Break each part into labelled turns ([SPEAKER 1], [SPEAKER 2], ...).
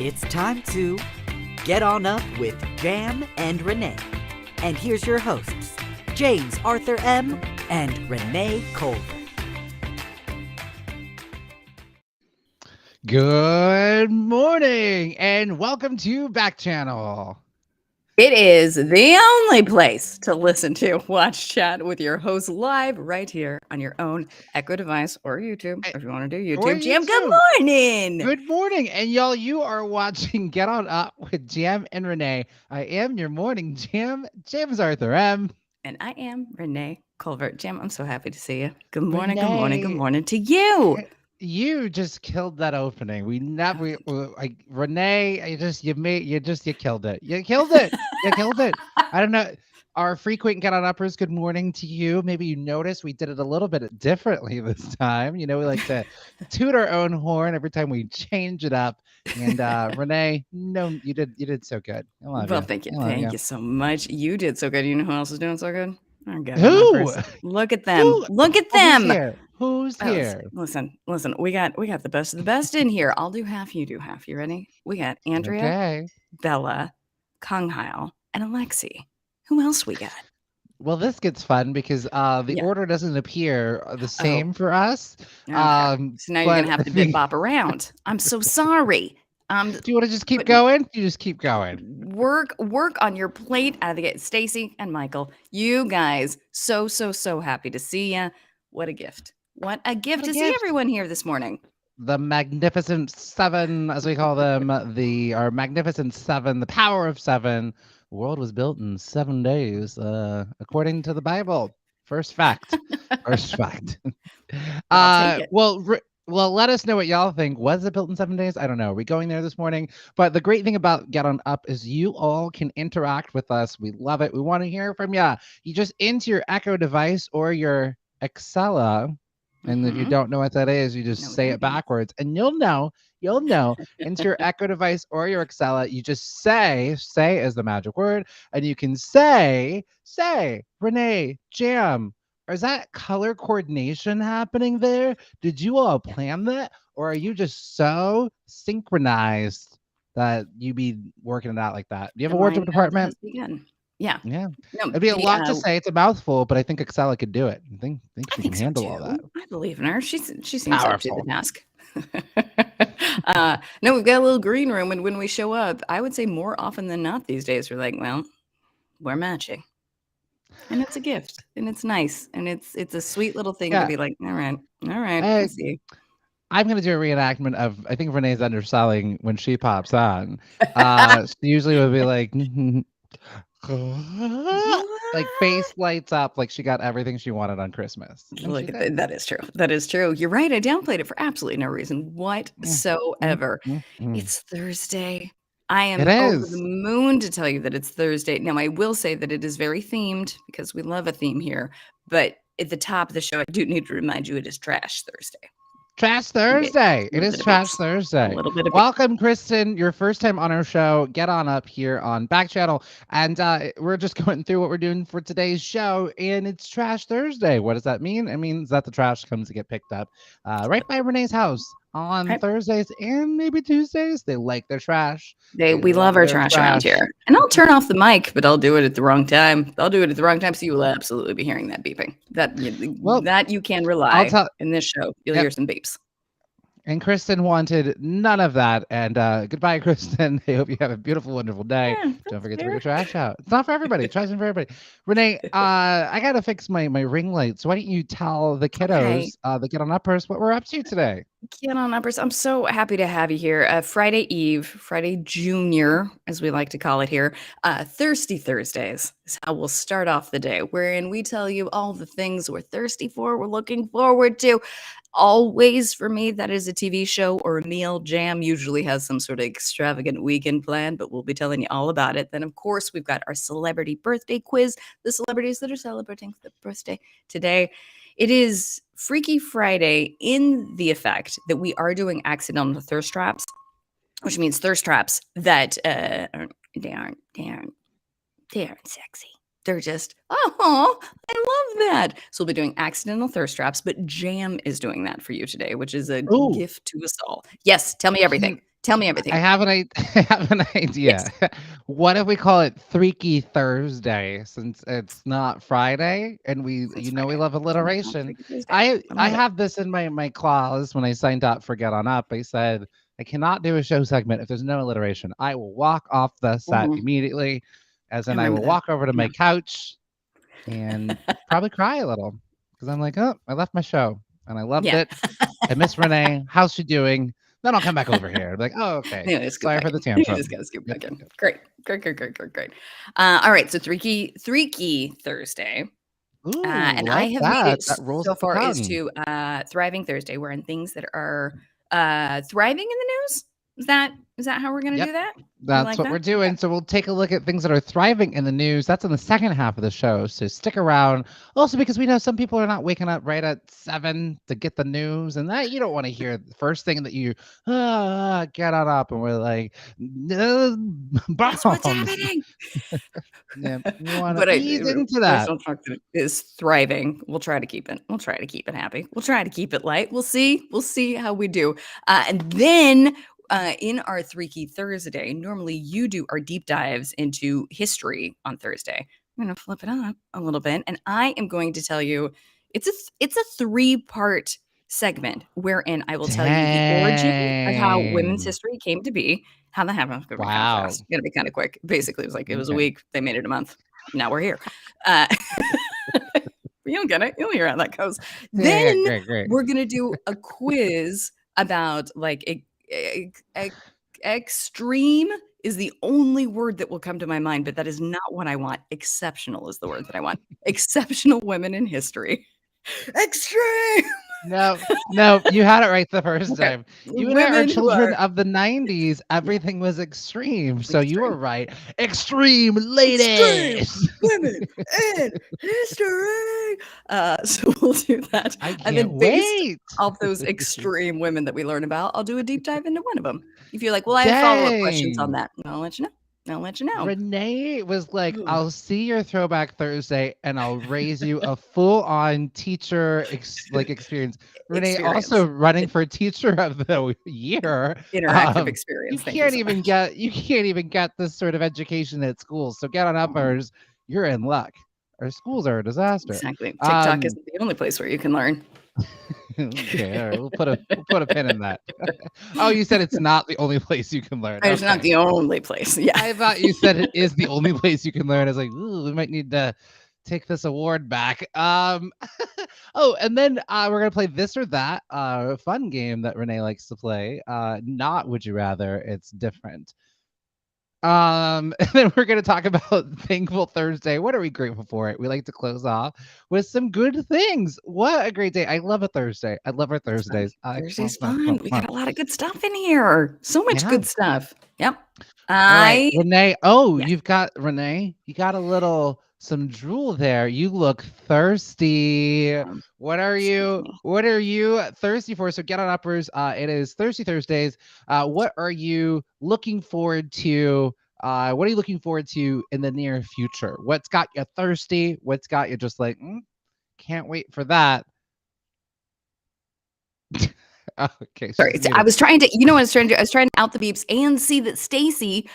[SPEAKER 1] It's time to get on up with Jam and Renee. And here's your hosts, James Arthur M. and Renee Culver.
[SPEAKER 2] Good morning and welcome to Backchannel.
[SPEAKER 3] It is the only place to listen to Watch Chat with your host live right here on your own Echo device or YouTube. If you want to do YouTube, Jam, good morning.
[SPEAKER 2] Good morning. And y'all, you are watching Get On Up with Jam and Renee. I am your morning Jam, James Arthur M.
[SPEAKER 3] And I am Renee Culver. Jam, I'm so happy to see you. Good morning,
[SPEAKER 2] Renee,
[SPEAKER 3] good morning, good morning to you.
[SPEAKER 2] You just killed that opening. Renee, you killed it. You killed it. You killed it. I don't know. Our frequent Get On Uppers, good morning to you. Maybe you noticed we did it a little bit differently this time. You know, we like to toot our own horn every time we change it up. And Renee, no, you did so good. I love you.
[SPEAKER 3] Thank you. Thank you so much. You did so good. You know who else is doing so good?
[SPEAKER 2] Who?
[SPEAKER 3] Look at them. Look at them.
[SPEAKER 2] Who's here?
[SPEAKER 3] Listen. We got the best of the best in here. I'll do half, you do half. You ready? We got Andrea, Bella, Kung Heil, and Alexi. Who else we got?
[SPEAKER 2] Well, this gets fun because the order doesn't appear the same for us.
[SPEAKER 3] Okay. So now you're gonna have to bop around. I'm so sorry.
[SPEAKER 2] Do you want to just keep going? You just keep going.
[SPEAKER 3] Work on your plate. Stacy and Michael, you guys, so happy to see you. What a gift. What a gift to see everyone here this morning.
[SPEAKER 2] The Magnificent Seven, as we call them, our Magnificent Seven, the power of seven. The world was built in 7 days, according to the Bible. First fact. First fact. Well, let us know what y'all think. Was it built in 7 days? I don't know. Are we going there this morning? But the great thing about Get On Up is you all can interact with us. We love it. We want to hear from you. You just into your Echo device or your Excella. And if you don't know what that is, you just say it backwards and you'll know into your Echo device or your Excella. You just say is the magic word. And you can say, Renee, Jam. Is that color coordination happening there? Did you all plan that? Or are you just so synchronized that you be working it out like that? Do you have a wardrobe department?
[SPEAKER 3] Yeah.
[SPEAKER 2] No, it'd be a lot to say. It's a mouthful, but I think Excella could do it. I think she can handle all that.
[SPEAKER 3] I believe in her. She seems up to the task. No, we've got a little green room, and when we show up, I would say more often than not these days, we're like, well, we're matching. And it's a gift, and it's nice, and it's a sweet little thing to be like, all right, I see.
[SPEAKER 2] I'm going to do a reenactment of, I think Renee's underselling when she pops on. She usually would be like, like face lights up like she got everything she wanted on Christmas.
[SPEAKER 3] Look at that. That is true. That is true. You're right. I downplayed it for absolutely no reason whatsoever. It's Thursday. I am over the moon to tell you that it's Thursday. Now, I will say that it is very themed because we love a theme here. But at the top of the show, I do need to remind you it is Trash Thursday.
[SPEAKER 2] Trash Thursday. It is Trash Thursday. Welcome, Kristen. Your first time on our show. Get on up here on Backchannel. And we're just going through what we're doing for today's show. And it's Trash Thursday. What does that mean? It means that the trash comes to get picked up right by Renee's house on Thursdays and maybe Tuesdays. They like their trash.
[SPEAKER 3] We love our trash around here. And I'll turn off the mic, but I'll do it at the wrong time. So you will absolutely be hearing that beeping. That you can rely in this show. You'll hear some beeps.
[SPEAKER 2] And Kristen wanted none of that. And goodbye, Kristen. I hope you have a beautiful, wonderful day. Don't forget to bring your trash out. It's not for everybody. Trash isn't for everybody. Renee, I got to fix my ring light. So why don't you tell the kiddos, the Get On Uppers, what we're up to today?
[SPEAKER 3] Get On Uppers, I'm so happy to have you here. Friday Eve, Friday Junior, as we like to call it here. Thirsty Thursdays is how we'll start off the day, wherein we tell you all the things we're thirsty for, we're looking forward to. Always, for me, that is a TV show or a meal. Jam usually has some sort of extravagant weekend plan, but we'll be telling you all about it. Then, of course, we've got our celebrity birthday quiz, the celebrities that are celebrating their birthday today. It is Freaky Friday in the effect that we are doing accidental thirst traps, which means thirst traps that they aren't sexy. They're just, oh, I love that. So we'll be doing accidental thirst traps, but Jam is doing that for you today, which is a gift to us all. Yes, tell me everything. Tell me
[SPEAKER 2] I
[SPEAKER 3] everything.
[SPEAKER 2] have I have an idea.
[SPEAKER 3] Yes.
[SPEAKER 2] What if we call it Freaky Thursday since it's not Friday and
[SPEAKER 3] It's
[SPEAKER 2] we
[SPEAKER 3] Friday.
[SPEAKER 2] love
[SPEAKER 3] So it's not
[SPEAKER 2] alliteration.
[SPEAKER 3] Freaky Thursday.
[SPEAKER 2] I
[SPEAKER 3] love it.
[SPEAKER 2] have this in my clause when I signed up for Get On Up. I said I cannot do a show segment if there's no alliteration. I will walk off the set
[SPEAKER 3] Mhm.
[SPEAKER 2] immediately, as
[SPEAKER 3] I
[SPEAKER 2] in I
[SPEAKER 3] remember
[SPEAKER 2] will
[SPEAKER 3] that.
[SPEAKER 2] walk over to
[SPEAKER 3] Yeah.
[SPEAKER 2] my couch and probably cry a little because I'm like, oh, I left my show and I loved
[SPEAKER 3] Yeah.
[SPEAKER 2] it. I miss Renee. How's she doing? Then I'll come back over here. Like, oh, okay.
[SPEAKER 3] Yeah, just scoot
[SPEAKER 2] Sorry
[SPEAKER 3] back
[SPEAKER 2] for the
[SPEAKER 3] in. You just
[SPEAKER 2] tantrum.
[SPEAKER 3] gotta scoot
[SPEAKER 2] Yep,
[SPEAKER 3] back
[SPEAKER 2] yep,
[SPEAKER 3] in.
[SPEAKER 2] yep.
[SPEAKER 3] Great. Great, great, great, great, great. All right, so three key Thursday.
[SPEAKER 2] Ooh,
[SPEAKER 3] And I
[SPEAKER 2] like
[SPEAKER 3] have made
[SPEAKER 2] that.
[SPEAKER 3] it
[SPEAKER 2] That rolls
[SPEAKER 3] so
[SPEAKER 2] off the
[SPEAKER 3] far is
[SPEAKER 2] tongue.
[SPEAKER 3] to Thriving Thursday, wherein things that are thriving in the news. Is that how we're gonna
[SPEAKER 2] Yep.
[SPEAKER 3] do that? You
[SPEAKER 2] That's
[SPEAKER 3] like
[SPEAKER 2] what
[SPEAKER 3] that?
[SPEAKER 2] we're
[SPEAKER 3] Okay.
[SPEAKER 2] doing. So we'll take a look at things that are thriving in the news. That's in the second half of the show. So stick around. Also, because we know some people are not waking up right at 7 to get the news, and that you don't want to hear the first thing that you get on up, and we're like, no,
[SPEAKER 3] That's what's
[SPEAKER 2] bombs.
[SPEAKER 3] happening.
[SPEAKER 2] Yeah, you want to
[SPEAKER 3] But
[SPEAKER 2] ease into that.
[SPEAKER 3] personal talk that is thriving. We'll try to keep it. We'll try to keep it happy. We'll try to keep it light. We'll see. We'll see how we do. And then in our Three Key Thursday, normally you do our deep dives into history on Thursday. I'm going to flip it up a little bit, and I am going to tell you it's a 3-part segment wherein I will tell you the origin of how women's
[SPEAKER 2] Dang.
[SPEAKER 3] history came to be. How that happened? It's gonna be kind of
[SPEAKER 2] Wow.
[SPEAKER 3] fast. Gonna be kind of quick. Basically, it was like it was a
[SPEAKER 2] Okay.
[SPEAKER 3] week. They made it a month. Now we're here. Uh, you'll get it. You'll hear how that goes.
[SPEAKER 2] Yeah,
[SPEAKER 3] Then
[SPEAKER 2] great, great.
[SPEAKER 3] we're gonna do a quiz about like extreme is the only word that will come to my mind, but that is not what I want. Exceptional is the word that I want. Exceptional women in history. Extreme.
[SPEAKER 2] No, no, you had it right the first
[SPEAKER 3] Okay.
[SPEAKER 2] time. You and I are
[SPEAKER 3] Women who
[SPEAKER 2] children
[SPEAKER 3] are
[SPEAKER 2] of the 90s. Everything was extreme. So you were
[SPEAKER 3] extreme.
[SPEAKER 2] right. Extreme
[SPEAKER 3] Extreme
[SPEAKER 2] ladies.
[SPEAKER 3] women in history. So we'll do that.
[SPEAKER 2] I
[SPEAKER 3] And
[SPEAKER 2] can't
[SPEAKER 3] then based
[SPEAKER 2] wait.
[SPEAKER 3] off those extreme women that we learn about, I'll do a deep dive into one of them. If you're like, well, I have follow-up questions on
[SPEAKER 2] Dang.
[SPEAKER 3] that, I'll let you know. I'll let you know.
[SPEAKER 2] Renee was like,
[SPEAKER 3] Ooh,
[SPEAKER 2] I'll see your throwback Thursday and I'll raise you a full-on teacher experience. Renee
[SPEAKER 3] experience.
[SPEAKER 2] also running for teacher of the year.
[SPEAKER 3] Interactive
[SPEAKER 2] You
[SPEAKER 3] experience. Thank you
[SPEAKER 2] can't
[SPEAKER 3] so
[SPEAKER 2] even
[SPEAKER 3] much.
[SPEAKER 2] get this sort of education at school. So Get On Uppers, you're in luck. Our schools are a disaster.
[SPEAKER 3] Exactly. TikTok
[SPEAKER 2] Um,
[SPEAKER 3] isn't the only place where you can learn.
[SPEAKER 2] okay, all right, we'll put a pin in that. Oh, you said it's not the only place you can learn.
[SPEAKER 3] It's not
[SPEAKER 2] Okay.
[SPEAKER 3] the only place. Yeah.
[SPEAKER 2] I thought you said it is the only place you can learn. I was like, ooh, we might need to take this award back. Oh, and then we're gonna play this or that fun game that Renee likes to play. Not would you rather, it's different. And then we're gonna talk about Thankful Thursday. What are we grateful for? We like to close off with some good things. What a great day. I love a Thursday. I love our
[SPEAKER 3] It's fun.
[SPEAKER 2] Thursdays.
[SPEAKER 3] Thursday's fun. We got a lot of good stuff in here. So much
[SPEAKER 2] Yeah.
[SPEAKER 3] good stuff. Yep.
[SPEAKER 2] All right,
[SPEAKER 3] I
[SPEAKER 2] Renee. Oh,
[SPEAKER 3] yeah.
[SPEAKER 2] you've got Renee. You got a little some drool there. You look thirsty. What are
[SPEAKER 3] Excuse
[SPEAKER 2] you?
[SPEAKER 3] me.
[SPEAKER 2] What are you thirsty for? So Get On Uppers. It is Thirsty Thursdays. What are you looking forward to? What are you looking forward to in the near future? What's got you thirsty? What's got you just like, can't wait for that? Okay,
[SPEAKER 3] Sorry.
[SPEAKER 2] she's
[SPEAKER 3] I
[SPEAKER 2] muted.
[SPEAKER 3] was trying to, you know what I was trying to do? I was trying to out the beeps and see that Stacy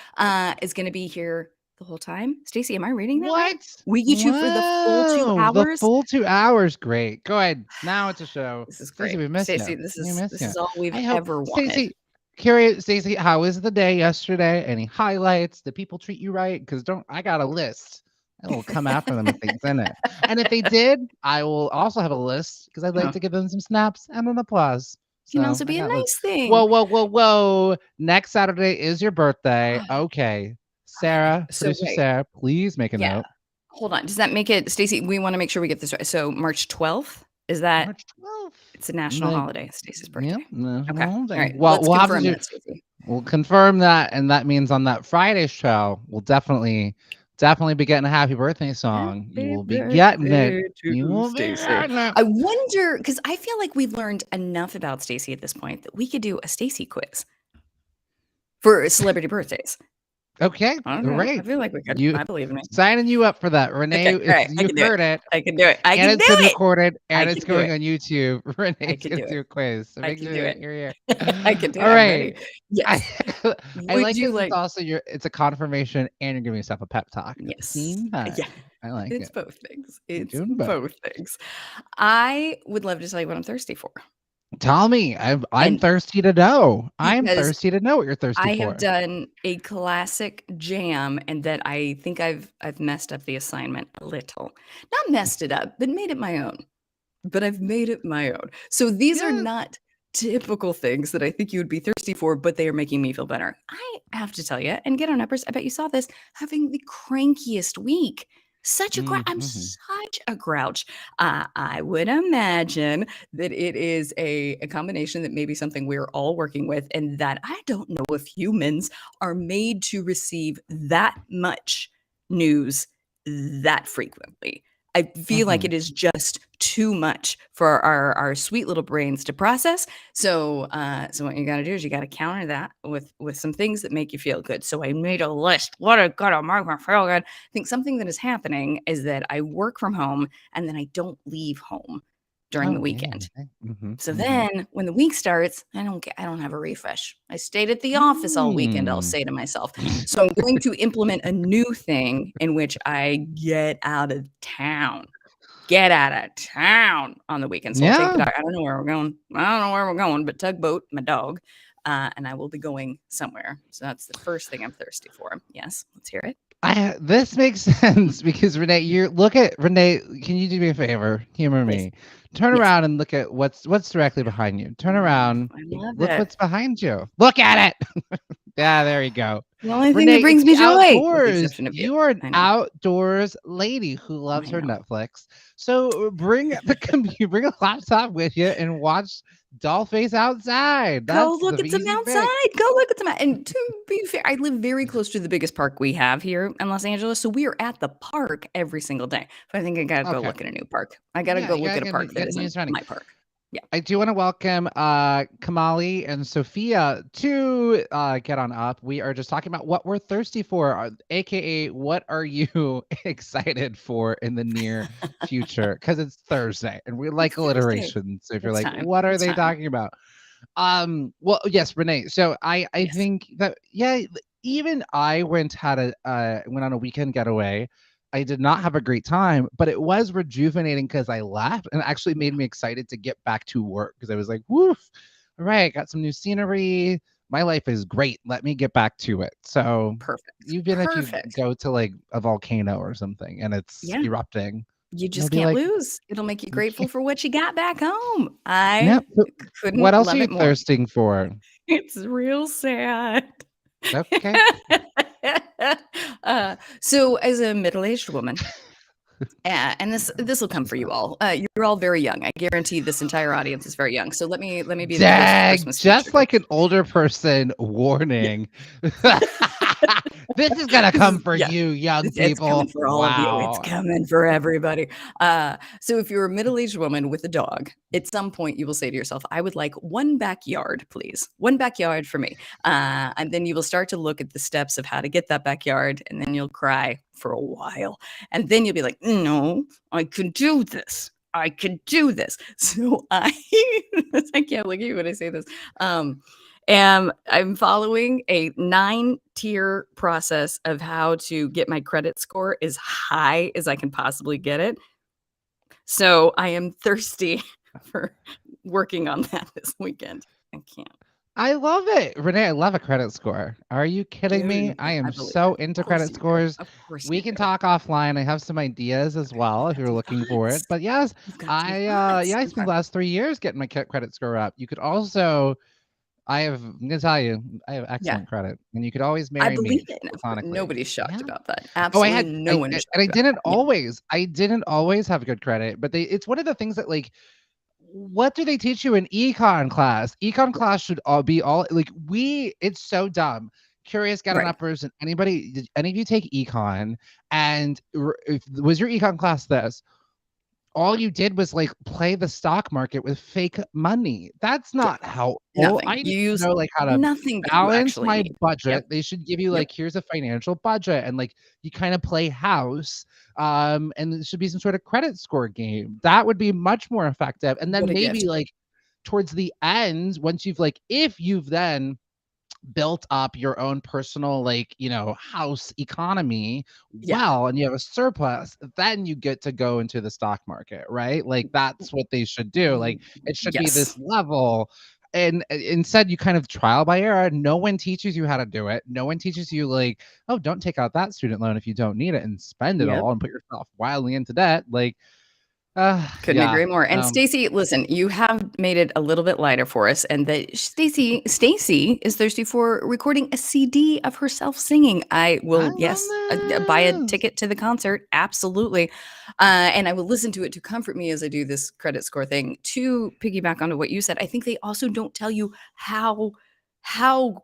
[SPEAKER 3] is gonna be here the whole time. Stacy, am I reading that right?
[SPEAKER 2] What?
[SPEAKER 3] We get you for the full 2
[SPEAKER 2] Wow, the
[SPEAKER 3] hours.
[SPEAKER 2] full 2 hours. Great. Go ahead. Now it's a show.
[SPEAKER 3] This is
[SPEAKER 2] Stacey,
[SPEAKER 3] great.
[SPEAKER 2] we miss
[SPEAKER 3] Stacy,
[SPEAKER 2] you.
[SPEAKER 3] this
[SPEAKER 2] We
[SPEAKER 3] is
[SPEAKER 2] miss
[SPEAKER 3] this
[SPEAKER 2] you.
[SPEAKER 3] is all we've
[SPEAKER 2] I hope
[SPEAKER 3] ever wanted.
[SPEAKER 2] Stacey, curious, Stacey, how was the day yesterday? Any highlights? Did people treat you right? Because don't I got a list. I will come after them if they didn't. And if they did, I will also have a list because I'd like
[SPEAKER 3] Oh,
[SPEAKER 2] to give them some snaps and an applause.
[SPEAKER 3] can
[SPEAKER 2] So
[SPEAKER 3] also
[SPEAKER 2] I
[SPEAKER 3] be a
[SPEAKER 2] got list.
[SPEAKER 3] nice thing.
[SPEAKER 2] Whoa, whoa, whoa, whoa. Next Saturday is your birthday. Okay.
[SPEAKER 3] Okay.
[SPEAKER 2] Sarah,
[SPEAKER 3] So
[SPEAKER 2] producer
[SPEAKER 3] wait.
[SPEAKER 2] Sarah, please make a
[SPEAKER 3] Yeah.
[SPEAKER 2] note.
[SPEAKER 3] Hold on. Does that make it, Stacy? We want to make sure we get this right. So March 12th, is that
[SPEAKER 2] March 12th.
[SPEAKER 3] it's a national
[SPEAKER 2] Like,
[SPEAKER 3] holiday, Stacy's birthday.
[SPEAKER 2] yep.
[SPEAKER 3] Okay.
[SPEAKER 2] National
[SPEAKER 3] All
[SPEAKER 2] Day.
[SPEAKER 3] right.
[SPEAKER 2] Well,
[SPEAKER 3] Let's
[SPEAKER 2] we'll have to
[SPEAKER 3] confirm
[SPEAKER 2] do.
[SPEAKER 3] that, Stacy.
[SPEAKER 2] We'll confirm that, and that means on that Friday show, we'll definitely be getting a happy birthday song. You
[SPEAKER 3] Happy
[SPEAKER 2] will be getting it.
[SPEAKER 3] birthday
[SPEAKER 2] You
[SPEAKER 3] to
[SPEAKER 2] will be
[SPEAKER 3] Stacy.
[SPEAKER 2] getting it.
[SPEAKER 3] I wonder, because I feel like we've learned enough about Stacy at this point that we could do a Stacy quiz for celebrity birthdays.
[SPEAKER 2] Okay,
[SPEAKER 3] I don't
[SPEAKER 2] all
[SPEAKER 3] know. I
[SPEAKER 2] right.
[SPEAKER 3] feel like we could.
[SPEAKER 2] You
[SPEAKER 3] I believe in me.
[SPEAKER 2] signing you up for that, Renee.
[SPEAKER 3] Okay, all
[SPEAKER 2] It's
[SPEAKER 3] right. I
[SPEAKER 2] you
[SPEAKER 3] can do it.
[SPEAKER 2] heard it,
[SPEAKER 3] I can do it. I
[SPEAKER 2] and
[SPEAKER 3] can do
[SPEAKER 2] it's been
[SPEAKER 3] it.
[SPEAKER 2] recorded,
[SPEAKER 3] I
[SPEAKER 2] and it's
[SPEAKER 3] can do
[SPEAKER 2] going
[SPEAKER 3] it.
[SPEAKER 2] on YouTube.
[SPEAKER 3] I
[SPEAKER 2] Renee's
[SPEAKER 3] can
[SPEAKER 2] gonna
[SPEAKER 3] do
[SPEAKER 2] do
[SPEAKER 3] it.
[SPEAKER 2] a quiz, so
[SPEAKER 3] I
[SPEAKER 2] make
[SPEAKER 3] can
[SPEAKER 2] sure
[SPEAKER 3] do it.
[SPEAKER 2] you're here.
[SPEAKER 3] I can do it.
[SPEAKER 2] All
[SPEAKER 3] I'm
[SPEAKER 2] right.
[SPEAKER 3] ready. Yes.
[SPEAKER 2] I
[SPEAKER 3] Would
[SPEAKER 2] like
[SPEAKER 3] you
[SPEAKER 2] it. It's
[SPEAKER 3] like?
[SPEAKER 2] also it's a confirmation, and you're giving yourself a pep talk at the
[SPEAKER 3] Yes.
[SPEAKER 2] same time.
[SPEAKER 3] Yeah.
[SPEAKER 2] I like
[SPEAKER 3] It's
[SPEAKER 2] it.
[SPEAKER 3] both things.
[SPEAKER 2] You're
[SPEAKER 3] It's
[SPEAKER 2] doing both.
[SPEAKER 3] both things. I would love to tell you what I'm thirsty for.
[SPEAKER 2] Tell me. I'm
[SPEAKER 3] And
[SPEAKER 2] thirsty to know. I'm
[SPEAKER 3] because
[SPEAKER 2] thirsty to know what you're thirsty
[SPEAKER 3] I have
[SPEAKER 2] for.
[SPEAKER 3] done a classic jam and that I think I've messed up the assignment a little. Not messed it up, but made it my own. But I've made it my own. So these are
[SPEAKER 2] Yeah.
[SPEAKER 3] not typical things that I think you would be thirsty for, but they are making me feel better. I have to tell you, and get on uppers, I bet you saw this, having the crankiest week. I'm
[SPEAKER 2] Mhm.
[SPEAKER 3] such a grouch. I would imagine that it is a combination that may be something we're all working with, and that I don't know if humans are made to receive that much news that frequently. I feel like
[SPEAKER 2] Mhm.
[SPEAKER 3] it is just too much for our sweet little brains to process. So what you got to do is you got to counter that with some things that make you feel good. So I made a list. What I got to make me feel good. I think something that is happening is that I work from home and then I don't leave home during the
[SPEAKER 2] Oh, yeah.
[SPEAKER 3] weekend.
[SPEAKER 2] Okay. Mhm.
[SPEAKER 3] So
[SPEAKER 2] Mhm.
[SPEAKER 3] then when the week starts, I don't have a refresh. I stayed at the office all weekend, I'll
[SPEAKER 2] Mm.
[SPEAKER 3] say to myself. So I'm going to implement a new thing in which I get out of town. Get out of town on the weekend. So I'll take the
[SPEAKER 2] Yeah.
[SPEAKER 3] dog. I don't know where we're going. I don't know where we're going, but tugboat, my dog. And I will be going somewhere. So that's the first thing I'm thirsty for. Yes, let's hear it.
[SPEAKER 2] This makes sense because Renee, you look at Renee. Can you do me a favor? Humor
[SPEAKER 3] Please.
[SPEAKER 2] me. Turn
[SPEAKER 3] Yes.
[SPEAKER 2] around and look at what's directly behind you. Turn around.
[SPEAKER 3] I love
[SPEAKER 2] Look
[SPEAKER 3] it.
[SPEAKER 2] what's behind you. Look at it. Yeah, there you go.
[SPEAKER 3] The only thing that
[SPEAKER 2] Renee, it's
[SPEAKER 3] brings
[SPEAKER 2] the
[SPEAKER 3] me joy, with the
[SPEAKER 2] outdoors.
[SPEAKER 3] exception of you.
[SPEAKER 2] You are an
[SPEAKER 3] I know.
[SPEAKER 2] outdoors lady who loves
[SPEAKER 3] I
[SPEAKER 2] her
[SPEAKER 3] know.
[SPEAKER 2] Netflix. So bring the computer, bring a laptop with you, and watch Dollface outside.
[SPEAKER 3] Go
[SPEAKER 2] That's
[SPEAKER 3] look
[SPEAKER 2] the
[SPEAKER 3] at some
[SPEAKER 2] easy fix.
[SPEAKER 3] outside. Go look at some and to be fair, I live very close to the biggest park we have here in Los Angeles, so we are at the park every single day. But I think I gotta go
[SPEAKER 2] Okay.
[SPEAKER 3] look at a new park. I gotta
[SPEAKER 2] Yeah,
[SPEAKER 3] go
[SPEAKER 2] you
[SPEAKER 3] look
[SPEAKER 2] gotta
[SPEAKER 3] at a park that
[SPEAKER 2] get
[SPEAKER 3] isn't
[SPEAKER 2] news running.
[SPEAKER 3] my park. Yeah.
[SPEAKER 2] I do want to welcome Kamali and Sophia to Get On Up. We are just talking about what we're thirsty for, aka what are you excited for in the near future? Because it's Thursday and we
[SPEAKER 3] It's
[SPEAKER 2] like
[SPEAKER 3] Thursday.
[SPEAKER 2] alliteration. So if you're
[SPEAKER 3] It's
[SPEAKER 2] like,
[SPEAKER 3] time.
[SPEAKER 2] what are
[SPEAKER 3] It's
[SPEAKER 2] they
[SPEAKER 3] time.
[SPEAKER 2] talking about? Well, yes, Renee. So I
[SPEAKER 3] Yes.
[SPEAKER 2] think that yeah, even I went on a weekend getaway. I did not have a great time, but it was rejuvenating because I laughed and actually made me excited to get back to work because I was like, woof, all right, got some new scenery. My life is great. Let me get back to it. So
[SPEAKER 3] Perfect.
[SPEAKER 2] even if you
[SPEAKER 3] Perfect.
[SPEAKER 2] go to like a volcano or something and it's
[SPEAKER 3] Yeah.
[SPEAKER 2] erupting,
[SPEAKER 3] You
[SPEAKER 2] you'll
[SPEAKER 3] just
[SPEAKER 2] be
[SPEAKER 3] can't
[SPEAKER 2] like,
[SPEAKER 3] lose. It'll make you
[SPEAKER 2] you
[SPEAKER 3] grateful
[SPEAKER 2] can't.
[SPEAKER 3] for what you got back home.
[SPEAKER 2] Yep.
[SPEAKER 3] I
[SPEAKER 2] What
[SPEAKER 3] couldn't
[SPEAKER 2] else are
[SPEAKER 3] love
[SPEAKER 2] you
[SPEAKER 3] it more.
[SPEAKER 2] thirsting for?
[SPEAKER 3] It's real sad.
[SPEAKER 2] Okay.
[SPEAKER 3] So as a middle-aged woman, and this will come
[SPEAKER 2] She's
[SPEAKER 3] for you
[SPEAKER 2] not.
[SPEAKER 3] all. You're all very young. I guarantee this entire audience is very young. So let me be the voice of
[SPEAKER 2] Dang,
[SPEAKER 3] Christmas
[SPEAKER 2] just
[SPEAKER 3] future.
[SPEAKER 2] like an older person
[SPEAKER 3] Yeah.
[SPEAKER 2] warning. This is gonna
[SPEAKER 3] This
[SPEAKER 2] come
[SPEAKER 3] is
[SPEAKER 2] for
[SPEAKER 3] yeah.
[SPEAKER 2] you, young
[SPEAKER 3] It's coming
[SPEAKER 2] people.
[SPEAKER 3] for all of you. It's
[SPEAKER 2] Wow.
[SPEAKER 3] coming for everybody. So if you're a middle-aged woman with a dog, at some point you will say to yourself, I would like one backyard, please. One backyard for me. And then you will start to look at the steps of how to get that backyard, and then you'll cry for a while. And then you'll be like, no, I can do this. I can do this. So I can't look at you when I say this. I'm following a 9-tier process of how to get my credit score as high as I can possibly get it. So I am thirsty for working on that this weekend. I can't.
[SPEAKER 2] I love it. Renee, I love a credit score. Are you kidding me?
[SPEAKER 3] Dude,
[SPEAKER 2] I
[SPEAKER 3] I
[SPEAKER 2] am
[SPEAKER 3] believe
[SPEAKER 2] so
[SPEAKER 3] it.
[SPEAKER 2] into
[SPEAKER 3] Of course
[SPEAKER 2] credit
[SPEAKER 3] you do.
[SPEAKER 2] scores.
[SPEAKER 3] Of course
[SPEAKER 2] We
[SPEAKER 3] you
[SPEAKER 2] can
[SPEAKER 3] do.
[SPEAKER 2] talk offline. I have some ideas as well if you're
[SPEAKER 3] Some
[SPEAKER 2] looking for it.
[SPEAKER 3] thoughts.
[SPEAKER 2] But yes,
[SPEAKER 3] You've got some thoughts.
[SPEAKER 2] I spent
[SPEAKER 3] Okay.
[SPEAKER 2] the last 3 years getting my credit score up. You could also I'm gonna tell you, I have
[SPEAKER 3] Yeah.
[SPEAKER 2] excellent credit, and you could always
[SPEAKER 3] I
[SPEAKER 2] marry me
[SPEAKER 3] believe it. And
[SPEAKER 2] platonically.
[SPEAKER 3] nobody's shocked
[SPEAKER 2] Yeah.
[SPEAKER 3] about that.
[SPEAKER 2] Oh,
[SPEAKER 3] Absolutely no one is
[SPEAKER 2] and
[SPEAKER 3] shocked
[SPEAKER 2] I
[SPEAKER 3] about
[SPEAKER 2] didn't
[SPEAKER 3] that. Yeah.
[SPEAKER 2] always. I didn't always have good credit, but it's one of the things that like what do they teach you in econ class? Econ
[SPEAKER 3] Right.
[SPEAKER 2] class should all be all like it's so dumb. Curious get on
[SPEAKER 3] Right.
[SPEAKER 2] uppers and did any of you take econ and was your econ class this? all you did was like play the stock market with fake money. That's
[SPEAKER 3] Yeah,
[SPEAKER 2] not helpful.
[SPEAKER 3] nothing.
[SPEAKER 2] I need
[SPEAKER 3] You
[SPEAKER 2] to
[SPEAKER 3] use
[SPEAKER 2] know like how to
[SPEAKER 3] nothing that you
[SPEAKER 2] balance
[SPEAKER 3] actually
[SPEAKER 2] my
[SPEAKER 3] need. Yep,
[SPEAKER 2] budget. They should give you
[SPEAKER 3] yep.
[SPEAKER 2] like, here's a financial budget, and like you kind of play house. And it should be some sort of credit score game. That would be much more effective. And
[SPEAKER 3] What
[SPEAKER 2] then
[SPEAKER 3] a
[SPEAKER 2] maybe
[SPEAKER 3] gift.
[SPEAKER 2] like towards the end, once you've like, if you've then built up your own personal like house economy
[SPEAKER 3] Yeah.
[SPEAKER 2] well, and you have a surplus, then you get to go into the stock market, right? Like that's what they should do. Like it should be
[SPEAKER 3] Yes.
[SPEAKER 2] this level, and instead you kind of trial by error. No one teaches you how to do it. No one teaches you like, oh, don't take out that student loan if you don't need it and spend it
[SPEAKER 3] Yep.
[SPEAKER 2] all and put yourself wildly into debt. Like
[SPEAKER 3] Couldn't
[SPEAKER 2] yeah.
[SPEAKER 3] agree more. And Stacy, listen, you have made it a little bit lighter for us, and that Stacy is thirsty for recording a CD of herself singing. I
[SPEAKER 2] I
[SPEAKER 3] will,
[SPEAKER 2] love
[SPEAKER 3] yes, buy a
[SPEAKER 2] this.
[SPEAKER 3] ticket to the concert, absolutely, and I will listen to it to comfort me as I do this credit score thing. To piggyback onto what you said, I think they also don't tell you how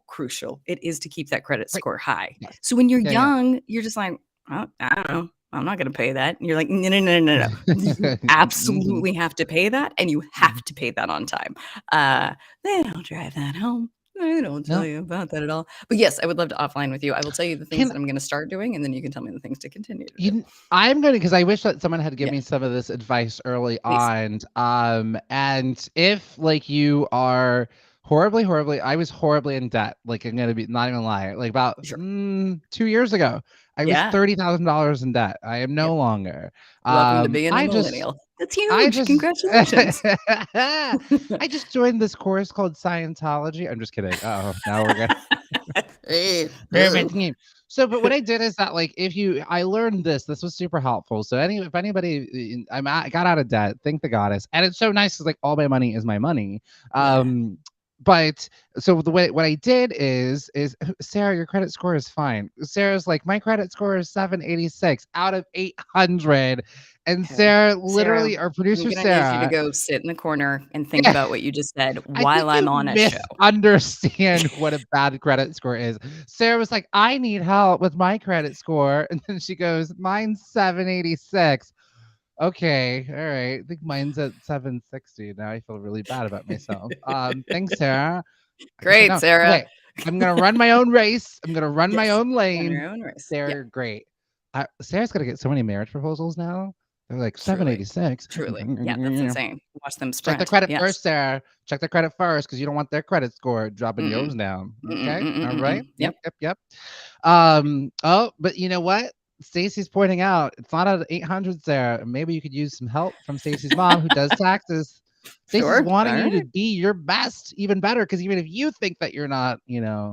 [SPEAKER 3] crucial it is to keep that credit
[SPEAKER 2] Right.
[SPEAKER 3] score high.
[SPEAKER 2] Yes.
[SPEAKER 3] So when you're
[SPEAKER 2] Yeah,
[SPEAKER 3] young, you're just like, oh, I don't know. I'm not going to pay that. And you're like, no, no, no, no, no. You
[SPEAKER 2] yeah. Mhm.
[SPEAKER 3] absolutely have to pay that, and you
[SPEAKER 2] Mhm.
[SPEAKER 3] have to pay that on time. Uh, they don't drive that home. They don't tell
[SPEAKER 2] No.
[SPEAKER 3] you about that at all. But yes, I would love to offline with you. I will tell you the things
[SPEAKER 2] Can
[SPEAKER 3] that I'm going to start doing, and then you can tell me the things to continue to do.
[SPEAKER 2] I'm gonna, because I wish that someone had given
[SPEAKER 3] Yeah,
[SPEAKER 2] me some of this advice early
[SPEAKER 3] please.
[SPEAKER 2] on. And if like you are horribly, I was horribly in debt. Like I'm gonna be not even lie. Like about
[SPEAKER 3] Sure.
[SPEAKER 2] 2 years ago, I was
[SPEAKER 3] Yeah.
[SPEAKER 2] $30,000 in debt. I am
[SPEAKER 3] Yep.
[SPEAKER 2] no longer.
[SPEAKER 3] Welcome to being a
[SPEAKER 2] I just
[SPEAKER 3] millennial. That's
[SPEAKER 2] I
[SPEAKER 3] huge.
[SPEAKER 2] just
[SPEAKER 3] Congratulations.
[SPEAKER 2] I just joined this course called Scientology. I'm just kidding. Oh, now we're gonna
[SPEAKER 3] Hey,
[SPEAKER 2] pyramid
[SPEAKER 3] no.
[SPEAKER 2] scheme. So, but what I did is that, like, if you, I learned this. This was super helpful. So, if anybody, I got out of debt. Thank the goddess, and it's so nice because like all my money is my money.
[SPEAKER 3] Yeah.
[SPEAKER 2] But so the way what I did is Sarah, your credit score is fine. Sarah's like, my credit score is 786 out of 800, and
[SPEAKER 3] Okay.
[SPEAKER 2] Sarah,
[SPEAKER 3] Sarah,
[SPEAKER 2] literally, our
[SPEAKER 3] I'm
[SPEAKER 2] producer
[SPEAKER 3] gonna need you to
[SPEAKER 2] Sarah.
[SPEAKER 3] go sit in the corner and think about what you just said
[SPEAKER 2] I
[SPEAKER 3] while
[SPEAKER 2] think
[SPEAKER 3] I'm
[SPEAKER 2] you
[SPEAKER 3] on a show.
[SPEAKER 2] misunderstand what a bad credit score is. Sarah was like, "I need help with my credit score," and then she goes, "Mine's 786." Okay, all right. I think mine's at 760. Now I feel really bad about myself. Thanks, Sarah. I guess I
[SPEAKER 3] Great,
[SPEAKER 2] don't.
[SPEAKER 3] Sarah.
[SPEAKER 2] Okay, I'm gonna run my own race. I'm gonna run my
[SPEAKER 3] Yes.
[SPEAKER 2] own
[SPEAKER 3] Run
[SPEAKER 2] lane.
[SPEAKER 3] your own race. Yeah,
[SPEAKER 2] They're great. Sarah's gonna get so many marriage proposals now. They're like
[SPEAKER 3] truly.
[SPEAKER 2] 786.
[SPEAKER 3] Truly. Yeah, that's insane. Watch them
[SPEAKER 2] Check the
[SPEAKER 3] sprint.
[SPEAKER 2] credit
[SPEAKER 3] Yes.
[SPEAKER 2] first, Sarah. Check the credit first because you don't want their credit score dropping
[SPEAKER 3] Mm-mm.
[SPEAKER 2] yours down.
[SPEAKER 3] Mm-mm,
[SPEAKER 2] Okay.
[SPEAKER 3] mm-mm,
[SPEAKER 2] All right.
[SPEAKER 3] mm-mm.
[SPEAKER 2] Yep.
[SPEAKER 3] Yep.
[SPEAKER 2] Yep. Yep. Oh, but you know what? Stacy's pointing out it's not out of 800, Sarah. Maybe you could use some help from Stacy's mom who does taxes. Stacy's
[SPEAKER 3] Sure.
[SPEAKER 2] wanting
[SPEAKER 3] All
[SPEAKER 2] you to
[SPEAKER 3] right.
[SPEAKER 2] be your best, even better, because even if you think that you're not,
[SPEAKER 3] Yeah.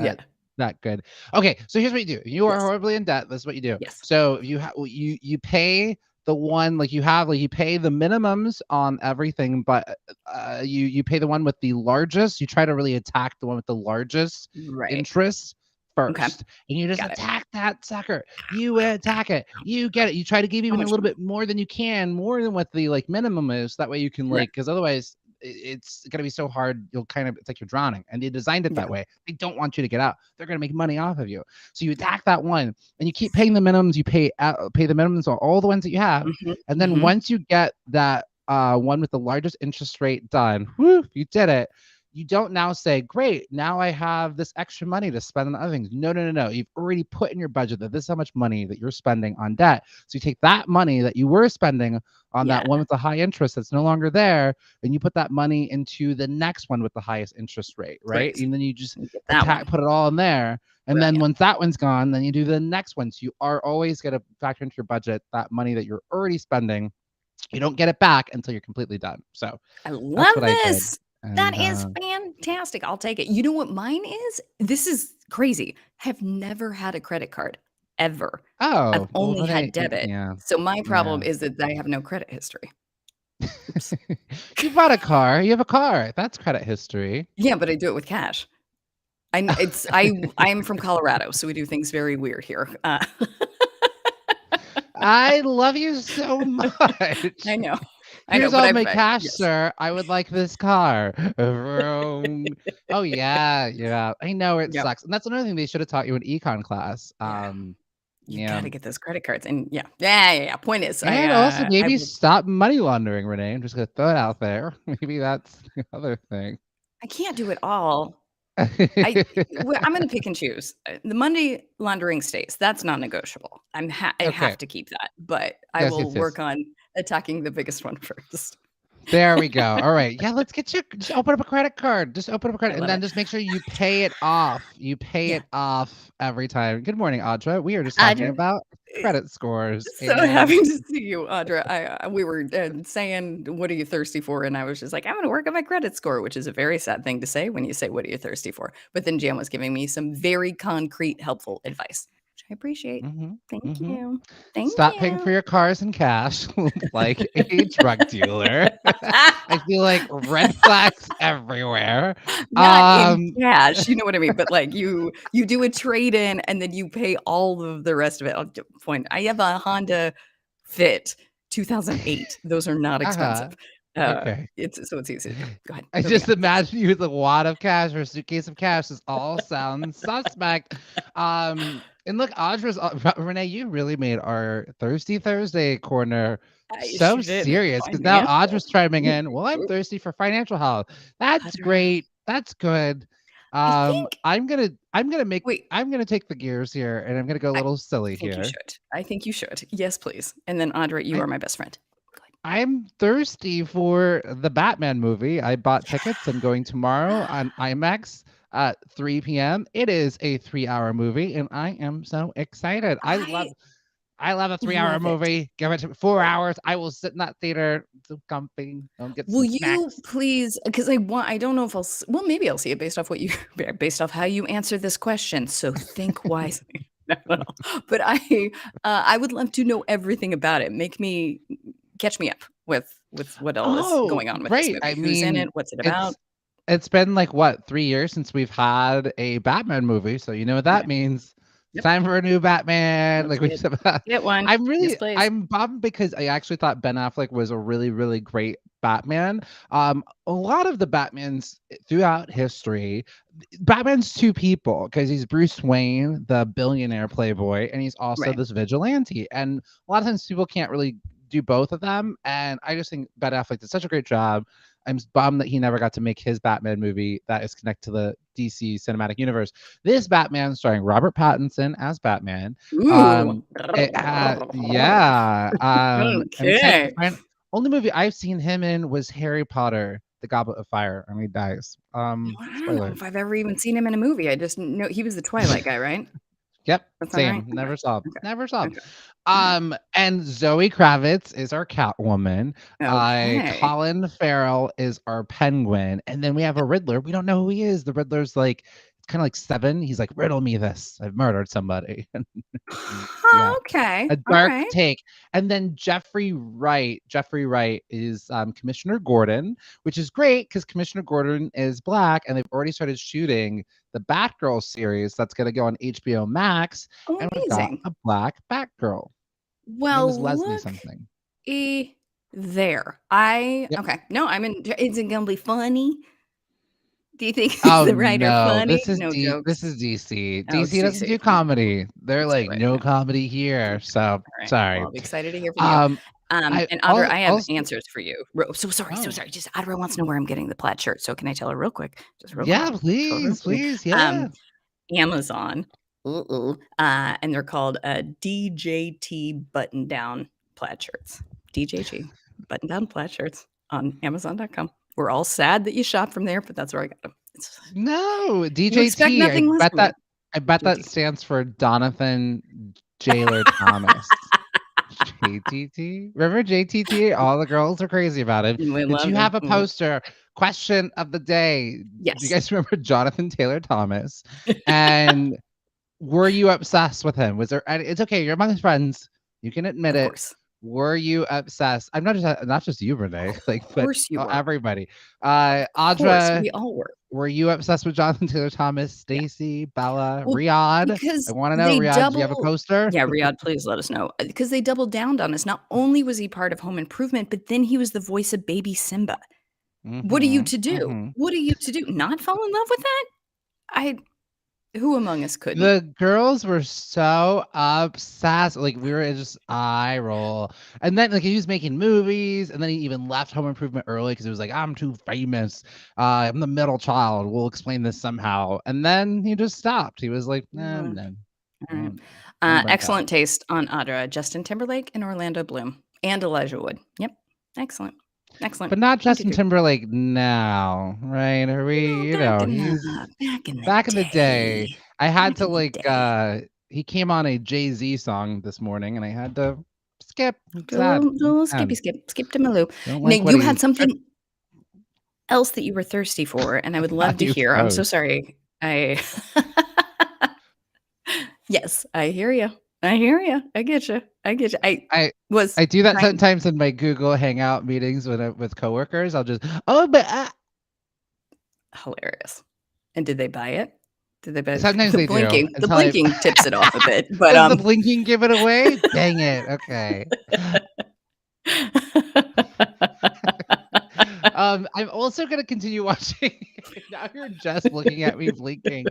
[SPEAKER 2] uh, that good. Okay, so here's what you do. You are
[SPEAKER 3] Yes.
[SPEAKER 2] horribly in debt. This is what you do.
[SPEAKER 3] Yes.
[SPEAKER 2] So you pay the one, like you pay the minimums on everything, but you pay the one with the largest. You try to really attack the one with the largest
[SPEAKER 3] Right.
[SPEAKER 2] interest
[SPEAKER 3] Okay.
[SPEAKER 2] first, and you just
[SPEAKER 3] Got it.
[SPEAKER 2] attack that sucker. You attack it. You get it. You try to give
[SPEAKER 3] How
[SPEAKER 2] even a
[SPEAKER 3] much
[SPEAKER 2] little
[SPEAKER 3] more?
[SPEAKER 2] bit more than you can, more than what the like minimum is. That way you can
[SPEAKER 3] Right.
[SPEAKER 2] like, because otherwise it's gonna be so hard. You'll kind of, it's like you're drowning, and they designed it
[SPEAKER 3] Yeah.
[SPEAKER 2] that way. They don't want you to get out. They're gonna make money off of you. So you attack that one, and you keep paying the minimums. You pay the minimums on all the ones that you have,
[SPEAKER 3] Mm-hmm.
[SPEAKER 2] and then
[SPEAKER 3] Mm-hmm.
[SPEAKER 2] once you get that one with the largest interest rate done, whoo, you did it. You don't now say, great, now I have this extra money to spend on other things. No, no, no, no. You've already put in your budget that this is how much money that you're spending on debt. So you take that money that you were spending on
[SPEAKER 3] Yeah.
[SPEAKER 2] that one with the high interest that's no longer there, and you put that money into the next one with the highest interest rate, right?
[SPEAKER 3] Great.
[SPEAKER 2] And then you just
[SPEAKER 3] Get that one.
[SPEAKER 2] put it all in there. And then
[SPEAKER 3] Brilliant.
[SPEAKER 2] once that one's gone, then you do the next one. So you are always going to factor into your budget that money that you're already spending. You don't get it back until you're completely done. So
[SPEAKER 3] I
[SPEAKER 2] that's
[SPEAKER 3] love
[SPEAKER 2] what I did.
[SPEAKER 3] this. That
[SPEAKER 2] And
[SPEAKER 3] is fantastic. I'll take it. You know what mine is? This is crazy. Have never had a credit card ever. I've
[SPEAKER 2] oh, well,
[SPEAKER 3] only
[SPEAKER 2] then
[SPEAKER 3] had debit.
[SPEAKER 2] yeah,
[SPEAKER 3] So my
[SPEAKER 2] yeah.
[SPEAKER 3] problem is that I have no credit history. Oops.
[SPEAKER 2] You bought a car. You have a car. That's credit history.
[SPEAKER 3] Yeah, but I do it with cash. I'm from Colorado, so we do things very weird here.
[SPEAKER 2] I love you so
[SPEAKER 3] I
[SPEAKER 2] much.
[SPEAKER 3] know. I know,
[SPEAKER 2] Here's
[SPEAKER 3] but
[SPEAKER 2] all
[SPEAKER 3] I've
[SPEAKER 2] my cash,
[SPEAKER 3] yes.
[SPEAKER 2] sir. I would like this car. Vroom. Oh yeah, yeah. I know it
[SPEAKER 3] Yep.
[SPEAKER 2] sucks, and that's another thing they should have taught you in econ class.
[SPEAKER 3] Yeah. You
[SPEAKER 2] Yeah.
[SPEAKER 3] gotta get those credit cards, and yeah. Point is,
[SPEAKER 2] And also
[SPEAKER 3] I
[SPEAKER 2] maybe
[SPEAKER 3] will.
[SPEAKER 2] stop money laundering, Renee. I'm just gonna throw it out there. Maybe that's the other thing.
[SPEAKER 3] I can't do it all. I'm gonna pick and choose. The money laundering stays. That's non-negotiable. I
[SPEAKER 2] Okay.
[SPEAKER 3] have to keep that, but I
[SPEAKER 2] Yes,
[SPEAKER 3] will
[SPEAKER 2] yes,
[SPEAKER 3] work
[SPEAKER 2] yes.
[SPEAKER 3] on attacking the biggest one first.
[SPEAKER 2] There we go. All right. Yeah, let's get you just open up a credit card. Just open up a
[SPEAKER 3] I
[SPEAKER 2] credit and
[SPEAKER 3] love
[SPEAKER 2] then
[SPEAKER 3] it.
[SPEAKER 2] just make sure you pay it off. You pay
[SPEAKER 3] Yeah.
[SPEAKER 2] it off every time. Good morning, Audra. We are just talking
[SPEAKER 3] Audra,
[SPEAKER 2] about
[SPEAKER 3] eh,
[SPEAKER 2] credit scores
[SPEAKER 3] so
[SPEAKER 2] and
[SPEAKER 3] happy to see you, Audra. We were saying, "What are you thirsty for?" And I was just like, "I'm gonna work on my credit score," which is a very sad thing to say when you say, "What are you thirsty for?" But then Jan was giving me some very concrete, helpful advice, which I appreciate.
[SPEAKER 2] mhm,
[SPEAKER 3] Thank
[SPEAKER 2] mhm.
[SPEAKER 3] you. Thank
[SPEAKER 2] Stop paying for
[SPEAKER 3] you.
[SPEAKER 2] your cars in cash like a drug dealer. I feel like red flags everywhere.
[SPEAKER 3] Not in
[SPEAKER 2] Um,
[SPEAKER 3] cash, you know what I mean? But, like, you do a trade-in, and then you pay all of the rest of it. I'll g point I have a Honda Fit 2008. Those are not
[SPEAKER 2] uh-huh.
[SPEAKER 3] expensive.
[SPEAKER 2] Okay.
[SPEAKER 3] It's easy to do. Go ahead.
[SPEAKER 2] I
[SPEAKER 3] Moving
[SPEAKER 2] just
[SPEAKER 3] on, please.
[SPEAKER 2] imagine you with a wad of cash or a suitcase of cash. This all sounds suspect. And look, Renee, you really made our Thirsty Thursday corner
[SPEAKER 3] I
[SPEAKER 2] so
[SPEAKER 3] sure did.
[SPEAKER 2] serious because now
[SPEAKER 3] Financial.
[SPEAKER 2] Audra's chiming in. Well, I'm
[SPEAKER 3] Ooh,
[SPEAKER 2] thirsty for financial health. That's
[SPEAKER 3] Audra.
[SPEAKER 2] great. That's good.
[SPEAKER 3] I think wait,
[SPEAKER 2] I'm gonna take the gears here and I'm gonna go a little
[SPEAKER 3] I
[SPEAKER 2] silly
[SPEAKER 3] think you
[SPEAKER 2] here.
[SPEAKER 3] should. I think you should. Yes, please. And then, Audra, you are my best friend. Go ahead.
[SPEAKER 2] I'm thirsty for the Batman movie. I bought tickets. I'm going tomorrow on IMAX at 3 p.m. It is a 3-hour movie, and I am so excited.
[SPEAKER 3] I
[SPEAKER 2] I love a 3-hour
[SPEAKER 3] love it.
[SPEAKER 2] movie. Give it to me 4 hours. I will sit in that theater, so comfy. I'll get
[SPEAKER 3] Will
[SPEAKER 2] some
[SPEAKER 3] you
[SPEAKER 2] snacks.
[SPEAKER 3] please, because I don't know if well, maybe I'll see it based off what you based off how you answer this question, so think wisely. No. But I would love to know everything about it. Catch me up with what all is
[SPEAKER 2] Oh,
[SPEAKER 3] going on with this
[SPEAKER 2] great. I
[SPEAKER 3] movie. Who's in
[SPEAKER 2] mean,
[SPEAKER 3] it? What's it about?
[SPEAKER 2] it's it's been like what, 3 years since we've had a Batman movie, so you know what
[SPEAKER 3] Yeah.
[SPEAKER 2] that means. It's
[SPEAKER 3] Yep.
[SPEAKER 2] time for a new Batman.
[SPEAKER 3] Let's
[SPEAKER 2] Like we
[SPEAKER 3] get
[SPEAKER 2] said about
[SPEAKER 3] get one. Yes, please.
[SPEAKER 2] I'm bummed because I actually thought Ben Affleck was a really, really great Batman. A lot of the Batmans throughout history, Batman's two people because he's Bruce Wayne, the billionaire playboy, and he's also
[SPEAKER 3] Right.
[SPEAKER 2] this vigilante. And a lot of times people can't really do both of them. And I just think Ben Affleck did such a great job. I'm bummed that he never got to make his Batman movie that is connected to the DC cinematic universe. This Batman, starring Robert Pattinson as Batman,
[SPEAKER 3] Ooh.
[SPEAKER 2] yeah, and it's like the
[SPEAKER 3] Okay.
[SPEAKER 2] only movie I've seen him in was Harry Potter, The Goblet of Fire, and he dies.
[SPEAKER 3] Well, I don't know
[SPEAKER 2] Spoiler.
[SPEAKER 3] if I've ever even seen him in a movie. I just know he was the Twilight guy, right?
[SPEAKER 2] Yep,
[SPEAKER 3] That sound right?
[SPEAKER 2] same. Never saw. Never saw.
[SPEAKER 3] Okay. Alright.
[SPEAKER 2] And Zoe Kravitz is our Catwoman.
[SPEAKER 3] Okay.
[SPEAKER 2] Colin Farrell is our Penguin, and then we have a Riddler. We don't know who he is. The Riddler's like it's kind of like Seven. He's like, riddle me this. I've murdered somebody. Yeah,
[SPEAKER 3] Okay.
[SPEAKER 2] a dark
[SPEAKER 3] Alright.
[SPEAKER 2] take. And then Jeffrey Wright is Commissioner Gordon, which is great because Commissioner Gordon is black, and they've already started shooting the Batgirl series that's going to go on HBO Max,
[SPEAKER 3] Oh,
[SPEAKER 2] and we've got
[SPEAKER 3] amazing.
[SPEAKER 2] a black Batgirl. Her name is
[SPEAKER 3] Well,
[SPEAKER 2] Leslie
[SPEAKER 3] look
[SPEAKER 2] something.
[SPEAKER 3] there.
[SPEAKER 2] Yep.
[SPEAKER 3] Okay. No, is it gonna be funny? Do you think is
[SPEAKER 2] Oh
[SPEAKER 3] the writer
[SPEAKER 2] no,
[SPEAKER 3] funny? No
[SPEAKER 2] This
[SPEAKER 3] jokes.
[SPEAKER 2] is DC.
[SPEAKER 3] Oh, it's
[SPEAKER 2] DC doesn't
[SPEAKER 3] DC.
[SPEAKER 2] do
[SPEAKER 3] Okay.
[SPEAKER 2] comedy. They're
[SPEAKER 3] Let's do
[SPEAKER 2] like
[SPEAKER 3] it.
[SPEAKER 2] no
[SPEAKER 3] Yeah.
[SPEAKER 2] comedy here.
[SPEAKER 3] Okay.
[SPEAKER 2] So
[SPEAKER 3] All right. Well,
[SPEAKER 2] sorry.
[SPEAKER 3] I'll be excited to hear from you.
[SPEAKER 2] Um, I
[SPEAKER 3] And Audra, I have
[SPEAKER 2] also
[SPEAKER 3] answers for you. So sorry, so
[SPEAKER 2] oh
[SPEAKER 3] sorry. Just Audra wants to know where I'm getting the plaid shirt. So can I tell her real quick? Just real quick.
[SPEAKER 2] yeah,
[SPEAKER 3] Tell her real quick.
[SPEAKER 2] please, yeah.
[SPEAKER 3] Um, Amazon. And they're called DJT button down plaid shirts. DJT button down plaid shirts on Amazon.com. We're all sad that you shop from there, but that's where I got them.
[SPEAKER 2] No,
[SPEAKER 3] You expect
[SPEAKER 2] DJT.
[SPEAKER 3] nothing less from me.
[SPEAKER 2] I bet that
[SPEAKER 3] DJT.
[SPEAKER 2] stands for Jonathan Jailer Thomas. JTT. Remember JTT? All the girls are crazy about him.
[SPEAKER 3] We
[SPEAKER 2] Did you
[SPEAKER 3] loved him.
[SPEAKER 2] have a poster? Question of the day. Do you
[SPEAKER 3] Yes.
[SPEAKER 2] guys remember Jonathan Taylor Thomas? And were you obsessed with him? Was there and it's okay, you're among friends. You can admit
[SPEAKER 3] Of
[SPEAKER 2] it.
[SPEAKER 3] course.
[SPEAKER 2] Were you obsessed? I'm not just you, Renee, like,
[SPEAKER 3] Of
[SPEAKER 2] but
[SPEAKER 3] course you were.
[SPEAKER 2] everybody.
[SPEAKER 3] Of course,
[SPEAKER 2] Audra,
[SPEAKER 3] we all were.
[SPEAKER 2] were you obsessed with Jonathan Taylor Thomas,
[SPEAKER 3] Yeah.
[SPEAKER 2] Stacy, Bella,
[SPEAKER 3] Well,
[SPEAKER 2] Riyadh? I
[SPEAKER 3] because
[SPEAKER 2] wanna know,
[SPEAKER 3] they
[SPEAKER 2] Riyadh, do you have a
[SPEAKER 3] double
[SPEAKER 2] poster?
[SPEAKER 3] yeah, Riyadh, please let us know. Because they doubled down on us. Not only was he part of Home Improvement, but then he was the voice of baby Simba. What are you
[SPEAKER 2] Mhm,
[SPEAKER 3] to do?
[SPEAKER 2] mhm.
[SPEAKER 3] What are you to do? Not fall in love with that? I Who among us couldn't?
[SPEAKER 2] The girls were so obsessed. Like we were just eye roll. And then like he was making movies, and then he even left Home Improvement early because he was like, I'm too famous. I'm the middle child. We'll explain this somehow. And then he just stopped. He was like, nah, I'm
[SPEAKER 3] Mm,
[SPEAKER 2] done.
[SPEAKER 3] all right.
[SPEAKER 2] I'm burnt out.
[SPEAKER 3] Excellent taste on Audra, Justin Timberlake, and Orlando Bloom, and Elijah Wood. Yep, excellent, excellent.
[SPEAKER 2] But not
[SPEAKER 3] One, two,
[SPEAKER 2] Justin
[SPEAKER 3] three.
[SPEAKER 2] Timberlake now, right? Are we,
[SPEAKER 3] No, back in
[SPEAKER 2] he's
[SPEAKER 3] the back in the
[SPEAKER 2] back in the day.
[SPEAKER 3] day.
[SPEAKER 2] I had
[SPEAKER 3] Back
[SPEAKER 2] to
[SPEAKER 3] in the
[SPEAKER 2] like
[SPEAKER 3] day.
[SPEAKER 2] he came on a Jay-Z song this morning and I had to skip.
[SPEAKER 3] Do a
[SPEAKER 2] Sad.
[SPEAKER 3] little
[SPEAKER 2] Sad.
[SPEAKER 3] skippy skip to Malou.
[SPEAKER 2] Don't
[SPEAKER 3] Now
[SPEAKER 2] like what
[SPEAKER 3] you
[SPEAKER 2] he
[SPEAKER 3] had something else that you were thirsty for, and I would love to
[SPEAKER 2] you
[SPEAKER 3] hear. I'm so
[SPEAKER 2] froze.
[SPEAKER 3] sorry. I Yes, I hear you. I hear you. I get you. I get you. I
[SPEAKER 2] I
[SPEAKER 3] was
[SPEAKER 2] I do that
[SPEAKER 3] trying.
[SPEAKER 2] sometimes in my Google Hangout meetings with coworkers. I'll just, "Oh, but
[SPEAKER 3] Hilarious. And did they buy it? Did they buy
[SPEAKER 2] sometimes
[SPEAKER 3] the
[SPEAKER 2] they do
[SPEAKER 3] blinking? The
[SPEAKER 2] until I
[SPEAKER 3] blinking tips it off a bit, but
[SPEAKER 2] does the blinking give it away? Dang it. Okay. I'm also gonna continue watching. Now you're just looking at me blinking.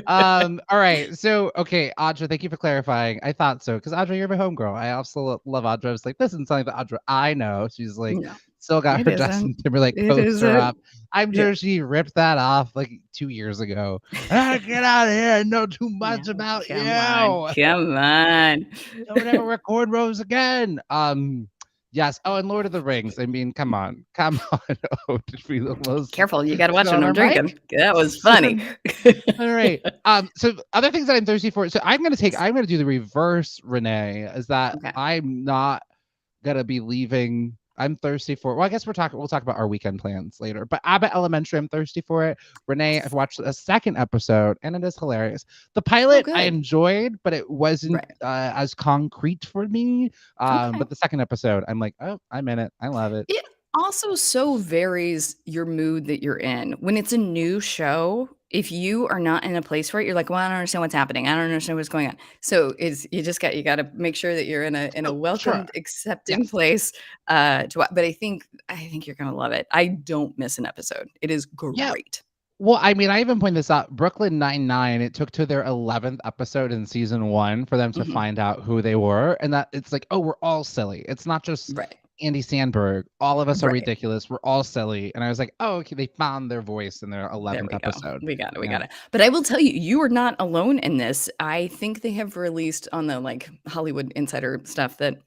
[SPEAKER 2] All right. So, okay, Audra, thank you for clarifying. I thought so because Audra, you're my homegirl. I also love Audra. I was like, this isn't something that Audra I know. She's like,
[SPEAKER 3] No,
[SPEAKER 2] still got
[SPEAKER 3] it
[SPEAKER 2] her
[SPEAKER 3] isn't.
[SPEAKER 2] Justin Timberlake
[SPEAKER 3] It
[SPEAKER 2] poster
[SPEAKER 3] isn't.
[SPEAKER 2] up. I'm
[SPEAKER 3] Yeah.
[SPEAKER 2] sure she ripped that off like 2 years ago. Get out of here! I know too much
[SPEAKER 3] No,
[SPEAKER 2] about you.
[SPEAKER 3] come on. Come on.
[SPEAKER 2] Don't ever wear cornrows again. Yes. Oh, and Lord of the Rings. I mean, come on. Come on. Oh, did we almost
[SPEAKER 3] Careful, you gotta
[SPEAKER 2] shit
[SPEAKER 3] watch when
[SPEAKER 2] on
[SPEAKER 3] I'm
[SPEAKER 2] our
[SPEAKER 3] drinking.
[SPEAKER 2] mic?
[SPEAKER 3] That was funny.
[SPEAKER 2] All right. So other things that I'm thirsty for. So I'm gonna do the reverse, Renee, is that
[SPEAKER 3] Okay.
[SPEAKER 2] I'm not gonna be leaving. I'm thirsty for, well, I guess we'll talk about our weekend plans later. But Abbott Elementary, I'm thirsty for it. Renee, I've watched a second episode and it is hilarious. The
[SPEAKER 3] Oh,
[SPEAKER 2] pilot I
[SPEAKER 3] good.
[SPEAKER 2] enjoyed, but it wasn't
[SPEAKER 3] Right.
[SPEAKER 2] as concrete for me.
[SPEAKER 3] Okay.
[SPEAKER 2] But the second episode, I'm like, oh, I'm in it. I love it.
[SPEAKER 3] It also so varies your mood that you're in. When it's a new show, if you are not in a place for it, you're like, "Well, I don't understand what's happening. I don't understand what's going on." So, it's you gotta make sure that you're in a
[SPEAKER 2] Oh, sure.
[SPEAKER 3] welcomed, accepting
[SPEAKER 2] Yes.
[SPEAKER 3] place, but I think you're gonna love it. I don't miss an episode. It is
[SPEAKER 2] Yeah.
[SPEAKER 3] great.
[SPEAKER 2] Well, I mean, I even point this out. Brooklyn Nine-Nine, it took to their 11th episode in season 1 for them to
[SPEAKER 3] Mhm.
[SPEAKER 2] find out who they were, and that it's like, "Oh, we're all silly." It's not just
[SPEAKER 3] Right.
[SPEAKER 2] Andy Samberg. All of us are
[SPEAKER 3] Right.
[SPEAKER 2] ridiculous. We're all silly. And I was like, "Oh, okay, they found their voice in their
[SPEAKER 3] There
[SPEAKER 2] 11th
[SPEAKER 3] we go.
[SPEAKER 2] episode."
[SPEAKER 3] We
[SPEAKER 2] Yeah.
[SPEAKER 3] got it. But I will tell you, you are not alone in this. I think they have released on the, like, Hollywood Insider stuff that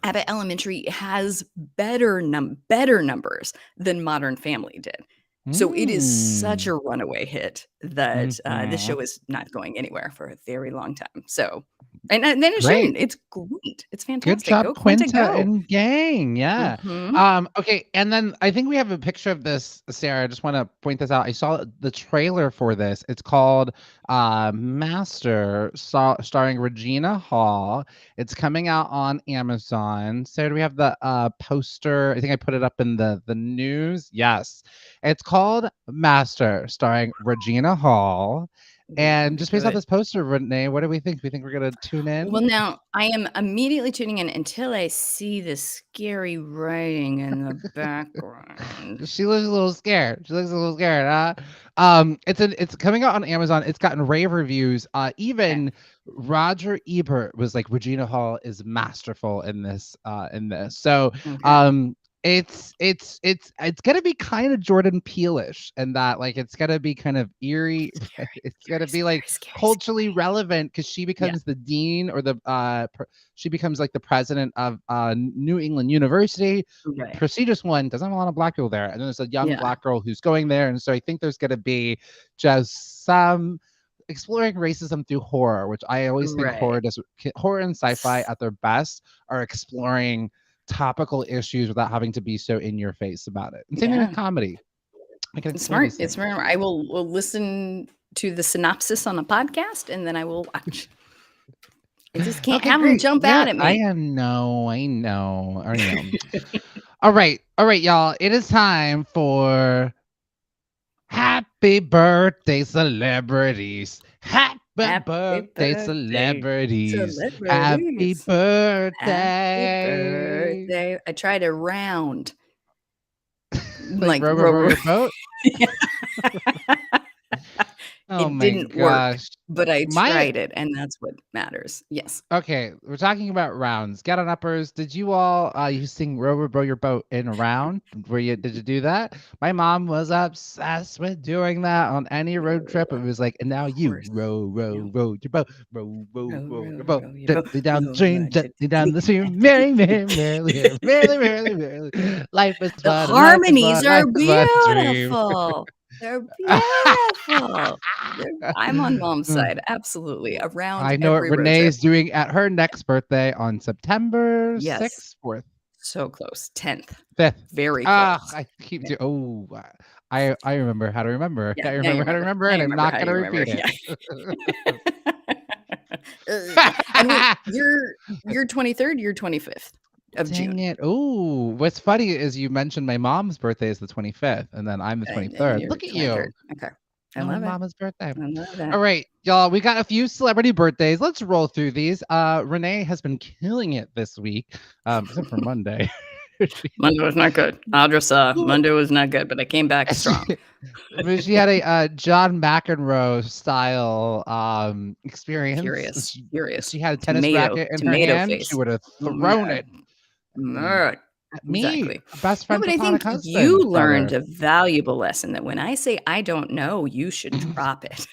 [SPEAKER 3] Abbott Elementary has better numbers than Modern Family did. So it is such
[SPEAKER 2] Mm.
[SPEAKER 3] a runaway hit that, this
[SPEAKER 2] Mhm.
[SPEAKER 3] show is not going anywhere for a very long time. So and then it
[SPEAKER 2] Great.
[SPEAKER 3] shouldn't. It's great. It's
[SPEAKER 2] Good
[SPEAKER 3] fantastic.
[SPEAKER 2] job,
[SPEAKER 3] Go Quinta,
[SPEAKER 2] Quinta
[SPEAKER 3] go.
[SPEAKER 2] and gang. Yeah.
[SPEAKER 3] Mhm.
[SPEAKER 2] Okay, and then I think we have a picture of this, Sarah. I just want to point this out. I saw the trailer for this. It's called Master, starring Regina Hall. It's coming out on Amazon. So do we have the poster? I think I put it up in the news. Yes. It's called Master, starring Regina Hall.
[SPEAKER 3] Ooh, gonna
[SPEAKER 2] And
[SPEAKER 3] be
[SPEAKER 2] just based off
[SPEAKER 3] good.
[SPEAKER 2] this poster, Renee, what do we think? We think we're gonna tune
[SPEAKER 3] Well,
[SPEAKER 2] in?
[SPEAKER 3] now I am immediately tuning in until I see the scary writing in the background.
[SPEAKER 2] She looks a little scared. She looks a little scared, huh? It's coming out on Amazon. It's gotten rave reviews.
[SPEAKER 3] Okay.
[SPEAKER 2] Even Roger Ebert was like, Regina Hall is masterful in this. So,
[SPEAKER 3] Okay.
[SPEAKER 2] um, it's gonna be kind of Jordan Peele-ish, and that like it's gonna be kind of eerie. Right? It's gonna be like culturally relevant because she
[SPEAKER 3] Yeah.
[SPEAKER 2] becomes the dean or she becomes like the president of New England University.
[SPEAKER 3] Right.
[SPEAKER 2] Prestigious one, doesn't have a lot of black people there, and then there's a young
[SPEAKER 3] Yeah.
[SPEAKER 2] black girl who's going there, and so I think there's going to be just some exploring racism through horror, which I always think
[SPEAKER 3] Right.
[SPEAKER 2] horror and sci-fi at their best are exploring topical issues without having to be so in your face about it. And same thing with
[SPEAKER 3] Yeah.
[SPEAKER 2] comedy. I can
[SPEAKER 3] It's
[SPEAKER 2] explore
[SPEAKER 3] smart.
[SPEAKER 2] these
[SPEAKER 3] It's
[SPEAKER 2] things.
[SPEAKER 3] smart. Will listen to the synopsis on a podcast, and then I will watch. I just can't
[SPEAKER 2] Okay,
[SPEAKER 3] have them
[SPEAKER 2] great.
[SPEAKER 3] jump
[SPEAKER 2] Yeah,
[SPEAKER 3] out at
[SPEAKER 2] I
[SPEAKER 3] me.
[SPEAKER 2] know. I know. I know. All right, y'all. It is time for Happy Birthday Celebrities. Happy
[SPEAKER 3] Happy
[SPEAKER 2] birthday,
[SPEAKER 3] birthday,
[SPEAKER 2] celebrities. Happy
[SPEAKER 3] celebrities. Happy
[SPEAKER 2] birthday.
[SPEAKER 3] birthday. I tried a round.
[SPEAKER 2] Like
[SPEAKER 3] Like
[SPEAKER 2] row, row, row
[SPEAKER 3] row.
[SPEAKER 2] your boat. Oh
[SPEAKER 3] It
[SPEAKER 2] my
[SPEAKER 3] didn't work,
[SPEAKER 2] gosh.
[SPEAKER 3] but I
[SPEAKER 2] My
[SPEAKER 3] tried it, and that's what matters. Yes.
[SPEAKER 2] Okay, we're talking about rounds. Get on uppers. Did you all you sing row row row your boat in a round? Did you do that? My mom was obsessed with doing that on any road trip. It was like, and now
[SPEAKER 3] Of
[SPEAKER 2] you
[SPEAKER 3] course.
[SPEAKER 2] row your boat,
[SPEAKER 3] Row,
[SPEAKER 2] row your
[SPEAKER 3] row,
[SPEAKER 2] boat,
[SPEAKER 3] row your boat.
[SPEAKER 2] gently down the
[SPEAKER 3] Row,
[SPEAKER 2] stream,
[SPEAKER 3] row,
[SPEAKER 2] gently down the stream, merrily, merrily, merrily, merrily, merrily, merrily. Life is
[SPEAKER 3] The
[SPEAKER 2] but
[SPEAKER 3] harmonies are
[SPEAKER 2] life is but a dream.
[SPEAKER 3] beautiful. They're beautiful. I'm on mom's side, absolutely, around
[SPEAKER 2] I know what
[SPEAKER 3] every road
[SPEAKER 2] Renee
[SPEAKER 3] trip.
[SPEAKER 2] is doing at her next birthday on September
[SPEAKER 3] Yes,
[SPEAKER 2] 6th, 4th.
[SPEAKER 3] so close. 10th,
[SPEAKER 2] 5th.
[SPEAKER 3] very
[SPEAKER 2] Ah,
[SPEAKER 3] close.
[SPEAKER 2] I keep do oh, I remember how to remember.
[SPEAKER 3] Yeah,
[SPEAKER 2] I
[SPEAKER 3] now you
[SPEAKER 2] remember how to
[SPEAKER 3] remember.
[SPEAKER 2] remember,
[SPEAKER 3] Now
[SPEAKER 2] and
[SPEAKER 3] you
[SPEAKER 2] I'm
[SPEAKER 3] remember
[SPEAKER 2] not
[SPEAKER 3] how you
[SPEAKER 2] gonna
[SPEAKER 3] remember,
[SPEAKER 2] repeat it.
[SPEAKER 3] yeah. And wait, you're 23rd, you're 25th of
[SPEAKER 2] Dang
[SPEAKER 3] June,
[SPEAKER 2] it. Ooh, what's funny is you mentioned my mom's birthday is the 25th, and then I'm the
[SPEAKER 3] and
[SPEAKER 2] 23rd.
[SPEAKER 3] you're
[SPEAKER 2] Look at
[SPEAKER 3] 23rd.
[SPEAKER 2] you.
[SPEAKER 3] Okay. I
[SPEAKER 2] Knowing
[SPEAKER 3] love it.
[SPEAKER 2] mama's birthday.
[SPEAKER 3] I love it.
[SPEAKER 2] All right, y'all, we got a few celebrity birthdays. Let's roll through these. Renee has been killing it this week, except for Monday. She
[SPEAKER 3] Monday was not good. I'll just Monday was not good, but I came back strong.
[SPEAKER 2] but she had a John McEnroe style experience.
[SPEAKER 3] Furious,
[SPEAKER 2] If
[SPEAKER 3] furious.
[SPEAKER 2] she had a tennis racket in her
[SPEAKER 3] Tomato
[SPEAKER 2] hand, she
[SPEAKER 3] face.
[SPEAKER 2] would have thrown
[SPEAKER 3] Mad,
[SPEAKER 2] it
[SPEAKER 3] mad.
[SPEAKER 2] at me,
[SPEAKER 3] Exactly.
[SPEAKER 2] a best
[SPEAKER 3] No,
[SPEAKER 2] friend,
[SPEAKER 3] but I think
[SPEAKER 2] platonic husband,
[SPEAKER 3] you
[SPEAKER 2] brother.
[SPEAKER 3] learned a valuable lesson that when I say I don't know, you should drop it.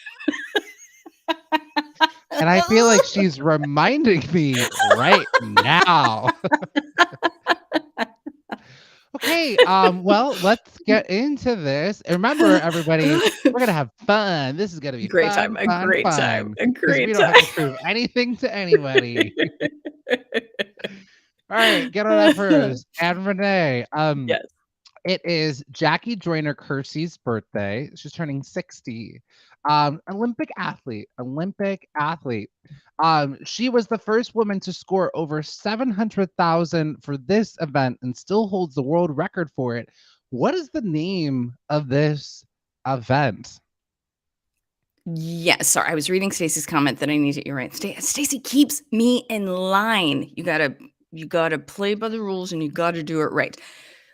[SPEAKER 2] And I feel like she's reminding me right now. Okay, well, let's get into this. And remember, everybody, we're gonna have fun. This is gonna be
[SPEAKER 3] Great time,
[SPEAKER 2] fun,
[SPEAKER 3] a
[SPEAKER 2] fun,
[SPEAKER 3] great time,
[SPEAKER 2] fun.
[SPEAKER 3] a
[SPEAKER 2] Because we
[SPEAKER 3] great
[SPEAKER 2] don't have to
[SPEAKER 3] time.
[SPEAKER 2] prove anything to anybody. All right, get on up first. And Renee,
[SPEAKER 3] Yes.
[SPEAKER 2] it is Jackie Joyner Kersey's birthday. She's turning 60. Olympic athlete, Olympic athlete. She was the first woman to score over 700,000 for this event and still holds the world record for it. What is the name of this event?
[SPEAKER 3] Yeah, sorry, I was reading Stacy's comment that I need to. You're right. Stacy keeps me in line. You gotta play by the rules and you gotta do it right.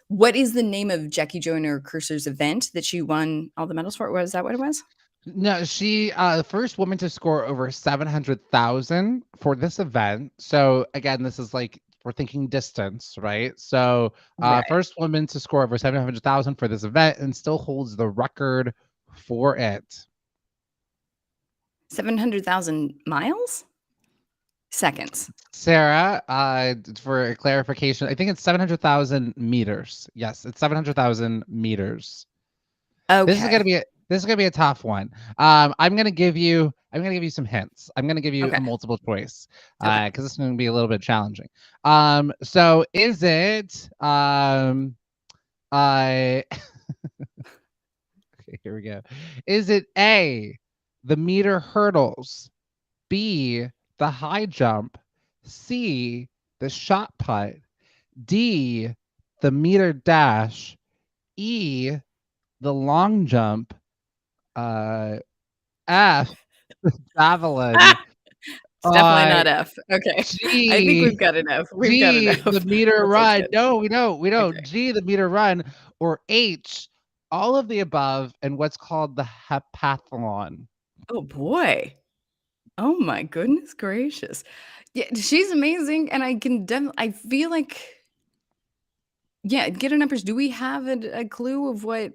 [SPEAKER 3] What is the name of Jackie Joyner Curser's event that she won all the medals for? Was that what it was?
[SPEAKER 2] No, she the first woman to score over 700,000 for this event. So again, this is like we're thinking distance, right? So
[SPEAKER 3] Right.
[SPEAKER 2] first woman to score over 700,000 for this event and still holds the record for it.
[SPEAKER 3] 700,000 miles? Seconds.
[SPEAKER 2] Sarah, for clarification, I think it's 700,000 meters. Yes, it's 700,000 meters. This is gonna
[SPEAKER 3] Okay.
[SPEAKER 2] be a tough one. I'm gonna give you some hints. I'm gonna give you a
[SPEAKER 3] Okay.
[SPEAKER 2] multiple choice
[SPEAKER 3] Okay.
[SPEAKER 2] because this is gonna be a little bit challenging. So is it I okay, here we go. Is it A, the meter hurdles, B, the high jump, C, the shot put, D, the meter dash, E, the long jump, uh F, javelin.
[SPEAKER 3] It's definitely
[SPEAKER 2] Uh,
[SPEAKER 3] not F. Okay. I think
[SPEAKER 2] G,
[SPEAKER 3] we've got enough. We've got
[SPEAKER 2] G,
[SPEAKER 3] enough.
[SPEAKER 2] the meter
[SPEAKER 3] That sounds
[SPEAKER 2] run.
[SPEAKER 3] good.
[SPEAKER 2] No, we don't. We don't.
[SPEAKER 3] Okay.
[SPEAKER 2] G, the meter run, or H, all of the above, and what's called the heptathlon.
[SPEAKER 3] Oh, boy. Oh my goodness gracious. Yeah, she's amazing, and I can I feel like yeah, get her numbers. Do we have a clue of what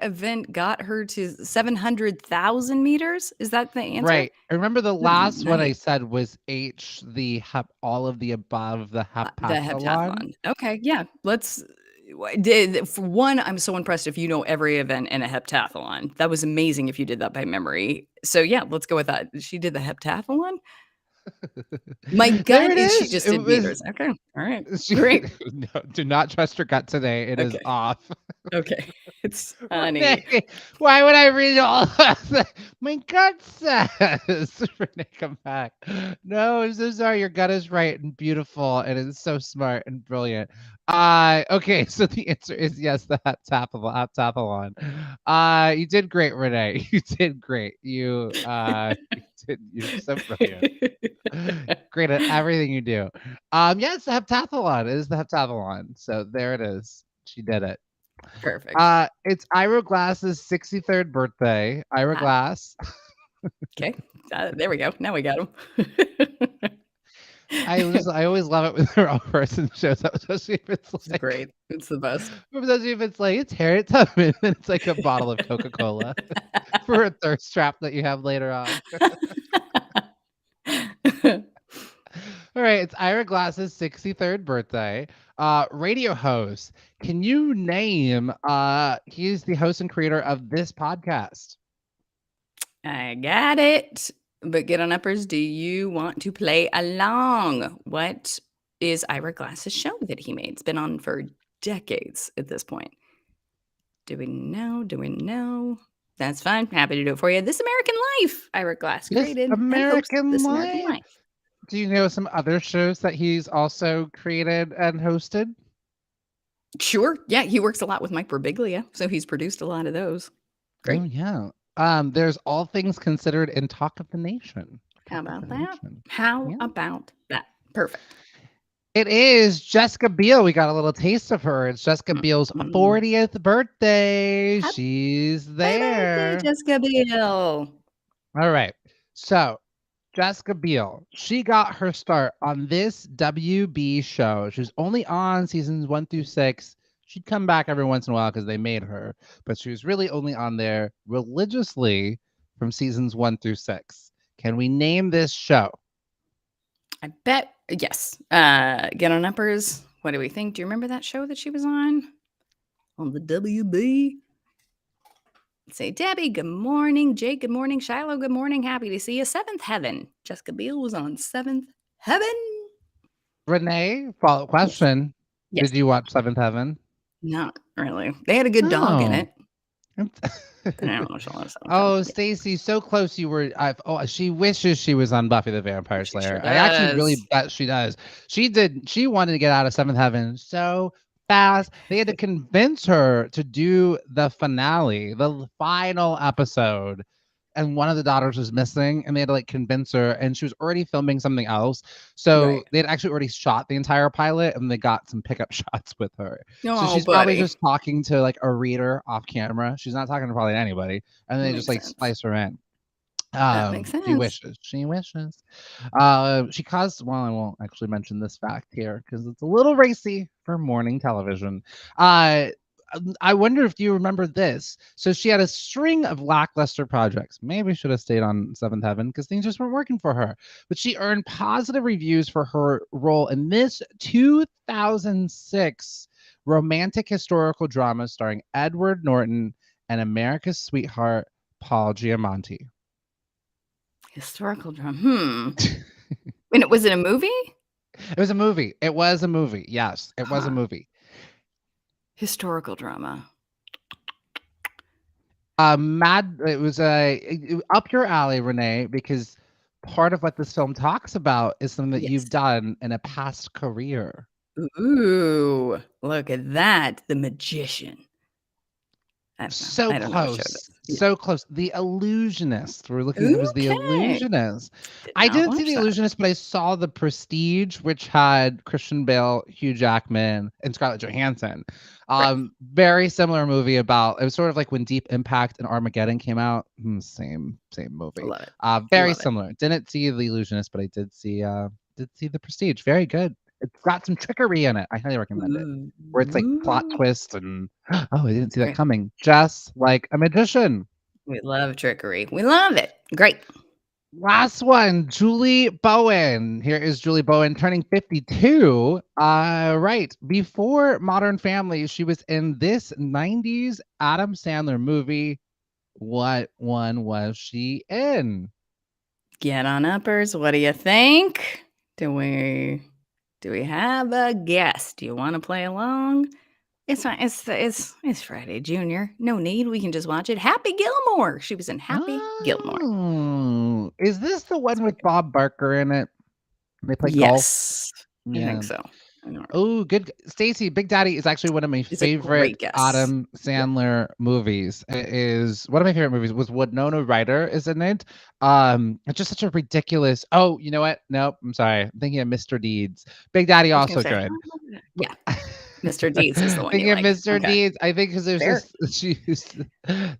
[SPEAKER 3] event got her to 700,000 meters? Is that the answer?
[SPEAKER 2] Right. I remember the
[SPEAKER 3] Good
[SPEAKER 2] last one I
[SPEAKER 3] night.
[SPEAKER 2] said was H, the all of the above, the
[SPEAKER 3] The
[SPEAKER 2] heptathlon.
[SPEAKER 3] heptathlon. Okay, yeah. Let's did for one, I'm so impressed if you know every event in a heptathlon. That was amazing if you did that by memory. So yeah, let's go with that. She did the heptathlon? My
[SPEAKER 2] There
[SPEAKER 3] gut
[SPEAKER 2] it
[SPEAKER 3] is she
[SPEAKER 2] is.
[SPEAKER 3] just
[SPEAKER 2] It
[SPEAKER 3] did
[SPEAKER 2] was
[SPEAKER 3] meters. Okay. All right.
[SPEAKER 2] she,
[SPEAKER 3] Great.
[SPEAKER 2] no, do not trust your gut today. It is
[SPEAKER 3] Okay.
[SPEAKER 2] off.
[SPEAKER 3] Okay. It's honey.
[SPEAKER 2] Renee, why would I read all of that? My gut says. Renee, come back. No, I'm so sorry. Your gut is right and beautiful, and it's so smart and brilliant. Okay, so the answer is yes, the heptathlon. You did great, Renee. You did great. You're so brilliant. Great at everything you do. Yes, the heptathlon. It is the heptathlon. So there it is. She did it.
[SPEAKER 3] Perfect.
[SPEAKER 2] It's Ira Glass's 63rd birthday. Ira
[SPEAKER 3] Ah,
[SPEAKER 2] Glass.
[SPEAKER 3] okay. There we go. Now we got him.
[SPEAKER 2] I always love it when they're all person shows up, especially if it's
[SPEAKER 3] It's
[SPEAKER 2] like,
[SPEAKER 3] great. It's the best.
[SPEAKER 2] especially if it's like it's Harriet Tubman and it's like a bottle of Coca-Cola for a thirst trap that you have later on. All right, it's Ira Glass's 63rd birthday. Radio host. Can you name he's the host and creator of this podcast?
[SPEAKER 3] I got it. But get on uppers, do you want to play along? What is Ira Glass's show that he made? It's been on for decades at this point. Do we know? Do we know? That's fine. Happy to do it for you. This American Life. Ira Glass
[SPEAKER 2] This
[SPEAKER 3] created and hosts
[SPEAKER 2] American
[SPEAKER 3] This American
[SPEAKER 2] Life.
[SPEAKER 3] Life.
[SPEAKER 2] Do you know some other shows that he's also created and hosted?
[SPEAKER 3] Sure. Yeah, he works a lot with Mike Birbiglia, so he's produced a lot of those. Great.
[SPEAKER 2] Oh yeah. There's All Things Considered in Talk of the Nation.
[SPEAKER 3] How
[SPEAKER 2] Talk of
[SPEAKER 3] about
[SPEAKER 2] the
[SPEAKER 3] that?
[SPEAKER 2] Nation.
[SPEAKER 3] How
[SPEAKER 2] Yeah.
[SPEAKER 3] about that? Perfect.
[SPEAKER 2] It is Jessica Biel. We got a little taste of her. It's Jessica Biel's 40th birthday.
[SPEAKER 3] Happy
[SPEAKER 2] She's
[SPEAKER 3] birthday,
[SPEAKER 2] there.
[SPEAKER 3] Jessica Biel.
[SPEAKER 2] All right. So, Jessica Biel, she got her start on this WB show. She was only on seasons 1 through 6. She'd come back every once in a while because they made her, but she was really only on there religiously from seasons 1 through 6. Can we name this show?
[SPEAKER 3] I bet yes. Get on uppers. What do we think? Do you remember that show that she was on? On the WB? Say, Debbie, good morning. Jake, good morning. Shiloh, good morning. Happy to see you. Seventh Heaven. Jessica Biel was on Seventh Heaven.
[SPEAKER 2] Renee, follow-up question.
[SPEAKER 3] Yes.
[SPEAKER 2] Did you watch Seventh Heaven?
[SPEAKER 3] Not really. They had a good dog in it. But I don't watch a lot of Seventh
[SPEAKER 2] Oh,
[SPEAKER 3] Heaven.
[SPEAKER 2] Stacy, so close you were. She wishes she was on Buffy the Vampire
[SPEAKER 3] She
[SPEAKER 2] Slayer.
[SPEAKER 3] sure
[SPEAKER 2] I actually really
[SPEAKER 3] does.
[SPEAKER 2] bet she does. She did. She wanted to get out of Seventh Heaven so fast. They had to convince her to do the finale, the final episode. And one of the daughters was missing, and they had to like convince her. And she was already filming something else, so
[SPEAKER 3] Right.
[SPEAKER 2] they had actually already shot the entire pilot, and they got some pickup shots with her. So
[SPEAKER 3] Oh,
[SPEAKER 2] she's probably
[SPEAKER 3] buddy.
[SPEAKER 2] just talking to like a reader off camera. She's not talking to probably anybody, and then they
[SPEAKER 3] Makes
[SPEAKER 2] just like
[SPEAKER 3] sense.
[SPEAKER 2] splice her in.
[SPEAKER 3] That makes
[SPEAKER 2] She
[SPEAKER 3] sense.
[SPEAKER 2] wishes. She wishes. She caused. Well, I won't actually mention this fact here because it's a little racy for morning television. I wonder if you remember this. So she had a string of lackluster projects. Maybe should have stayed on Seventh Heaven because things just weren't working for her. But she earned positive reviews for her role in this 2006 romantic historical drama starring Edward Norton and America's sweetheart Paul Giamatti.
[SPEAKER 3] Historical drama. And was it a movie?
[SPEAKER 2] It was a movie. It was a movie. Yes, it was a movie.
[SPEAKER 3] Historical drama.
[SPEAKER 2] It was up your alley, Renee, because part of what this film talks about is something that you've done in a past career.
[SPEAKER 3] Ooh, look at that. The Magician.
[SPEAKER 2] So close. So close. The Illusionist. We're looking at it was The Illusionist. I didn't see The Illusionist, but I saw The Prestige, which had Christian Bale, Hugh Jackman, and Scarlett Johansson. Very similar movie about it was sort of like when Deep Impact and Armageddon came out. Same movie.
[SPEAKER 3] Love it.
[SPEAKER 2] Very similar. Didn't see The Illusionist, but I did see The Prestige. Very good. It's got some trickery in it. I highly recommend it. Where it's like plot twist and oh, I didn't see that coming. Just like a magician.
[SPEAKER 3] We love trickery. We love it. Great.
[SPEAKER 2] Last one, Julie Bowen. Here is Julie Bowen turning 52. Right. Before Modern Family, she was in this 90s Adam Sandler movie. What one was she in?
[SPEAKER 3] Get on uppers. What do you think? Do we have a guess? Do you want to play along? It's fine. It's Friday, Junior. No need. We can just watch it. Happy Gilmore. She was in Happy Gilmore.
[SPEAKER 2] Is this the one with Bob Barker in it? They play golf.
[SPEAKER 3] Yes, I think so.
[SPEAKER 2] Oh, good. Stacy, Big Daddy is actually one of my favorite Adam Sandler movies. It is one of my favorite movies. Was Winona Ryder is in it. It's just such a ridiculous. Oh, you know what? Nope. I'm sorry. I'm thinking of Mr. Deeds. Big Daddy also good.
[SPEAKER 3] Yeah. Mr. Deeds is the one you
[SPEAKER 2] Thinking of
[SPEAKER 3] like.
[SPEAKER 2] Mr.
[SPEAKER 3] Okay.
[SPEAKER 2] Deeds, I think because there's
[SPEAKER 3] Fair.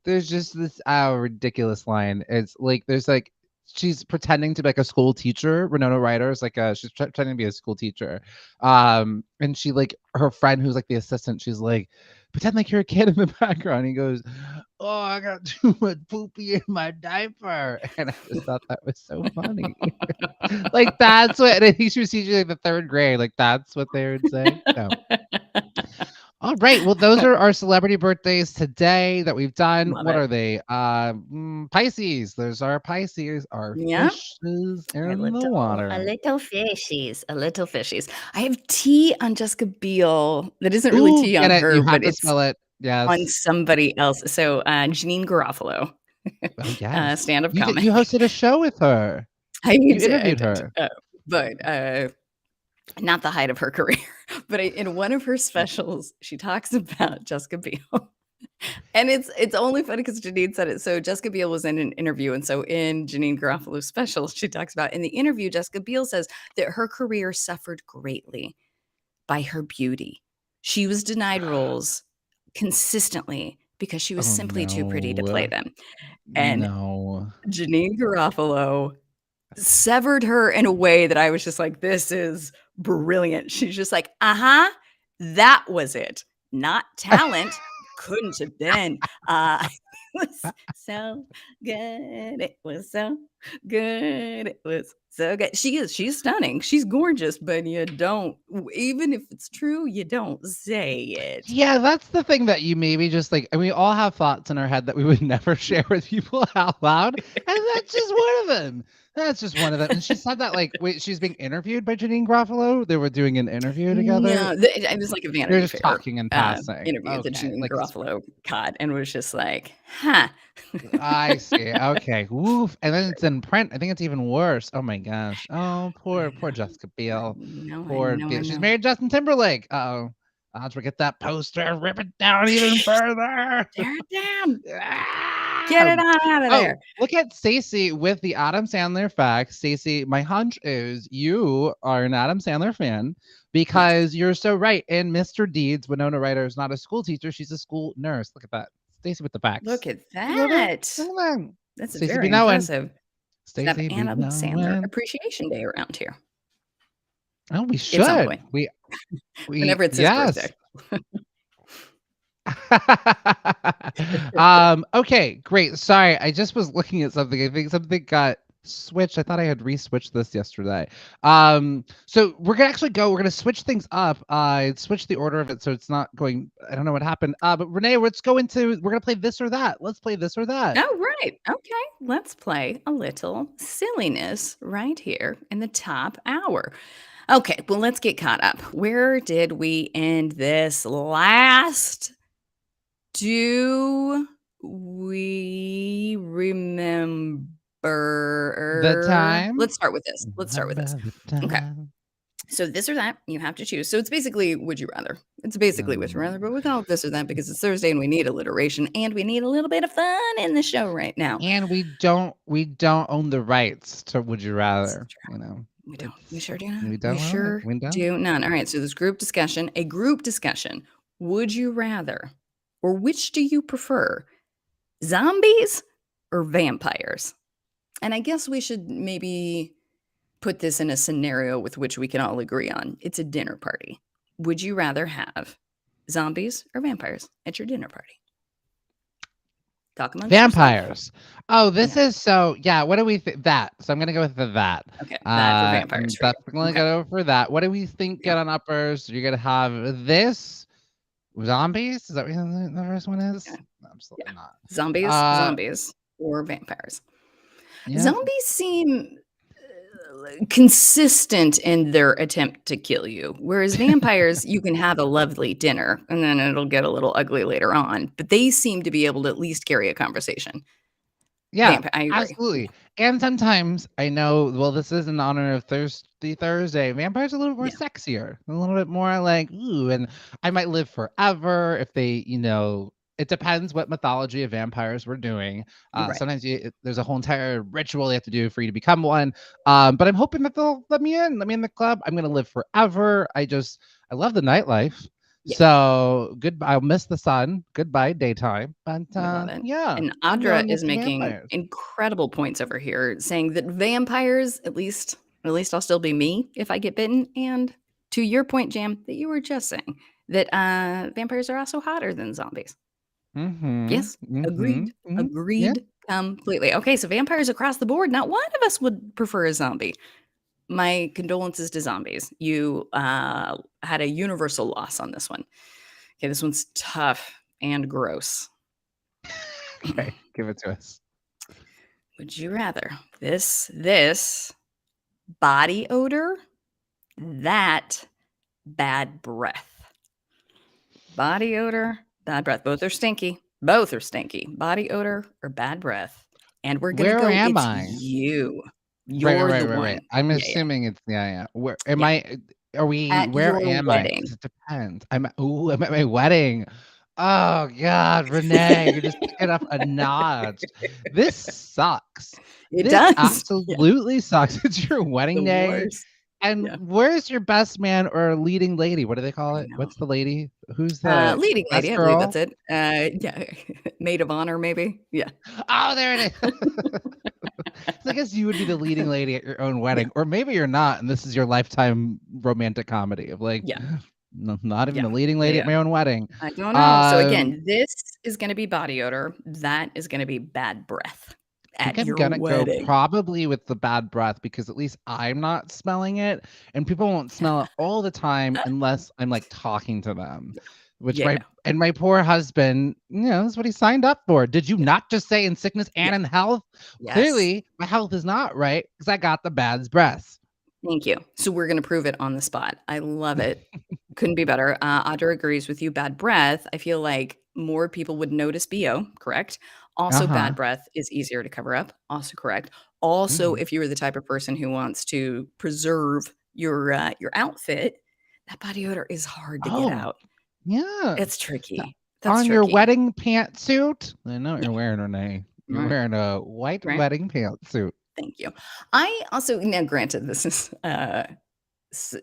[SPEAKER 2] there's just this ridiculous line. It's like there's like she's pretending to be like a school teacher. Winona Ryder is like she's pretending to be a school teacher, and she like her friend who's like the assistant. She's like, pretend like you're a kid in the background. He goes, "Oh, I got too much poopy in my diaper," and I just thought that was so funny. Like that's what, and I think she was teaching like the third grade. Like that's what they would say. So. All right. Well, those are our celebrity birthdays today that we've done.
[SPEAKER 3] Love
[SPEAKER 2] What
[SPEAKER 3] it.
[SPEAKER 2] are they? Pisces. There's our Pisces, our
[SPEAKER 3] Yeah.
[SPEAKER 2] fishes
[SPEAKER 3] A
[SPEAKER 2] in the water.
[SPEAKER 3] little fishies, a little fishies. I have tea on Jessica Biel. That isn't really
[SPEAKER 2] Ooh,
[SPEAKER 3] tea on
[SPEAKER 2] get it. You
[SPEAKER 3] her,
[SPEAKER 2] have
[SPEAKER 3] but
[SPEAKER 2] to
[SPEAKER 3] it's
[SPEAKER 2] spell it.
[SPEAKER 3] on
[SPEAKER 2] Yes.
[SPEAKER 3] somebody else. So, Janine Garofalo,
[SPEAKER 2] Oh, yes.
[SPEAKER 3] stand-up
[SPEAKER 2] You
[SPEAKER 3] comic.
[SPEAKER 2] you hosted a show with her.
[SPEAKER 3] I
[SPEAKER 2] You
[SPEAKER 3] did,
[SPEAKER 2] interviewed her.
[SPEAKER 3] but not the height of her career. But in one of her specials, she talks about Jessica Biel. And it's only funny because Janine said it. So Jessica Biel was in an interview, and so in Janine Garofalo's special, she talks about in the interview, Jessica Biel says that her career suffered greatly by her beauty. She was denied roles consistently because she was
[SPEAKER 2] Oh
[SPEAKER 3] simply too pretty to play
[SPEAKER 2] no.
[SPEAKER 3] them. And
[SPEAKER 2] No.
[SPEAKER 3] Janine Garofalo severed her in a way that I was just like, this is brilliant. She's just like, that was it. Not talent. Couldn't have been. It was so good. It was so good. It was so good. She's stunning. She's gorgeous, but you don't, even if it's true, you don't say it.
[SPEAKER 2] Yeah, that's the thing that you maybe just like, and we all have thoughts in our head that we would never share with people out loud. And that's just one of them. That's just one of them. And she said that like, wait, she's being interviewed by Janine Garofalo. They were doing an interview together.
[SPEAKER 3] No, it was like a
[SPEAKER 2] They're
[SPEAKER 3] Vanity
[SPEAKER 2] just
[SPEAKER 3] Fair
[SPEAKER 2] talking in passing.
[SPEAKER 3] interview that
[SPEAKER 2] Okay.
[SPEAKER 3] Janine
[SPEAKER 2] Like,
[SPEAKER 3] Garofalo caught and was just like, huh.
[SPEAKER 2] I see. Okay. Woof. And then it's in print. I think it's even worse. Oh my gosh. Oh, poor Jessica Biel.
[SPEAKER 3] I
[SPEAKER 2] Biel. She's
[SPEAKER 3] know.
[SPEAKER 2] married to Justin Timberlake. Uh-oh. Odds we get that poster, rip it down even further.
[SPEAKER 3] Tear it down.
[SPEAKER 2] Ah!
[SPEAKER 3] Get it on out of there.
[SPEAKER 2] Look at Stacey with the Adam Sandler facts. Stacey, my hunch is you are an Adam Sandler fan because you're so right. In Mr. Deeds, Winona Ryder is not a school teacher; she's a school nurse. Look at that, Stacey with the facts.
[SPEAKER 3] Look at
[SPEAKER 2] You know
[SPEAKER 3] that. That's
[SPEAKER 2] Stacey
[SPEAKER 3] very
[SPEAKER 2] be knowing.
[SPEAKER 3] impressive. We have
[SPEAKER 2] Stacey be
[SPEAKER 3] Adam Sandler
[SPEAKER 2] knowing.
[SPEAKER 3] Appreciation Day around here.
[SPEAKER 2] Oh, we
[SPEAKER 3] At some
[SPEAKER 2] should.
[SPEAKER 3] point.
[SPEAKER 2] We
[SPEAKER 3] Whenever it's his birthday.
[SPEAKER 2] Okay, great. Sorry, I just was looking at something. I think something got switched. I thought I had re-switched this yesterday. So we're gonna switch things up. Switch the order of it so it's not going. I don't know what happened. But Renee, we're gonna play this or that. Let's play this or that.
[SPEAKER 3] Oh, right. Okay. Let's play a little silliness right here in the top hour. Okay, well, let's get caught up. Where did we end this last? Do we remember
[SPEAKER 2] The time?
[SPEAKER 3] Let's start with this. Okay. So this or that, you have to choose. So it's basically would you rather. It's basically would you rather, but we call it this or that because it's Thursday and we need alliteration and we need a little bit of fun in the show right now.
[SPEAKER 2] And we don't own the rights to would you rather, you know.
[SPEAKER 3] We don't. We sure do not.
[SPEAKER 2] We don't.
[SPEAKER 3] We sure do none. All right. So this group discussion, a group discussion. Would you rather, or which do you prefer, zombies or vampires? And I guess we should maybe put this in a scenario with which we can all agree on. It's a dinner party. Would you rather have zombies or vampires at your dinner party? Talk amongst
[SPEAKER 2] vampires.
[SPEAKER 3] Yourself.
[SPEAKER 2] Oh, this is so. Yeah. What do we think? That. So I'm gonna go with that.
[SPEAKER 3] Okay. That for vampires.
[SPEAKER 2] I'm definitely gonna go for that. What do we think? Get on uppers. You're gonna have this. Zombies? Is that what the first one is?
[SPEAKER 3] Yeah.
[SPEAKER 2] No, absolutely not.
[SPEAKER 3] Zombies or vampires.
[SPEAKER 2] Yeah.
[SPEAKER 3] Zombies seem consistent in their attempt to kill you, whereas vampires, you can have a lovely dinner and then it'll get a little ugly later on, but they seem to be able to at least carry a conversation.
[SPEAKER 2] Yeah,
[SPEAKER 3] I agree.
[SPEAKER 2] absolutely. And sometimes I know, well, this is in honor of Thursday. Vampires are a little more sexier, a little bit more like, ooh, and I might live forever if they, it depends what mythology of vampires we're doing.
[SPEAKER 3] Right.
[SPEAKER 2] Sometimes there's a whole entire ritual you have to do for you to become one. But I'm hoping that they'll let me in the club. I'm going to live forever. I love the nightlife.
[SPEAKER 3] Yeah,
[SPEAKER 2] So goodbye. I'll miss the sun. Goodbye daytime. But
[SPEAKER 3] I love it.
[SPEAKER 2] yeah,
[SPEAKER 3] And
[SPEAKER 2] I'm
[SPEAKER 3] Audra
[SPEAKER 2] going with
[SPEAKER 3] is
[SPEAKER 2] the
[SPEAKER 3] making
[SPEAKER 2] vampires.
[SPEAKER 3] incredible points over here, saying that vampires, at least I'll still be me if I get bitten. And to your point, Jam, that you were just saying that vampires are also hotter than zombies.
[SPEAKER 2] Mm-hmm.
[SPEAKER 3] Yes,
[SPEAKER 2] Mm-hmm.
[SPEAKER 3] agreed.
[SPEAKER 2] Mm-hmm. Yeah.
[SPEAKER 3] Agreed completely. Okay, so vampires across the board. Not one of us would prefer a zombie. My condolences to zombies. You had a universal loss on this one. Okay, this one's tough and gross.
[SPEAKER 2] Okay, give it to us.
[SPEAKER 3] Would you rather this body odor, that bad breath? Body odor, bad breath. Both are stinky. Both are stinky. Body odor or bad breath. And we're gonna
[SPEAKER 2] Where
[SPEAKER 3] go,
[SPEAKER 2] am
[SPEAKER 3] it's
[SPEAKER 2] I?
[SPEAKER 3] you.
[SPEAKER 2] Right, right,
[SPEAKER 3] You're
[SPEAKER 2] right,
[SPEAKER 3] the
[SPEAKER 2] right, right.
[SPEAKER 3] one.
[SPEAKER 2] I'm
[SPEAKER 3] Yeah, yeah,
[SPEAKER 2] assuming it's yeah. Where am
[SPEAKER 3] yeah.
[SPEAKER 2] I? Are we?
[SPEAKER 3] At
[SPEAKER 2] Where
[SPEAKER 3] your
[SPEAKER 2] am I?
[SPEAKER 3] wedding.
[SPEAKER 2] Because it depends. I'm at my wedding. Oh God, Renee, you're just taking up a notch. This sucks.
[SPEAKER 3] It
[SPEAKER 2] This
[SPEAKER 3] does. Yeah.
[SPEAKER 2] absolutely sucks. It's your
[SPEAKER 3] The
[SPEAKER 2] wedding day,
[SPEAKER 3] worst.
[SPEAKER 2] and
[SPEAKER 3] Yeah,
[SPEAKER 2] where's your best man or leading lady? What do they call
[SPEAKER 3] I
[SPEAKER 2] it?
[SPEAKER 3] know.
[SPEAKER 2] What's the lady? Who's the
[SPEAKER 3] Leading lady,
[SPEAKER 2] best
[SPEAKER 3] I believe that's
[SPEAKER 2] girl?
[SPEAKER 3] it. Yeah, maid of honor, maybe. Yeah,
[SPEAKER 2] Oh, there it is. So I guess you would be the leading lady at your own
[SPEAKER 3] yeah,
[SPEAKER 2] wedding, or maybe you're not, and this is your lifetime romantic comedy of like,
[SPEAKER 3] yeah,
[SPEAKER 2] not even
[SPEAKER 3] yeah,
[SPEAKER 2] the leading
[SPEAKER 3] yeah,
[SPEAKER 2] lady at
[SPEAKER 3] yeah.
[SPEAKER 2] my own wedding.
[SPEAKER 3] I don't know. So
[SPEAKER 2] Um,
[SPEAKER 3] again, this is going to be body odor. That is going to be bad breath
[SPEAKER 2] I think
[SPEAKER 3] at
[SPEAKER 2] I'm
[SPEAKER 3] your
[SPEAKER 2] gonna go
[SPEAKER 3] wedding.
[SPEAKER 2] probably with the bad breath because at least I'm not smelling it, and people won't smell it all the time unless I'm like talking to them. Which
[SPEAKER 3] Yeah,
[SPEAKER 2] my
[SPEAKER 3] yeah,
[SPEAKER 2] and my poor husband, that's what he signed up for. Did you
[SPEAKER 3] yeah,
[SPEAKER 2] not just say in sickness
[SPEAKER 3] yeah.
[SPEAKER 2] and in health?
[SPEAKER 3] Yes.
[SPEAKER 2] Clearly, my health is not right because I got the bad breath.
[SPEAKER 3] Thank you. So we're going to prove it on the spot. I love it. Couldn't be better. Audra agrees with you. Bad breath. I feel like more people would notice BO, correct? Also, bad
[SPEAKER 2] Uh-huh.
[SPEAKER 3] breath is easier to cover up. Also correct. Also,
[SPEAKER 2] Mhm.
[SPEAKER 3] if you're the type of person who wants to preserve your outfit, that body odor is hard to get
[SPEAKER 2] Oh,
[SPEAKER 3] out.
[SPEAKER 2] yeah.
[SPEAKER 3] It's
[SPEAKER 2] So
[SPEAKER 3] tricky. That's
[SPEAKER 2] on your
[SPEAKER 3] tricky.
[SPEAKER 2] wedding pantsuit, I know what
[SPEAKER 3] Yeah.
[SPEAKER 2] you're wearing, Renee. You're
[SPEAKER 3] Right.
[SPEAKER 2] wearing a white
[SPEAKER 3] Right.
[SPEAKER 2] wedding pantsuit.
[SPEAKER 3] Thank you. I also now granted this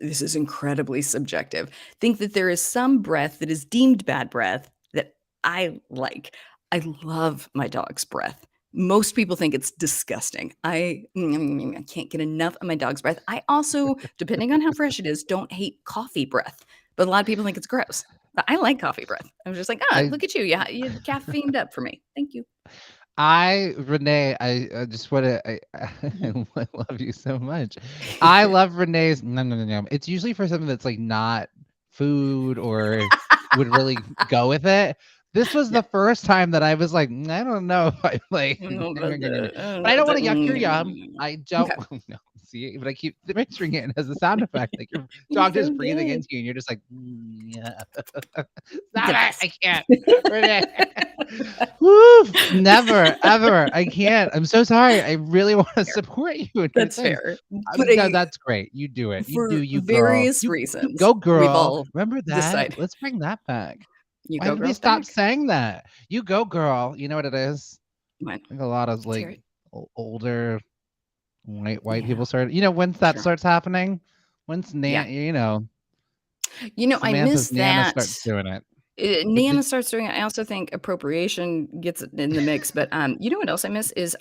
[SPEAKER 3] is incredibly subjective. Think that there is some breath that is deemed bad breath that I like. I love my dog's breath. Most people think it's disgusting. I can't get enough of my dog's breath. I also, depending on how fresh it is, don't hate coffee breath. But a lot of people think it's gross. But I like coffee breath. I was just like,
[SPEAKER 2] I
[SPEAKER 3] look at you. Yeah, you caffeined up for me. Thank you.
[SPEAKER 2] Renee, I just wanna
[SPEAKER 3] Mhm.
[SPEAKER 2] I love you so much. I love Renee's no, no, no, no. It's usually for something that's, like, not food or would really go with it. This was
[SPEAKER 3] Yeah.
[SPEAKER 2] the first time that I was like, I don't know if I like
[SPEAKER 3] I don't know about that. I don't
[SPEAKER 2] but
[SPEAKER 3] know
[SPEAKER 2] I don't
[SPEAKER 3] about
[SPEAKER 2] wanna
[SPEAKER 3] that.
[SPEAKER 2] yuck your yum. I don't
[SPEAKER 3] Okay.
[SPEAKER 2] no, see, but I keep picturing it as a sound effect, like your
[SPEAKER 3] You
[SPEAKER 2] dog
[SPEAKER 3] so
[SPEAKER 2] just breathing
[SPEAKER 3] good.
[SPEAKER 2] into you, and you're just like, yeah.
[SPEAKER 3] The
[SPEAKER 2] Stop it,
[SPEAKER 3] best.
[SPEAKER 2] I can't. Renee. Woo! Never, ever. I can't. I'm so sorry. I really wanna
[SPEAKER 3] Fair.
[SPEAKER 2] support you in your
[SPEAKER 3] That's
[SPEAKER 2] things.
[SPEAKER 3] fair. But
[SPEAKER 2] No, that's great. You do it. You do
[SPEAKER 3] for
[SPEAKER 2] you, girl.
[SPEAKER 3] various
[SPEAKER 2] You
[SPEAKER 3] reasons,
[SPEAKER 2] go,
[SPEAKER 3] we've
[SPEAKER 2] girl.
[SPEAKER 3] all
[SPEAKER 2] Remember that?
[SPEAKER 3] decided
[SPEAKER 2] Let's bring that back.
[SPEAKER 3] you
[SPEAKER 2] Why
[SPEAKER 3] go
[SPEAKER 2] did we
[SPEAKER 3] girls
[SPEAKER 2] stop
[SPEAKER 3] back.
[SPEAKER 2] saying that? You go, girl. You know what it is?
[SPEAKER 3] What?
[SPEAKER 2] I think a lot of,
[SPEAKER 3] Let's hear
[SPEAKER 2] like,
[SPEAKER 3] it.
[SPEAKER 2] older white
[SPEAKER 3] Yeah,
[SPEAKER 2] people started once that
[SPEAKER 3] sure.
[SPEAKER 2] starts happening, once
[SPEAKER 3] Yeah. I
[SPEAKER 2] Samantha's
[SPEAKER 3] miss
[SPEAKER 2] Nana
[SPEAKER 3] that.
[SPEAKER 2] starts doing it. But
[SPEAKER 3] Nana
[SPEAKER 2] did
[SPEAKER 3] starts doing it. I also think appropriation gets in the mix, but, you know what else I miss is,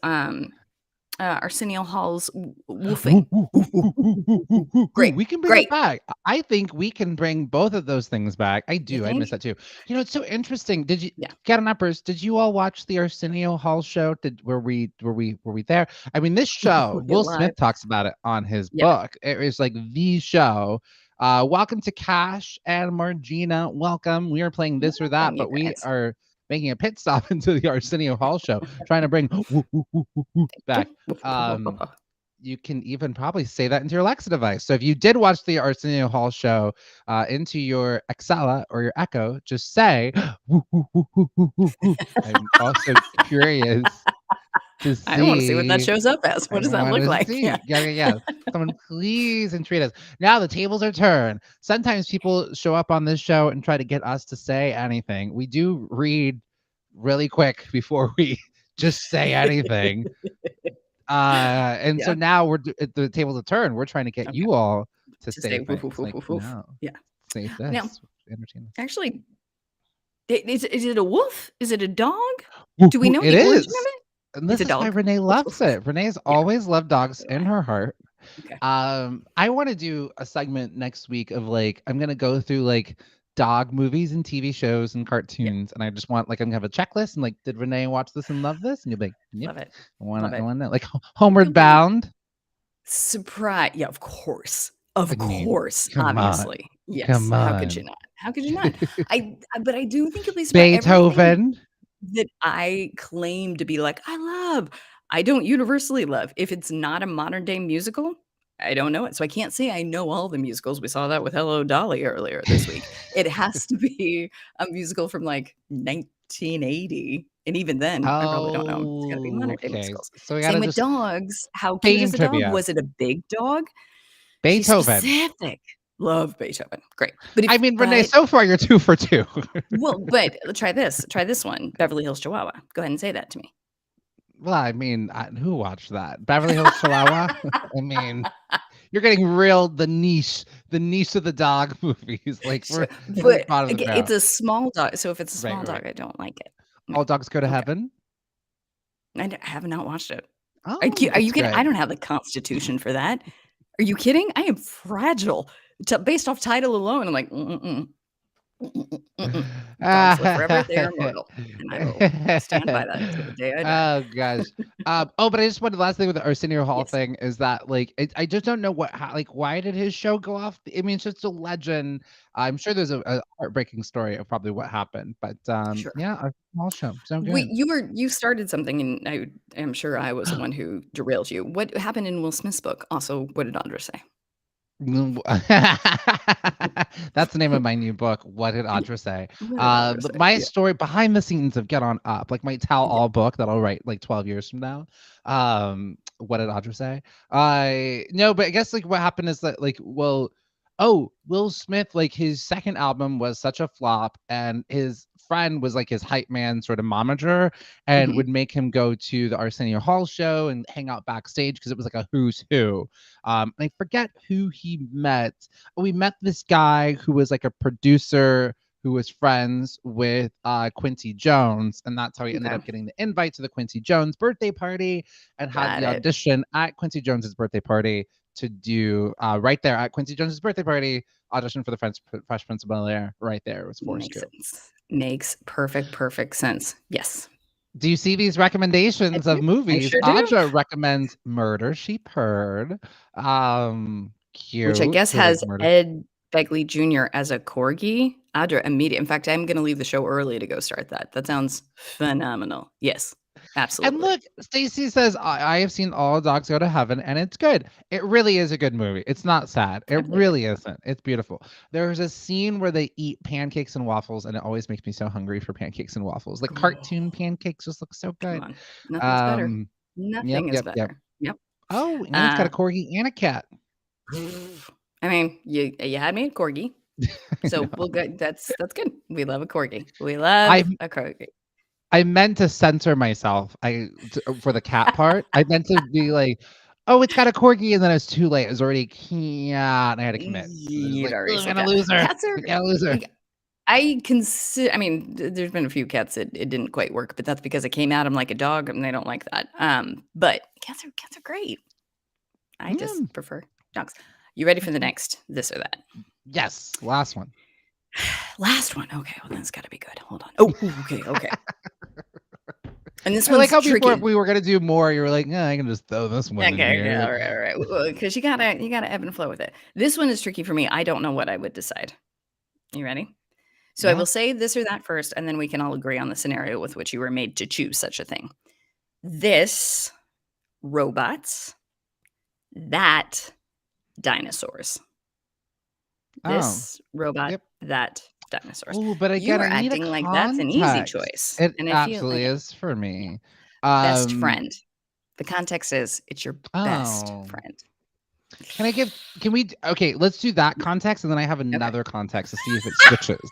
[SPEAKER 3] Arsenio Hall's
[SPEAKER 2] Ooh,
[SPEAKER 3] woofing.
[SPEAKER 2] ooh,
[SPEAKER 3] Woof,
[SPEAKER 2] ooh,
[SPEAKER 3] woof,
[SPEAKER 2] ooh,
[SPEAKER 3] woof,
[SPEAKER 2] ooh,
[SPEAKER 3] woof,
[SPEAKER 2] ooh,
[SPEAKER 3] woof,
[SPEAKER 2] ooh,
[SPEAKER 3] woof.
[SPEAKER 2] ooh, ooh,
[SPEAKER 3] Great,
[SPEAKER 2] we can bring it
[SPEAKER 3] great.
[SPEAKER 2] back. I think we can bring both of those things back. I
[SPEAKER 3] You
[SPEAKER 2] do, I miss
[SPEAKER 3] think?
[SPEAKER 2] that too. It's so interesting. Did you
[SPEAKER 3] Yeah.
[SPEAKER 2] Cat and Uppers, did you all watch the Arsenio Hall show? Were we there? I mean, this show,
[SPEAKER 3] Were you
[SPEAKER 2] Will
[SPEAKER 3] alive?
[SPEAKER 2] Smith talks about it on his
[SPEAKER 3] Yeah.
[SPEAKER 2] book. It was like the show. Welcome to Cash and Margina. Welcome. We are playing this or that,
[SPEAKER 3] Welcome, you
[SPEAKER 2] but we
[SPEAKER 3] guys.
[SPEAKER 2] are making a pit stop into the Arsenio Hall show, trying to bring back.
[SPEAKER 3] Woof, woof, woof, woof,
[SPEAKER 2] Um,
[SPEAKER 3] woof.
[SPEAKER 2] you can even probably say that into your Alexa device. So if you did watch the Arsenio Hall show into your Excella or your Echo, just say, "Woo, woo, woo, woo, woo, woo, woo." I'm also curious to
[SPEAKER 3] I wanna see what that
[SPEAKER 2] see.
[SPEAKER 3] shows up as. What
[SPEAKER 2] I
[SPEAKER 3] does that
[SPEAKER 2] want
[SPEAKER 3] look
[SPEAKER 2] to
[SPEAKER 3] like? Yeah.
[SPEAKER 2] see. Yeah, yeah, yeah. Someone please entreat us. Now the tables are turned. Sometimes people show up on this show and try to get us to say anything. We do read really quick before we just say anything. And so
[SPEAKER 3] Yeah.
[SPEAKER 2] now the tables are turned. We're trying to get
[SPEAKER 3] Okay.
[SPEAKER 2] you all to
[SPEAKER 3] To
[SPEAKER 2] say
[SPEAKER 3] say woof,
[SPEAKER 2] things
[SPEAKER 3] woof, woof,
[SPEAKER 2] like,
[SPEAKER 3] woof, woof.
[SPEAKER 2] no,
[SPEAKER 3] Yeah.
[SPEAKER 2] say
[SPEAKER 3] Now,
[SPEAKER 2] this. entertain us.
[SPEAKER 3] Actually, is it a wolf? Is it a dog? Do we
[SPEAKER 2] Ooh,
[SPEAKER 3] know
[SPEAKER 2] it
[SPEAKER 3] the origin of
[SPEAKER 2] is.
[SPEAKER 3] it?
[SPEAKER 2] And
[SPEAKER 3] It's
[SPEAKER 2] this
[SPEAKER 3] a
[SPEAKER 2] is why
[SPEAKER 3] dog.
[SPEAKER 2] Renee loves it. Renee's
[SPEAKER 3] Yeah,
[SPEAKER 2] always loved dogs
[SPEAKER 3] exactly
[SPEAKER 2] in
[SPEAKER 3] why.
[SPEAKER 2] her heart.
[SPEAKER 3] Okay.
[SPEAKER 2] I want to do a segment next week of like I'm gonna go through like dog movies and TV shows and
[SPEAKER 3] Yeah,
[SPEAKER 2] cartoons, and I just want like I'm gonna have a checklist and like, did Renee watch this and love this? And you'll be like, yep,
[SPEAKER 3] love it.
[SPEAKER 2] I
[SPEAKER 3] Love it.
[SPEAKER 2] wanna know. Like
[SPEAKER 3] Okay,
[SPEAKER 2] Homeward
[SPEAKER 3] well,
[SPEAKER 2] Bound.
[SPEAKER 3] surprise. Yeah, of course.
[SPEAKER 2] I
[SPEAKER 3] Of
[SPEAKER 2] mean,
[SPEAKER 3] course,
[SPEAKER 2] come on,
[SPEAKER 3] obviously. Yes.
[SPEAKER 2] come
[SPEAKER 3] How could you
[SPEAKER 2] on.
[SPEAKER 3] not? How could you not? But I do think, at least about everything
[SPEAKER 2] Beethoven.
[SPEAKER 3] that I claim to be like, I don't universally love. If it's not a modern day musical, I don't know it. So I can't say I know all the musicals. We saw that with Hello Dolly earlier this week. It has to be a musical from like 1980. And even then, I probably don't know 'em. It's gotta be
[SPEAKER 2] Oh,
[SPEAKER 3] modern day
[SPEAKER 2] okay.
[SPEAKER 3] musicals.
[SPEAKER 2] So we
[SPEAKER 3] Same
[SPEAKER 2] gotta
[SPEAKER 3] with
[SPEAKER 2] just
[SPEAKER 3] dogs. How cute is
[SPEAKER 2] theme
[SPEAKER 3] a dog?
[SPEAKER 2] trivia.
[SPEAKER 3] Was it a big dog? Be
[SPEAKER 2] Beethoven.
[SPEAKER 3] specific. Love Beethoven. Great. But
[SPEAKER 2] I
[SPEAKER 3] if
[SPEAKER 2] mean, Renee,
[SPEAKER 3] but
[SPEAKER 2] so far you're 2 for 2.
[SPEAKER 3] well, but try this. Try this one. Beverly Hills Chihuahua. Go ahead and say that to me.
[SPEAKER 2] Well, I mean, who watched that? Beverly Hills Chihuahua? I mean, you're getting real the niche of the dog movies. Like
[SPEAKER 3] Sure,
[SPEAKER 2] we're
[SPEAKER 3] but
[SPEAKER 2] bottom of the
[SPEAKER 3] again,
[SPEAKER 2] barrel.
[SPEAKER 3] it's a small dog, so if it's a
[SPEAKER 2] Right,
[SPEAKER 3] small
[SPEAKER 2] right, right.
[SPEAKER 3] dog, I don't like it. No.
[SPEAKER 2] All dogs go to
[SPEAKER 3] Okay.
[SPEAKER 2] heaven.
[SPEAKER 3] I have not watched it.
[SPEAKER 2] Oh,
[SPEAKER 3] Are you
[SPEAKER 2] it's
[SPEAKER 3] kidding? I
[SPEAKER 2] good.
[SPEAKER 3] don't have the constitution for that. Are you kidding? I am fragile. Based off title alone, I'm like, mm-mm-mm, mm-mm-mm, mm-mm. Dogs live forever. They are immortal, and I will stand by that until the day I die.
[SPEAKER 2] Oh gosh. But I just wanted the last thing with the Arsenio Hall
[SPEAKER 3] Yes,
[SPEAKER 2] thing is that like I just don't know like why did his show go off? I mean, it's just a legend. I'm sure there's a heartbreaking story of probably what happened, but
[SPEAKER 3] sure.
[SPEAKER 2] yeah, Arsenio Hall show so good.
[SPEAKER 3] You started something, and I am sure I was the one who derailed you. What happened in Will Smith's book? Also, what did Andra say?
[SPEAKER 2] That's the name of my new book. What did
[SPEAKER 3] Yeah,
[SPEAKER 2] Audra say?
[SPEAKER 3] what did Andra say?
[SPEAKER 2] My
[SPEAKER 3] Yeah,
[SPEAKER 2] story behind the scenes of Get On Up, like my tell
[SPEAKER 3] yeah.
[SPEAKER 2] all book that I'll write like 12 years from now. What did Audra say? I no, but I guess like what happened is that like, well, oh, Will Smith, like his second album was such a flop, and his friend was like his hype man, sort of momager, and
[SPEAKER 3] Mhm.
[SPEAKER 2] would make him go to the Arsenio Hall show and hang out backstage because it was like a who's who. I forget who he met. We met this guy who was like a producer who was friends with Quincy Jones, and that's how he ended
[SPEAKER 3] Okay,
[SPEAKER 2] up getting the invite to the Quincy Jones birthday party and had
[SPEAKER 3] got
[SPEAKER 2] the
[SPEAKER 3] it.
[SPEAKER 2] audition at Quincy Jones's birthday party to do right there at Quincy Jones's birthday party, audition for the Fresh Prince of Bel-Air right there. It was forced
[SPEAKER 3] Makes
[SPEAKER 2] to.
[SPEAKER 3] sense. Makes perfect sense. Yes,
[SPEAKER 2] Do you see these
[SPEAKER 3] I
[SPEAKER 2] recommendations of
[SPEAKER 3] do. I
[SPEAKER 2] movies?
[SPEAKER 3] sure do.
[SPEAKER 2] Audra recommends Murder She Heard.
[SPEAKER 3] Which I
[SPEAKER 2] Cute.
[SPEAKER 3] guess
[SPEAKER 2] So like
[SPEAKER 3] has
[SPEAKER 2] murder.
[SPEAKER 3] Ed Begley Jr. as a corgi. Audra immediate. In fact, I'm gonna leave the show early to go start that. That sounds phenomenal. Yes,
[SPEAKER 2] And
[SPEAKER 3] absolutely.
[SPEAKER 2] look, Stacy says I have seen All Dogs Go to Heaven, and it's good. It really is a good movie. It's not sad.
[SPEAKER 3] I
[SPEAKER 2] It
[SPEAKER 3] believe it.
[SPEAKER 2] really isn't. It's beautiful. There's a scene where they eat pancakes and waffles, and it always makes me so hungry for pancakes and waffles. Like cartoon
[SPEAKER 3] Oh,
[SPEAKER 2] pancakes just look so
[SPEAKER 3] come
[SPEAKER 2] good.
[SPEAKER 3] on. Nothing's better.
[SPEAKER 2] Um, yep,
[SPEAKER 3] Nothing is
[SPEAKER 2] yep, yep.
[SPEAKER 3] better. Yep.
[SPEAKER 2] Oh, and it's got a
[SPEAKER 3] Uh,
[SPEAKER 2] corgi and a cat.
[SPEAKER 3] I mean, you had me at corgi,
[SPEAKER 2] I
[SPEAKER 3] so
[SPEAKER 2] know.
[SPEAKER 3] we'll go. That's good. We love a corgi. We love
[SPEAKER 2] I
[SPEAKER 3] a corgi.
[SPEAKER 2] I meant to censor myself. For the cat part. I meant to be like, "Oh, it's got a corgi," and then it's too late. It was already cat, and I had to commit. So it's
[SPEAKER 3] You'd
[SPEAKER 2] like,
[SPEAKER 3] already
[SPEAKER 2] "Ugh,
[SPEAKER 3] said
[SPEAKER 2] I'm a
[SPEAKER 3] cat.
[SPEAKER 2] loser.
[SPEAKER 3] Cats are.
[SPEAKER 2] I got a loser."
[SPEAKER 3] I consider. I mean, there's been a few cats that it didn't quite work, but that's because it came at them like a dog, and they don't like that. But cats are great. I just
[SPEAKER 2] Mm,
[SPEAKER 3] prefer dogs. You ready for the
[SPEAKER 2] okay.
[SPEAKER 3] next this or that?
[SPEAKER 2] Yes, last one.
[SPEAKER 3] Last one. Okay, well then it's got to be good. Hold on. Oh, okay. And this
[SPEAKER 2] I like
[SPEAKER 3] one's
[SPEAKER 2] how before
[SPEAKER 3] tricky.
[SPEAKER 2] we were gonna do more, you were like, "Nah, I can just throw this one in
[SPEAKER 3] Okay, yeah,
[SPEAKER 2] here."
[SPEAKER 3] all right. Because you gotta ebb and flow with it. This one is tricky for me. I don't know what I would decide. You ready? So I
[SPEAKER 2] Yeah.
[SPEAKER 3] will say this or that first, and then we can all agree on the scenario with which you were made to choose such a thing. This, robots. That, dinosaurs.
[SPEAKER 2] Oh,
[SPEAKER 3] This, robot.
[SPEAKER 2] yep.
[SPEAKER 3] That, dinosaurs.
[SPEAKER 2] Oh, but
[SPEAKER 3] You
[SPEAKER 2] again,
[SPEAKER 3] are
[SPEAKER 2] I need a
[SPEAKER 3] acting like that's an easy
[SPEAKER 2] context.
[SPEAKER 3] choice,
[SPEAKER 2] It
[SPEAKER 3] and I feel
[SPEAKER 2] absolutely
[SPEAKER 3] like
[SPEAKER 2] is for me.
[SPEAKER 3] best
[SPEAKER 2] Um,
[SPEAKER 3] friend. The context is it's your best
[SPEAKER 2] oh.
[SPEAKER 3] friend.
[SPEAKER 2] Can we okay, let's do that context, and then I have
[SPEAKER 3] Okay.
[SPEAKER 2] another context to see if it switches.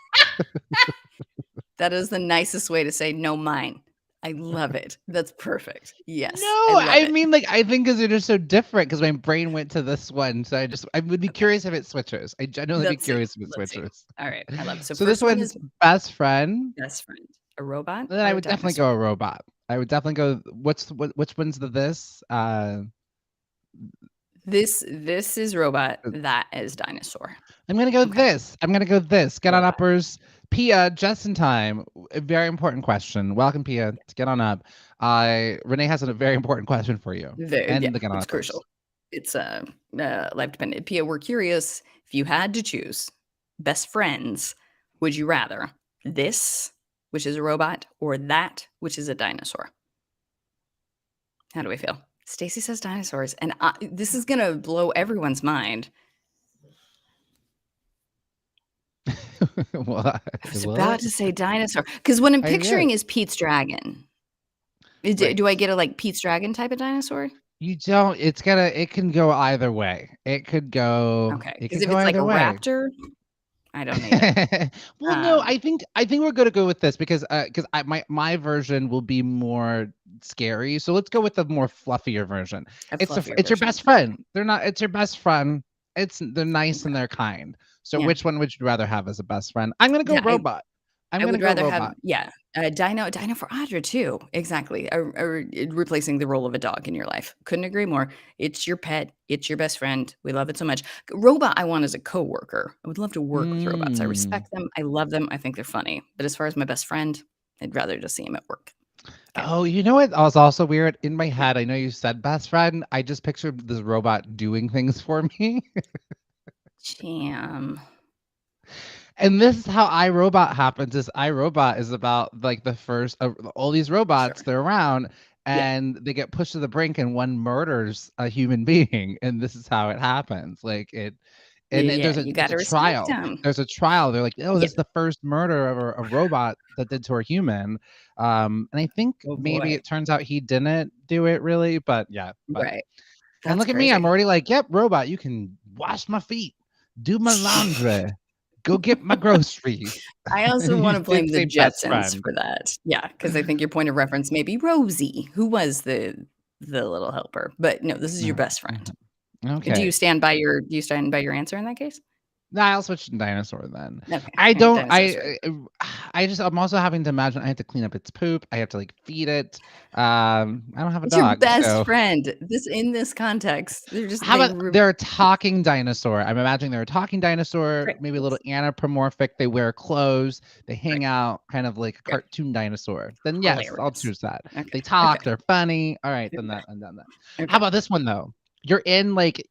[SPEAKER 3] That is the nicest way to say no mine. I love it. That's perfect. Yes, I
[SPEAKER 2] No,
[SPEAKER 3] love
[SPEAKER 2] I
[SPEAKER 3] it.
[SPEAKER 2] mean, like, I think because they're just so different. Because my brain went to this one, so I would be
[SPEAKER 3] Okay,
[SPEAKER 2] curious if it switches. I genuinely be
[SPEAKER 3] let's see.
[SPEAKER 2] curious if it
[SPEAKER 3] Let's see.
[SPEAKER 2] switches.
[SPEAKER 3] All right, I love it. So
[SPEAKER 2] So this
[SPEAKER 3] first one
[SPEAKER 2] one's
[SPEAKER 3] is
[SPEAKER 2] best friend.
[SPEAKER 3] best friend. A robot
[SPEAKER 2] Then I
[SPEAKER 3] or a
[SPEAKER 2] would definitely go
[SPEAKER 3] dinosaur?
[SPEAKER 2] a robot. I would definitely go. Which one's the this?
[SPEAKER 3] This is robot, that is dinosaur.
[SPEAKER 2] I'm gonna go
[SPEAKER 3] Okay.
[SPEAKER 2] this. I'm gonna go this. Get on
[SPEAKER 3] Robot.
[SPEAKER 2] uppers. Pia, just in time. A very important question. Welcome, Pia, to Get On Up. Renee has a very important question for you
[SPEAKER 3] Yeah,
[SPEAKER 2] and the Get On
[SPEAKER 3] it's
[SPEAKER 2] Uppers.
[SPEAKER 3] crucial. It's life dependent. Pia, we're curious if you had to choose best friends, would you rather this, which is a robot, or that, which is a dinosaur? How do we feel? Stacy says dinosaurs, and this is gonna blow everyone's mind.
[SPEAKER 2] What?
[SPEAKER 3] I was about
[SPEAKER 2] What?
[SPEAKER 3] to say dinosaur because what I'm
[SPEAKER 2] I get
[SPEAKER 3] picturing is Pete's dragon.
[SPEAKER 2] right.
[SPEAKER 3] Do I get a like Pete's dragon type of dinosaur?
[SPEAKER 2] You don't. It can go either way. It could go.
[SPEAKER 3] Okay,
[SPEAKER 2] It
[SPEAKER 3] because
[SPEAKER 2] could
[SPEAKER 3] if
[SPEAKER 2] go
[SPEAKER 3] it's like a
[SPEAKER 2] either way.
[SPEAKER 3] raptor, I don't need it.
[SPEAKER 2] Well, no,
[SPEAKER 3] Um,
[SPEAKER 2] I think we're gonna go with this because my version will be more scary. So let's go with the more fluffier version.
[SPEAKER 3] a fluffier
[SPEAKER 2] It's your
[SPEAKER 3] version.
[SPEAKER 2] best friend. They're not. It's your best friend. They're nice and
[SPEAKER 3] Okay.
[SPEAKER 2] they're kind. So
[SPEAKER 3] Yeah.
[SPEAKER 2] which one would you rather have as a best friend? I'm gonna go
[SPEAKER 3] Yeah,
[SPEAKER 2] robot. I'm
[SPEAKER 3] I
[SPEAKER 2] gonna
[SPEAKER 3] would
[SPEAKER 2] go
[SPEAKER 3] rather have
[SPEAKER 2] robot.
[SPEAKER 3] Dino for Audra too, exactly, replacing the role of a dog in your life. Couldn't agree more. It's your pet, it's your best friend, we love it so much. Robot I want as a coworker. I would love to work with robots. I
[SPEAKER 2] Mm.
[SPEAKER 3] respect them, I love them, I think they're funny, but as far as my best friend, I'd rather just see him at work. Okay.
[SPEAKER 2] Oh, you know what was also weird? In my head, I know you said best friend. I just pictured this robot doing things for me.
[SPEAKER 3] Jam.
[SPEAKER 2] And this is how iRobot happens, is iRobot is about, like, the first of all these robots,
[SPEAKER 3] Sure.
[SPEAKER 2] they're around,
[SPEAKER 3] Yeah.
[SPEAKER 2] and they get pushed to the brink, and one murders a human being, and this is how it happens, like, and then
[SPEAKER 3] Yeah, you
[SPEAKER 2] there's a
[SPEAKER 3] gotta respect
[SPEAKER 2] trial.
[SPEAKER 3] them.
[SPEAKER 2] There's a trial, they're like, "Oh,
[SPEAKER 3] Yeah.
[SPEAKER 2] this is the first murder of a robot that did to a human," and I think
[SPEAKER 3] Oh,
[SPEAKER 2] maybe
[SPEAKER 3] boy.
[SPEAKER 2] it turns out he didn't do it really, but yeah, but
[SPEAKER 3] Right.
[SPEAKER 2] and
[SPEAKER 3] That's
[SPEAKER 2] look at me, I'm
[SPEAKER 3] crazy.
[SPEAKER 2] already like, "Yep, robot, you can wash my feet, do my laundry, go get my groceries."
[SPEAKER 3] I also
[SPEAKER 2] You
[SPEAKER 3] wanna
[SPEAKER 2] did
[SPEAKER 3] blame the
[SPEAKER 2] say best
[SPEAKER 3] Jetsons
[SPEAKER 2] friend.
[SPEAKER 3] for that. Yeah, because I think your point of reference may be Rosie, who was the little helper, but no, this is your
[SPEAKER 2] Mhm,
[SPEAKER 3] best friend.
[SPEAKER 2] mhm. Okay.
[SPEAKER 3] Do you stand by your answer in that case?
[SPEAKER 2] No, I'll switch to dinosaur then.
[SPEAKER 3] Okay,
[SPEAKER 2] I
[SPEAKER 3] alright,
[SPEAKER 2] don't
[SPEAKER 3] dinosaur's right.
[SPEAKER 2] I'm also having to imagine I have to clean up its poop, I have to, like, feed it. I don't have a
[SPEAKER 3] It's your
[SPEAKER 2] dog,
[SPEAKER 3] best
[SPEAKER 2] so
[SPEAKER 3] friend. In this context, they're just
[SPEAKER 2] how
[SPEAKER 3] they
[SPEAKER 2] about
[SPEAKER 3] re
[SPEAKER 2] they're a talking dinosaur? I'm imagining they're a talking dinosaur,
[SPEAKER 3] great,
[SPEAKER 2] maybe a little anthropomorphic, they wear clothes, they
[SPEAKER 3] great,
[SPEAKER 2] hang out, kind of like a
[SPEAKER 3] great,
[SPEAKER 2] cartoon dinosaur. Then yes, I'll
[SPEAKER 3] hilarious.
[SPEAKER 2] choose that.
[SPEAKER 3] Okay,
[SPEAKER 2] They talk,
[SPEAKER 3] okay,
[SPEAKER 2] they're funny. Alright, then
[SPEAKER 3] okay,
[SPEAKER 2] that I'm done that. How
[SPEAKER 3] okay,
[SPEAKER 2] about this one though? You're in, like,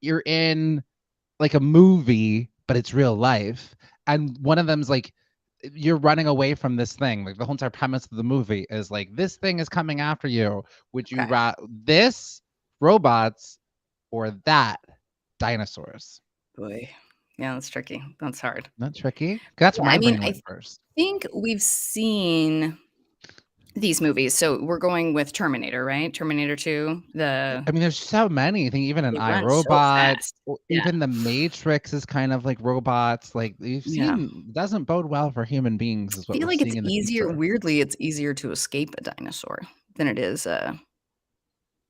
[SPEAKER 2] a movie, but it's real life, and one of them's like you're running away from this thing, like, the whole entire premise of the movie is, like, this thing is coming after you. Would you
[SPEAKER 3] okay.
[SPEAKER 2] this, robots, or that, dinosaurs?
[SPEAKER 3] Boy. Yeah, that's tricky. That's hard.
[SPEAKER 2] Not tricky? That's where
[SPEAKER 3] Yeah, I
[SPEAKER 2] my
[SPEAKER 3] mean,
[SPEAKER 2] brain
[SPEAKER 3] I
[SPEAKER 2] went first.
[SPEAKER 3] think we've seen these movies. So we're going with Terminator, right? Terminator 2,
[SPEAKER 2] I mean, there's so many. I think even an
[SPEAKER 3] they run so
[SPEAKER 2] iRobot,
[SPEAKER 3] fast.
[SPEAKER 2] or
[SPEAKER 3] Yeah,
[SPEAKER 2] even The Matrix is kind of like robots, like, you've
[SPEAKER 3] yeah.
[SPEAKER 2] seen doesn't bode well for human beings is
[SPEAKER 3] I
[SPEAKER 2] what
[SPEAKER 3] feel
[SPEAKER 2] we're
[SPEAKER 3] like it's
[SPEAKER 2] seeing in the
[SPEAKER 3] easier
[SPEAKER 2] future.
[SPEAKER 3] weirdly, it's easier to escape a dinosaur than it is a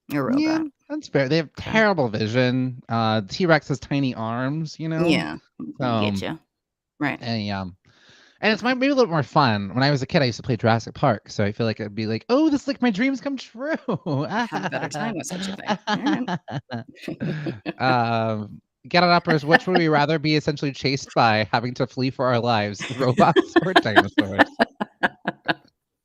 [SPEAKER 2] Yeah,
[SPEAKER 3] robot.
[SPEAKER 2] that's fair. They have
[SPEAKER 3] Okay.
[SPEAKER 2] terrible vision. T-Rex has tiny arms, you know?
[SPEAKER 3] Yeah, I get
[SPEAKER 2] So,
[SPEAKER 3] you. Right.
[SPEAKER 2] and, and it's
[SPEAKER 3] Okay.
[SPEAKER 2] maybe a little more fun. When I was a kid, I used to play Jurassic Park, so I feel like it'd be like, "Oh, this is like my dreams come true."
[SPEAKER 3] Have a better time with such a thing. Alright.
[SPEAKER 2] Um, Get on uppers, which would we rather be essentially chased by, having to flee for our lives, robots or dinosaurs?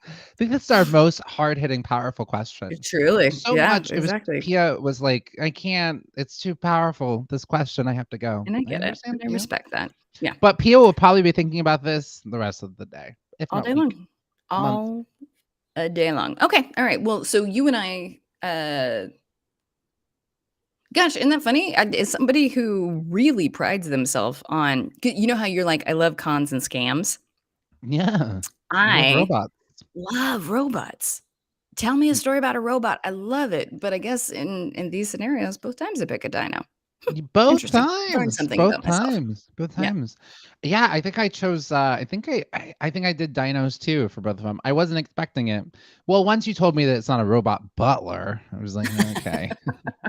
[SPEAKER 2] I think that's our most hard-hitting, powerful question.
[SPEAKER 3] Truly.
[SPEAKER 2] So
[SPEAKER 3] Yeah,
[SPEAKER 2] much it was
[SPEAKER 3] exactly.
[SPEAKER 2] Pia was like, "I can't, it's too powerful, this question, I have to go."
[SPEAKER 3] And I
[SPEAKER 2] I
[SPEAKER 3] get it, and
[SPEAKER 2] understand
[SPEAKER 3] I
[SPEAKER 2] Pia.
[SPEAKER 3] respect that. Yeah.
[SPEAKER 2] But Pia will probably be thinking about this the rest of the day, if
[SPEAKER 3] All
[SPEAKER 2] not
[SPEAKER 3] day
[SPEAKER 2] week,
[SPEAKER 3] long.
[SPEAKER 2] month.
[SPEAKER 3] All a day long. Okay, alright. Well, so you and I, gosh, isn't that funny? As somebody who really prides themselves on you know how you're like, "I love cons and scams?"
[SPEAKER 2] Yeah. You love
[SPEAKER 3] I
[SPEAKER 2] robots.
[SPEAKER 3] love robots. Tell me a
[SPEAKER 2] Mm,
[SPEAKER 3] story about a robot. I love it, but I guess in these scenarios, both times I pick a dino.
[SPEAKER 2] Both
[SPEAKER 3] Interesting. Learned
[SPEAKER 2] times,
[SPEAKER 3] something about myself.
[SPEAKER 2] both
[SPEAKER 3] Yeah.
[SPEAKER 2] times. Yeah, I think I chose. I think I did dinos too for both of them. I wasn't expecting it. Well, once you told me that it's not a robot butler, I was like, okay,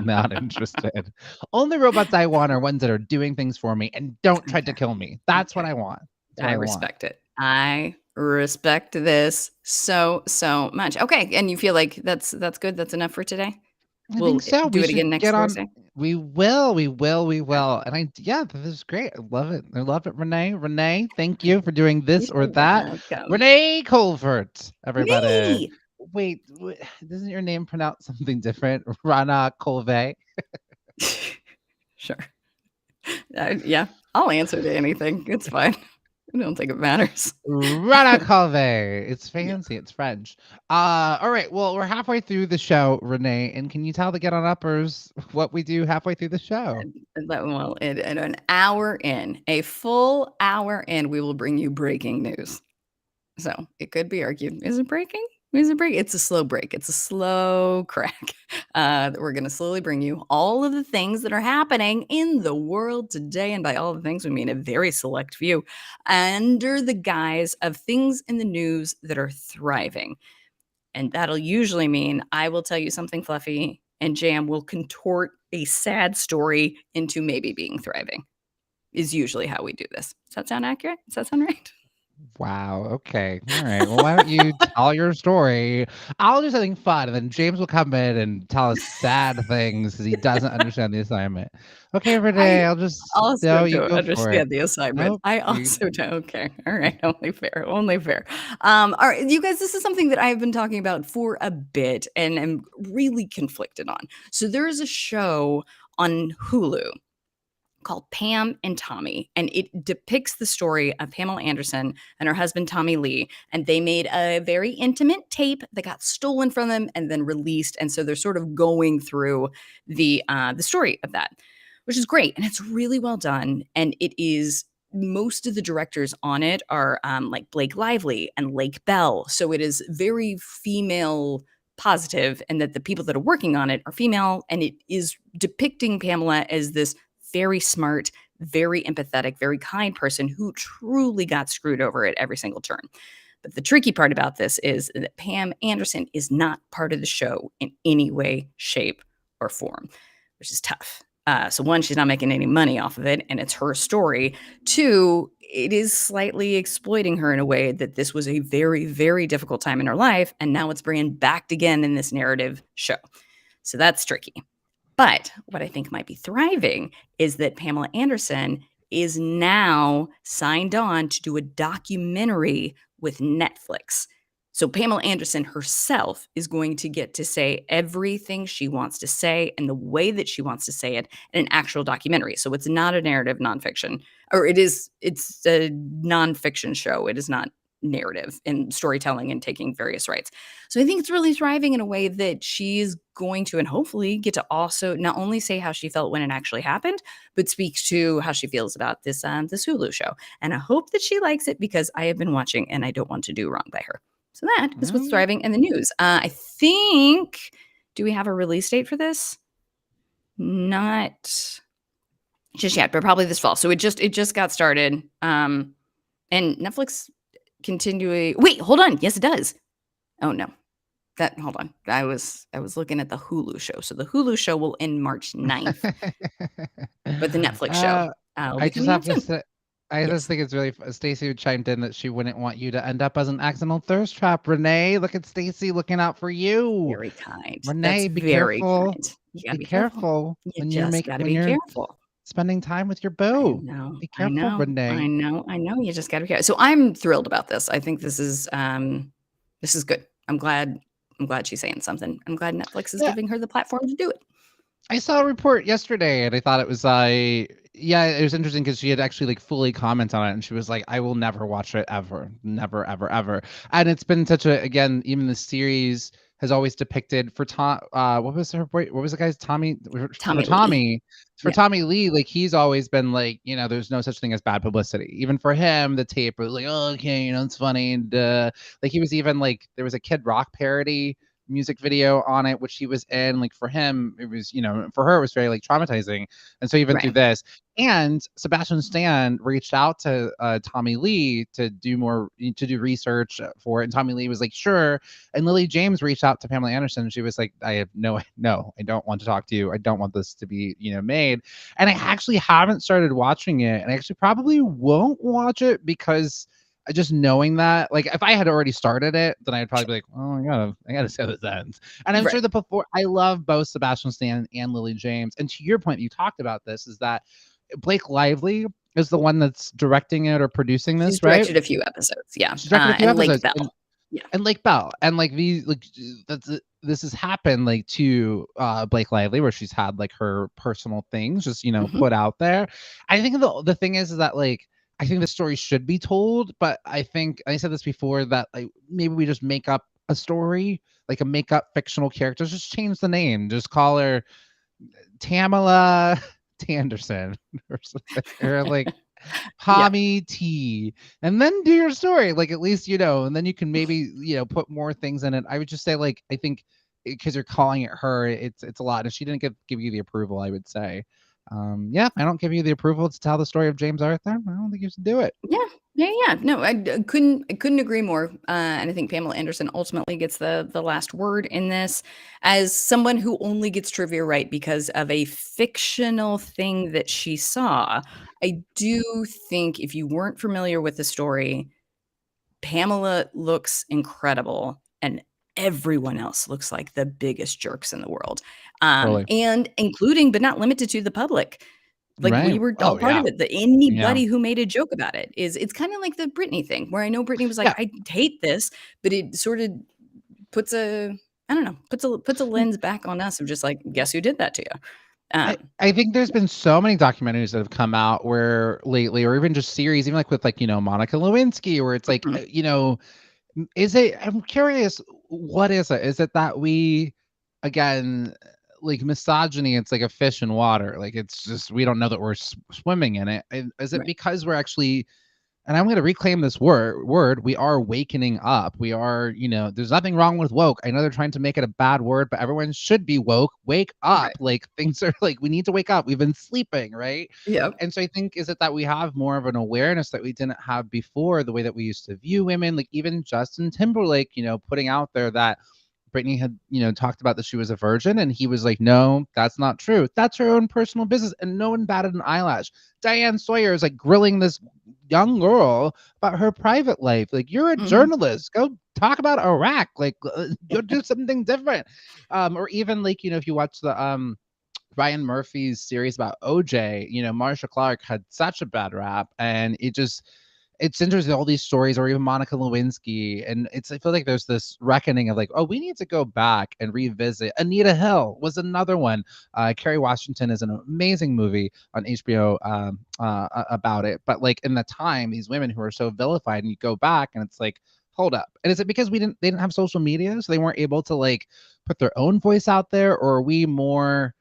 [SPEAKER 2] not interested. Only robots I want are ones that are doing things for me and don't try to
[SPEAKER 3] Okay.
[SPEAKER 2] kill me. That's what
[SPEAKER 3] Okay.
[SPEAKER 2] I want. That's what
[SPEAKER 3] I
[SPEAKER 2] I want.
[SPEAKER 3] respect it. I respect this so, so much. Okay, and you feel like that's good? That's enough for today?
[SPEAKER 2] I
[SPEAKER 3] We'll
[SPEAKER 2] think so.
[SPEAKER 3] do
[SPEAKER 2] We
[SPEAKER 3] it again
[SPEAKER 2] should
[SPEAKER 3] next
[SPEAKER 2] get on.
[SPEAKER 3] Thursday?
[SPEAKER 2] We
[SPEAKER 3] Okay.
[SPEAKER 2] will. And yeah, this is great. I love it. I love it, Renee. Renee, thank you for doing this or
[SPEAKER 3] You're
[SPEAKER 2] that.
[SPEAKER 3] welcome.
[SPEAKER 2] Renee Colvert, everybody.
[SPEAKER 3] Me!
[SPEAKER 2] Wait, doesn't your name pronounce something different? Rana Colve.
[SPEAKER 3] Sure. Yeah, I'll answer to anything. It's fine. I don't think it matters.
[SPEAKER 2] Rana Colve. It's
[SPEAKER 3] Yeah.
[SPEAKER 2] fancy. It's French. All right. Well, we're halfway through the show, Renee. And can you tell the Get On Uppers what we do halfway through the show?
[SPEAKER 3] Well, in an hour in, a full hour in, we will bring you breaking news. So it could be argued, is it breaking? Is it break? It's a slow break. It's a slow crack. That we're going to slowly bring you all of the things that are happening in the world today. And by all the things, we mean a very select few under the guise of things in the news that are thriving. And that'll usually mean I will tell you something fluffy and Jam will contort a sad story into maybe being thriving, is usually how we do this. Does that sound accurate? Does that sound right?
[SPEAKER 2] Wow. Okay. All right. Well, why don't you tell your story? I'll do something fun, and then James will come in and tell us sad things because he doesn't understand the assignment. Okay,
[SPEAKER 3] I
[SPEAKER 2] Renee. I'll just
[SPEAKER 3] also
[SPEAKER 2] no. You
[SPEAKER 3] don't
[SPEAKER 2] go for it.
[SPEAKER 3] understand the assignment.
[SPEAKER 2] Nope.
[SPEAKER 3] I
[SPEAKER 2] You.
[SPEAKER 3] also don't. Okay. All right. Only fair. Only fair. All right, you guys, this is something that I've been talking about for a bit and am really conflicted on. So there is a show on Hulu called Pam and Tommy, and it depicts the story of Pamela Anderson and her husband Tommy Lee, and they made a very intimate tape that got stolen from them and then released, and so they're sort of going through the story of that, which is great, and it's really well done, and it is. Most of the directors on it are like Blake Lively and Lake Bell, so it is very female positive, and that the people that are working on it are female, and it is depicting Pamela as this very smart, very empathetic, very kind person who truly got screwed over at every single turn. But the tricky part about this is that Pam Anderson is not part of the show in any way, shape, or form, which is tough. So, one, she's not making any money off of it, and it's her story. Two, it is slightly exploiting her in a way that this was a very, very difficult time in her life, and now it's bringing back again in this narrative show. So that's tricky. But what I think might be thriving is that Pamela Anderson is now signed on to do a documentary with Netflix. So Pamela Anderson herself is going to get to say everything she wants to say and the way that she wants to say it in an actual documentary. So it's not a narrative nonfiction, or it's a nonfiction show. It is not narrative and storytelling and taking various rights. So I think it's really thriving in a way that she's going to, and hopefully get to also not only say how she felt when it actually happened, but speak to how she feels about this Hulu show. And I hope that she likes it because I have been watching and I don't want to do wrong by her. So that is what's
[SPEAKER 2] Mm,
[SPEAKER 3] thriving in the news. I think, do we have a release date for this? Not just yet, but probably this fall. So it just got started. And Netflix continuing. Wait, hold on. Yes, it does. Oh no. Hold on. I was looking at the Hulu show. So the Hulu show will end March 9th, but the Netflix show
[SPEAKER 2] uh,
[SPEAKER 3] will
[SPEAKER 2] I
[SPEAKER 3] be
[SPEAKER 2] just
[SPEAKER 3] coming
[SPEAKER 2] have
[SPEAKER 3] out
[SPEAKER 2] to
[SPEAKER 3] soon.
[SPEAKER 2] say, I just
[SPEAKER 3] Yes.
[SPEAKER 2] think it's really. Stacy chimed in that she wouldn't want you to end up as an accidental thirst trap. Renee, look at Stacy looking out for you.
[SPEAKER 3] Very kind. That's
[SPEAKER 2] Renee, be
[SPEAKER 3] very
[SPEAKER 2] careful.
[SPEAKER 3] kind. You gotta
[SPEAKER 2] Be
[SPEAKER 3] be careful.
[SPEAKER 2] careful
[SPEAKER 3] You
[SPEAKER 2] when
[SPEAKER 3] just gotta
[SPEAKER 2] when
[SPEAKER 3] be
[SPEAKER 2] you're
[SPEAKER 3] careful.
[SPEAKER 2] spending time with your
[SPEAKER 3] I
[SPEAKER 2] boo.
[SPEAKER 3] know.
[SPEAKER 2] Be
[SPEAKER 3] I
[SPEAKER 2] careful,
[SPEAKER 3] know. I
[SPEAKER 2] Renee.
[SPEAKER 3] know. I know. You just gotta be careful. So I'm thrilled about this. I think this is good. I'm glad she's saying something. I'm glad Netflix is
[SPEAKER 2] Yeah,
[SPEAKER 3] giving her the platform to do it.
[SPEAKER 2] I saw a report yesterday and I thought it was yeah, it was interesting because she had actually like fully commented on it and she was like, I will never watch it ever. Never, ever, ever. And it's been such a again, even the series has always depicted for Tom what was what was the guy's Tommy for
[SPEAKER 3] Tommy Lee. Yeah.
[SPEAKER 2] Tommy Lee, like he's always been like, there's no such thing as bad publicity. Even for him, the tape was like, oh, okay, it's funny. And like he was even like there was a Kid Rock parody music video on it, which he was in. Like for him, it was, for her, it was very like traumatizing. And so even through
[SPEAKER 3] Right.
[SPEAKER 2] this, and Sebastian Stan reached out to Tommy Lee to do research for it, and Tommy Lee was like, sure. And Lily James reached out to Pamela Anderson. And she was like, I have no, I don't want to talk to you. I don't want this to be, made. And I actually haven't started watching it, and I actually probably won't watch it because just knowing that, like, if I had already started it, then I'd probably be like, oh, I gotta see how this ends. And I'm sure
[SPEAKER 3] Right.
[SPEAKER 2] that before, I love both Sebastian Stan and Lily James. And to your point, you talked about this, is that Blake Lively is the one that's directing it or producing
[SPEAKER 3] She's
[SPEAKER 2] this, right?
[SPEAKER 3] directed a few episodes. Yeah.
[SPEAKER 2] She's directed a few
[SPEAKER 3] And Lake
[SPEAKER 2] episodes,
[SPEAKER 3] Bell. Yeah.
[SPEAKER 2] and Lake Bell, and like these, like this has happened like to Blake Lively, where she's had like her personal things just
[SPEAKER 3] Hmm.
[SPEAKER 2] put out there. I think the thing is that like I think the story should be told, but I think I said this before, that like maybe we just make up a story, like a make up fictional character, just change the name, just call her Tamala Tanderson or something, or like
[SPEAKER 3] Yeah.
[SPEAKER 2] Pommy T, and then do your story. Like at least and then you can maybe put more things in it. I would just say like I think because you're calling it her, it's a lot. And she didn't give you the approval, I would say. Yeah, I don't give you the approval to tell the story of James Arthur. I don't think you should do it.
[SPEAKER 3] Yeah. Yeah. No, I couldn't agree more. And I think Pamela Anderson ultimately gets the last word in this. As someone who only gets trivia right because of a fictional thing that she saw, I do think if you weren't familiar with the story, Pamela looks incredible, and everyone else looks like the biggest jerks in the world,
[SPEAKER 2] Totally.
[SPEAKER 3] and including but not limited to the public. Like,
[SPEAKER 2] Right.
[SPEAKER 3] we were all
[SPEAKER 2] Oh
[SPEAKER 3] part
[SPEAKER 2] yeah.
[SPEAKER 3] of it. The
[SPEAKER 2] Yeah.
[SPEAKER 3] anybody who made a joke about it it's kinda like the Britney thing, where I know Britney was like,
[SPEAKER 2] Yeah.
[SPEAKER 3] "I hate this," but it sort of puts a I don't know, puts a lens back on us of just like, "Guess who did that to you?"
[SPEAKER 2] I think there's been so many documentaries that have come out where lately, or even just series, even like with like Monica Lewinsky, where it's like
[SPEAKER 3] Mhm.
[SPEAKER 2] is it? I'm curious. What is it? Is it that we, again, like misogyny? It's like a fish in water. Like it's just we don't know that we're swimming in it. And is it
[SPEAKER 3] Right.
[SPEAKER 2] because we're actually? And I'm going to reclaim this word. We are wakening up. We are. There's nothing wrong with woke. I know they're trying to make it a bad word, but everyone should be woke. Wake up.
[SPEAKER 3] Right.
[SPEAKER 2] Like things are like we need to wake up. We've been sleeping, right?
[SPEAKER 3] Yep.
[SPEAKER 2] And so I think is it that we have more of an awareness that we didn't have before, the way that we used to view women, like even Justin Timberlake, putting out there that Britney had, talked about that she was a virgin, and he was like, no, that's not true. That's her own personal business. And no one batted an eyelash. Diane Sawyer is like grilling this young girl about her private life. Like, you're a
[SPEAKER 3] Mhm.
[SPEAKER 2] journalist. Go talk about Iraq. Like, go do something different. Or even like, if you watch the Ryan Murphy's series about OJ, Marsha Clark had such a bad rap, and it's interesting, all these stories, or even Monica Lewinsky, and I feel like there's this reckoning of like, oh, we need to go back and revisit. Anita Hill was another one. Kerry Washington is an amazing movie on HBO about it, but like in the time, these women who are so vilified, and you go back, and it's like, hold up, and is it because they didn't have social media, so they weren't able to like put their own voice out there, or are we more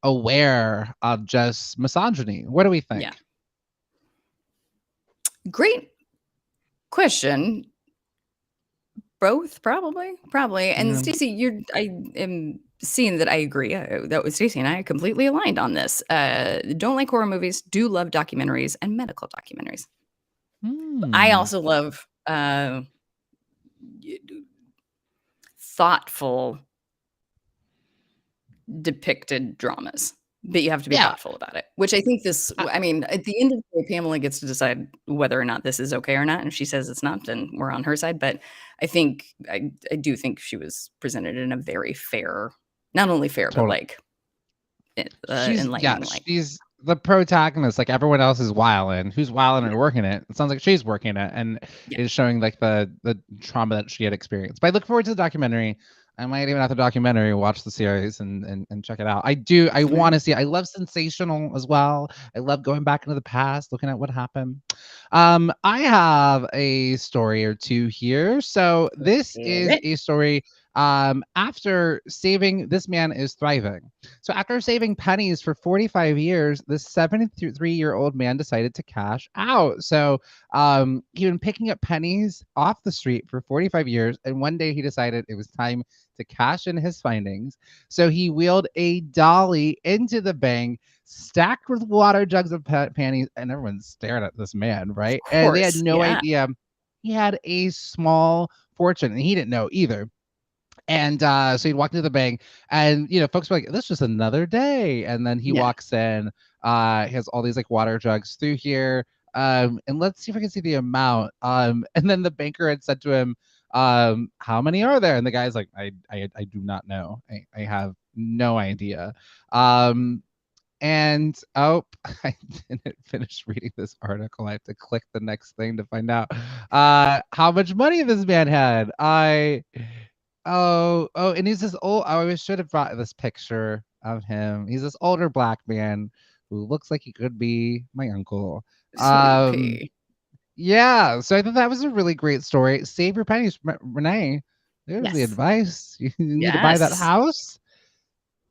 [SPEAKER 2] aware of just misogyny? What do we
[SPEAKER 3] Yeah.
[SPEAKER 2] think?
[SPEAKER 3] Great question. Both, probably. And
[SPEAKER 2] Yeah.
[SPEAKER 3] Stacey, I am seeing that I agree. That was Stacey and I are completely aligned on this. Don't like horror movies. Do love documentaries and medical documentaries. I
[SPEAKER 2] Hmm.
[SPEAKER 3] also love y- thoughtful depicted dramas. But you have to be
[SPEAKER 2] Yeah.
[SPEAKER 3] thoughtful about it. Which I think
[SPEAKER 2] Uh,
[SPEAKER 3] I mean, at the end of the day, Pamela gets to decide whether or not this is okay or not. And if she says it's not, then we're on her side. But I do think she was presented in a very fair, not only fair, but
[SPEAKER 2] Totally.
[SPEAKER 3] like
[SPEAKER 2] Yeah,
[SPEAKER 3] enlightening light.
[SPEAKER 2] she's the protagonist. Like everyone else is wilding. Who's wilding or working it? It sounds like she's working it, and
[SPEAKER 3] Yeah.
[SPEAKER 2] is showing like the trauma that she had experienced. But I look forward to the documentary. I might even after the documentary watch the series and check it out. I do. I
[SPEAKER 3] All right.
[SPEAKER 2] want to see. I love sensational as well. I love going back into the past, looking at what happened. I have a story or two here. So this
[SPEAKER 3] Get
[SPEAKER 2] is
[SPEAKER 3] it?
[SPEAKER 2] a story after saving this man is thriving. So after saving pennies for 45 years, this 73-year-old man decided to cash out. So he'd been picking up pennies off the street for 45 years, and one day he decided it was time to cash in his findings. So he wheeled a dolly into the bank, stacked with water jugs of panties, and everyone stared at this man,
[SPEAKER 3] Of
[SPEAKER 2] right? And they had
[SPEAKER 3] course.
[SPEAKER 2] no
[SPEAKER 3] Yeah.
[SPEAKER 2] idea he had a small fortune, and he didn't know either. And so he'd walk into the bank, and folks were like, "This is just another day." And then he
[SPEAKER 3] Yeah.
[SPEAKER 2] walks in, he has all these like water jugs through here. And let's see if I can see the amount. And then the banker had said to him, "How many are there?" And the guy's like, "I do not know. I have no idea." Um, and oh, I didn't finish reading this article. I have to click the next thing to find out how much money this man had. And he's this old. I should have brought this picture of him. He's this older black man who looks like he could be my uncle.
[SPEAKER 3] Sweet
[SPEAKER 2] Um,
[SPEAKER 3] pea.
[SPEAKER 2] yeah. So I thought that was a really great story. Save your pennies, Renee. There's the
[SPEAKER 3] Yes.
[SPEAKER 2] advice. You need to buy that
[SPEAKER 3] Yes.
[SPEAKER 2] house.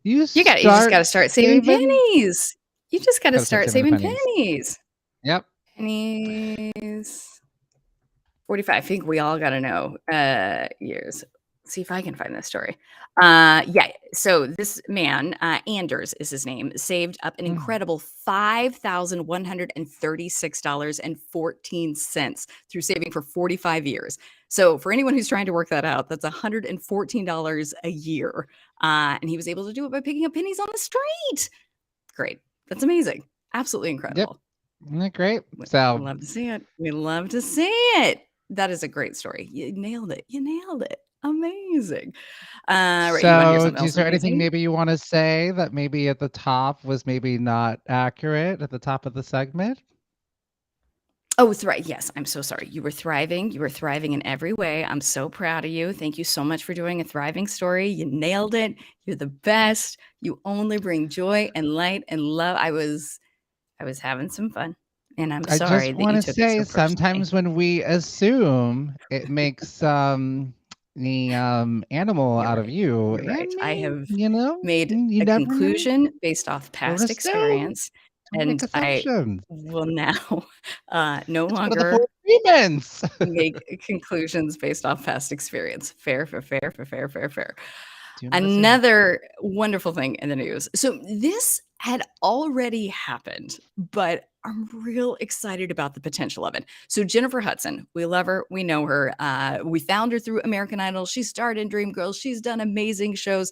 [SPEAKER 2] You
[SPEAKER 3] You just
[SPEAKER 2] start
[SPEAKER 3] gotta start saving
[SPEAKER 2] saving.
[SPEAKER 3] pennies. You just gotta
[SPEAKER 2] Gotta start
[SPEAKER 3] start
[SPEAKER 2] saving the
[SPEAKER 3] saving
[SPEAKER 2] pennies.
[SPEAKER 3] pennies.
[SPEAKER 2] Yep.
[SPEAKER 3] Pennies. 45. I think we all gotta know years. See if I can find this story. Yeah. So this man, Anders is his name, saved up an
[SPEAKER 2] Mm.
[SPEAKER 3] incredible $5,136.14 through saving for 45 years. So for anyone who's trying to work that out, that's $114 a year. And he was able to do it by picking up pennies on the street. Great. That's amazing. Absolutely
[SPEAKER 2] Yep.
[SPEAKER 3] incredible.
[SPEAKER 2] Isn't that great?
[SPEAKER 3] We
[SPEAKER 2] So
[SPEAKER 3] love to see it. We love to see it. That is a great story. You nailed it. You nailed it. Amazing. Right. You want to hear
[SPEAKER 2] So,
[SPEAKER 3] something
[SPEAKER 2] is
[SPEAKER 3] else
[SPEAKER 2] there anything
[SPEAKER 3] amazing?
[SPEAKER 2] maybe you want to say that maybe at the top was maybe not accurate at the top of the segment?
[SPEAKER 3] Oh, thrive. Yes. I'm so sorry. You were thriving. You were thriving in every way. I'm so proud of you. Thank you so much for doing a thriving story. You nailed it. You're the best. You only bring joy and light and love. I was having some fun. And I'm
[SPEAKER 2] I
[SPEAKER 3] sorry
[SPEAKER 2] just
[SPEAKER 3] that you
[SPEAKER 2] want to
[SPEAKER 3] took it so
[SPEAKER 2] say
[SPEAKER 3] personally.
[SPEAKER 2] sometimes when we assume it makes the animal
[SPEAKER 3] You're
[SPEAKER 2] out of
[SPEAKER 3] right.
[SPEAKER 2] you,
[SPEAKER 3] You're right.
[SPEAKER 2] and
[SPEAKER 3] I
[SPEAKER 2] me,
[SPEAKER 3] have
[SPEAKER 2] you
[SPEAKER 3] made a
[SPEAKER 2] never know.
[SPEAKER 3] conclusion based off
[SPEAKER 2] Don't
[SPEAKER 3] past
[SPEAKER 2] assume.
[SPEAKER 3] experience,
[SPEAKER 2] Don't make
[SPEAKER 3] and I
[SPEAKER 2] assumptions.
[SPEAKER 3] will now no
[SPEAKER 2] It's one of the
[SPEAKER 3] longer
[SPEAKER 2] four agreements.
[SPEAKER 3] make conclusions based off past experience. Fair, fair, fair, fair, fair, fair, fair.
[SPEAKER 2] Do not assume.
[SPEAKER 3] Another wonderful thing in the news. So this had already happened, but I'm real excited about the potential of it. So Jennifer Hudson, we love her, we know her. We found her through American Idol. She starred in Dreamgirls. She's done amazing shows.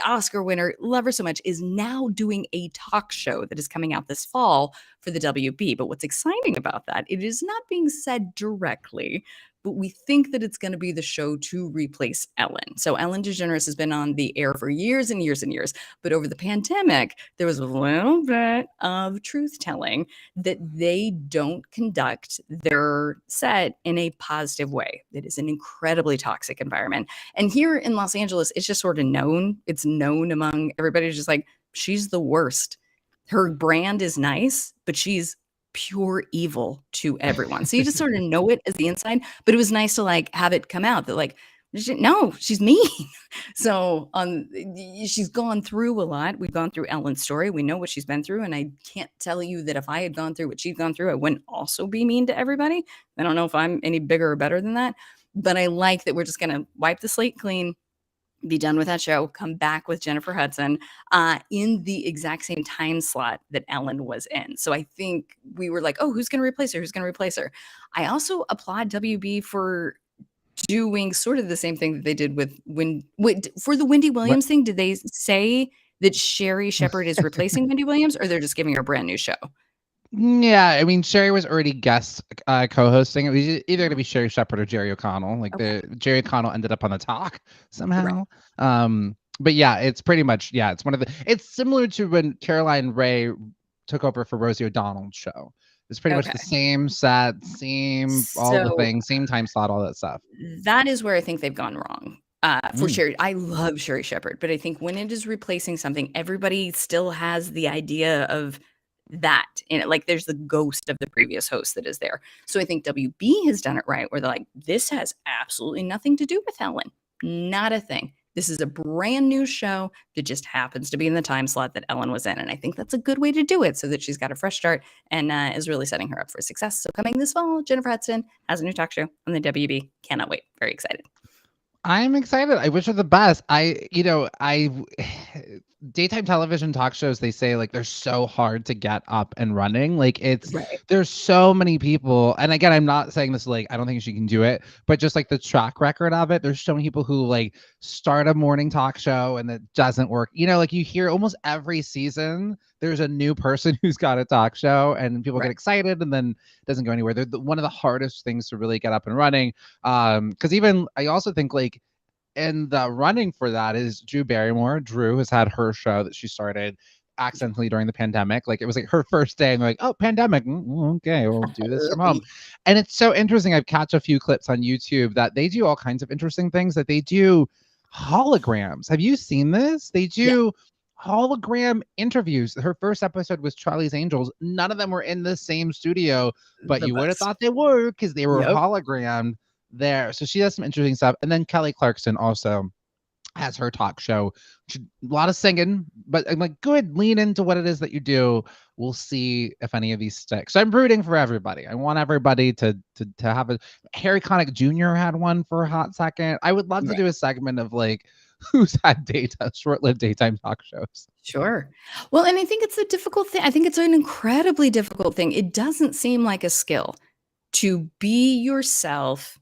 [SPEAKER 3] Oscar winner, love her so much. Is now doing a talk show that is coming out this fall for the WB. But what's exciting about that? It is not being said directly, but we think that it's going to be the show to replace Ellen. So Ellen DeGeneres has been on the air for years and years and years, but over the pandemic, there was a little bit of truth telling that they don't conduct their set in a positive way. It is an incredibly toxic environment. And here in Los Angeles, it's just sort of known. It's known among everybody. It's just like, she's the worst. Her brand is nice, but she's pure evil to everyone. So you just sort of know it as the inside, but it was nice to like have it come out that like, no, she's mean. So she's gone through a lot. We've gone through Ellen's story. We know what she's been through. And I can't tell you that if I had gone through what she's gone through, I wouldn't also be mean to everybody. I don't know if I'm any bigger or better than that, but I like that we're just going to wipe the slate clean, be done with that show, come back with Jennifer Hudson in the exact same time slot that Ellen was in. So I think we were like, oh, who's going to replace her? Who's going to replace her? I also applaud WB for doing sort of the same thing that they did with for the Wendy
[SPEAKER 2] What?
[SPEAKER 3] Williams thing. Did they say that Sherry Shepherd is replacing Wendy Williams, or they're just giving her a brand new show?
[SPEAKER 2] Yeah, I mean, Sherry was already guest co-hosting. It was either going to be Sherry Shepherd or Jerry O'Connell. Like
[SPEAKER 3] Okay,
[SPEAKER 2] the Jerry O'Connell ended up on the talk
[SPEAKER 3] right.
[SPEAKER 2] somehow. But yeah, it's pretty much it's one of the. It's similar to when Caroline Ray took over for Rosie O'Donnell's show. It's pretty much the
[SPEAKER 3] Okay.
[SPEAKER 2] same set, same all the
[SPEAKER 3] So
[SPEAKER 2] things, same time slot, all that stuff.
[SPEAKER 3] that is where I think they've gone wrong. For
[SPEAKER 2] Mm.
[SPEAKER 3] Sherry, I love Sherry Shepherd, but I think when it is replacing something, everybody still has the idea of that in it. Like there's the ghost of the previous host that is there. So I think WB has done it right, where they're like, this has absolutely nothing to do with Helen. Not a thing. This is a brand new show that just happens to be in the time slot that Ellen was in. And I think that's a good way to do it so that she's got a fresh start and is really setting her up for success. So coming this fall, Jennifer Hudson has a new talk show on the WB. Cannot wait. Very excited.
[SPEAKER 2] I'm excited. I wish her the best. Daytime television talk shows, they say like they're so hard to get up and running. Like
[SPEAKER 3] Right.
[SPEAKER 2] there's so many people. And again, I'm not saying this like I don't think she can do it, but just like the track record of it, there's so many people who like start a morning talk show and it doesn't work. Like you hear almost every season there's a new person who's got a talk show and people get excited and then it doesn't go anywhere. They're one of the hardest things to really get up and running. Because even I also think like in the running for that is Drew Barrymore. Drew has had her show that she started accidentally during the pandemic. Like it was like her first day and like, oh, pandemic. Okay, we'll do this from home. And it's so interesting. I've catch a few clips on YouTube that they do all kinds of interesting things, that they do holograms. Have you seen this? They do hologram interviews. Her first episode was Charlie's Angels. None of them were in the same studio, but you would have thought they were because they were hologrammed there. So she does some interesting stuff. And then Kelly Clarkson also has her talk show. A lot of singing, but I'm like, good, lean into what it is that you do. We'll see if any of these stick. So I'm rooting for everybody. I want everybody to have a Harry Connick Jr. had one for a hot second. I would love to do a segment of like who's had short-lived daytime talk shows.
[SPEAKER 3] Sure. Well, and I think it's a difficult thing. I think it's an incredibly difficult thing. It doesn't seem like a skill to be yourself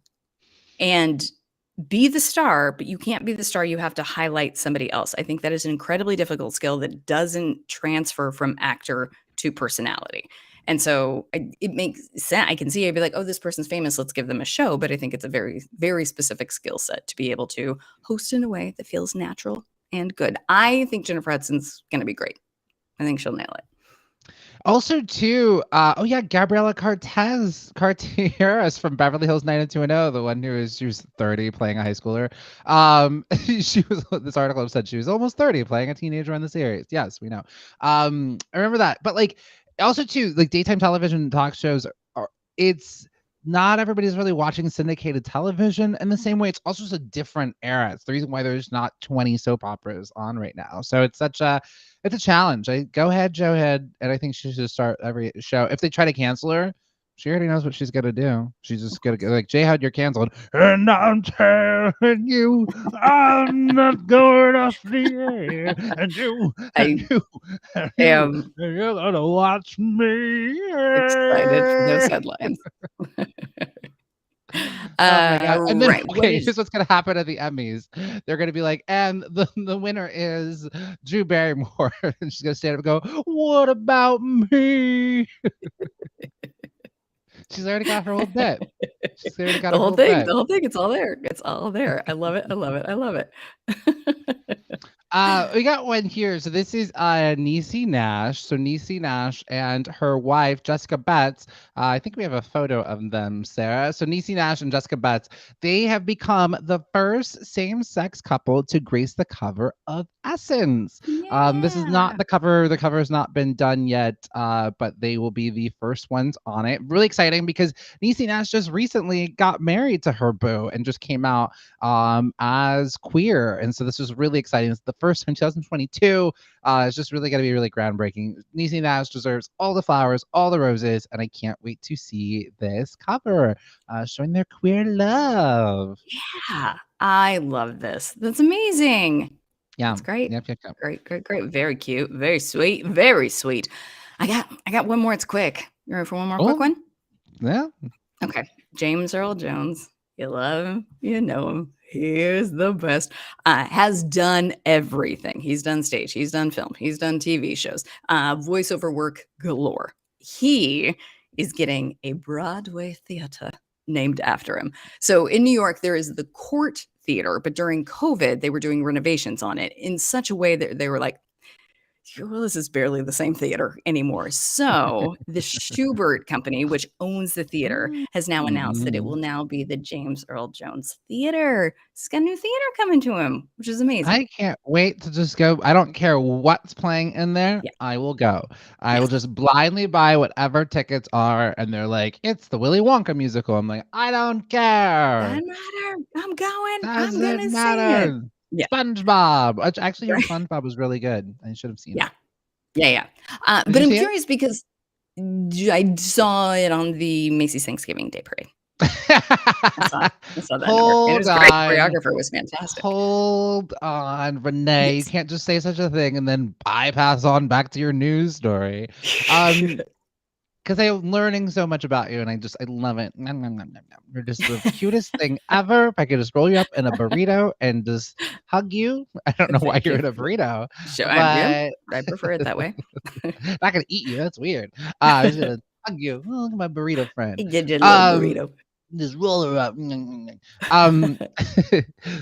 [SPEAKER 3] and be the star, but you can't be the star. You have to highlight somebody else. I think that is an incredibly difficult skill that doesn't transfer from actor to personality. And so it makes sense. I can see I'd be like, oh, this person's famous. Let's give them a show. But I think it's a very, very specific skill set to be able to host in a way that feels natural and good. I think Jennifer Hudson's going to be great. I think she'll nail it.
[SPEAKER 2] Also, too, Gabriella Carteras from Beverly Hills 90210, the one she was 30 playing a high schooler. She was, this article said she was almost 30 playing a teenager on the series. Yes, we know. I remember that. But like, also too, like daytime television talk shows it's not everybody's really watching syndicated television in the same way. It's also just a different era. It's the reason why there's not 20 soap operas on right now. So it's a challenge. Go ahead, Joe Head, and I think she should start every show. If they try to cancel her, she already knows what she's gonna do. She's just gonna go like, Jay Hud, you're canceled. And I'm telling you, I'm not going off the air. And you're gonna watch me.
[SPEAKER 3] Excited for those headlines.
[SPEAKER 2] Oh my God. And then, here's what's gonna happen at the Emmys. They're gonna be like, and the winner is Drew Barrymore. And she's gonna stand up and go, what about me? She's already got her whole bit. She's already got
[SPEAKER 3] the
[SPEAKER 2] her
[SPEAKER 3] whole
[SPEAKER 2] whole
[SPEAKER 3] thing.
[SPEAKER 2] bit.
[SPEAKER 3] The whole thing. It's all there. It's all there. I love it. I love it. I love it.
[SPEAKER 2] We got one here. So this is Niecy Nash. So Niecy Nash and her wife, Jessica Betts. I think we have a photo of them, Sarah. So Niecy Nash and Jessica Betts, they have become the first same-sex couple to grace the cover of Essence. This is not the cover. The cover has not been done yet, but they will be the first ones on it. Really exciting because Niecy Nash just recently got married to her boo and just came out as queer. And so this is really exciting. It's the first time, 2022. It's just really going to be really groundbreaking. Niecy Nash deserves all the flowers, all the roses, and I can't wait to see this cover showing their queer love.
[SPEAKER 3] Yeah, I love this. That's amazing.
[SPEAKER 2] Yeah,
[SPEAKER 3] that's great.
[SPEAKER 2] Yep.
[SPEAKER 3] Great. Very cute. Very sweet. Very sweet. I got one more. It's quick. You ready for one more quick one?
[SPEAKER 2] Yeah.
[SPEAKER 3] Okay. James Earl Jones. You love him. You know him. He is the best. Has done everything. He's done stage. He's done film. He's done TV shows. Voiceover work galore. He is getting a Broadway theater named after him. So in New York, there is the Court Theater, but during COVID, they were doing renovations on it in such a way that they were like, well, this is barely the same theater anymore. So the Schubert Company, which owns the theater, has now announced that it will now be the James Earl Jones Theater. It's got a new theater coming to him, which is amazing.
[SPEAKER 2] I can't wait to just go. I don't care what's playing in there.
[SPEAKER 3] Yeah.
[SPEAKER 2] I will go. I will
[SPEAKER 3] Yes.
[SPEAKER 2] just blindly buy whatever tickets are, and they're like, it's the Willy Wonka musical. I'm like, I don't care.
[SPEAKER 3] Doesn't matter. I'm going. I'm
[SPEAKER 2] Doesn't
[SPEAKER 3] gonna see it.
[SPEAKER 2] matter.
[SPEAKER 3] Yeah.
[SPEAKER 2] SpongeBob. Which actually, your
[SPEAKER 3] Right.
[SPEAKER 2] SpongeBob was really good. I should have seen
[SPEAKER 3] Yeah.
[SPEAKER 2] it.
[SPEAKER 3] Yeah.
[SPEAKER 2] Did
[SPEAKER 3] But
[SPEAKER 2] you
[SPEAKER 3] I'm
[SPEAKER 2] see it?
[SPEAKER 3] curious because I saw it on the Macy's Thanksgiving Day Parade. I saw that number. And it
[SPEAKER 2] Hold
[SPEAKER 3] was great. The
[SPEAKER 2] on.
[SPEAKER 3] choreographer was fantastic.
[SPEAKER 2] Hold on, Renee. You
[SPEAKER 3] Yes.
[SPEAKER 2] can't just say such a thing and then bypass on back to your news story. Because I'm learning so much about you, and I love it. Nom, nom, nom, nom, nom. You're just the cutest thing ever. If I could just roll you up in a burrito and just hug you. I don't know why
[SPEAKER 3] Thank
[SPEAKER 2] you're
[SPEAKER 3] you.
[SPEAKER 2] in a burrito,
[SPEAKER 3] Yeah,
[SPEAKER 2] but
[SPEAKER 3] I prefer it that way.
[SPEAKER 2] not gonna eat you. That's weird. I'm just gonna hug you. Oh, look at my burrito friend.
[SPEAKER 3] Get your little burrito.
[SPEAKER 2] Just roll her up.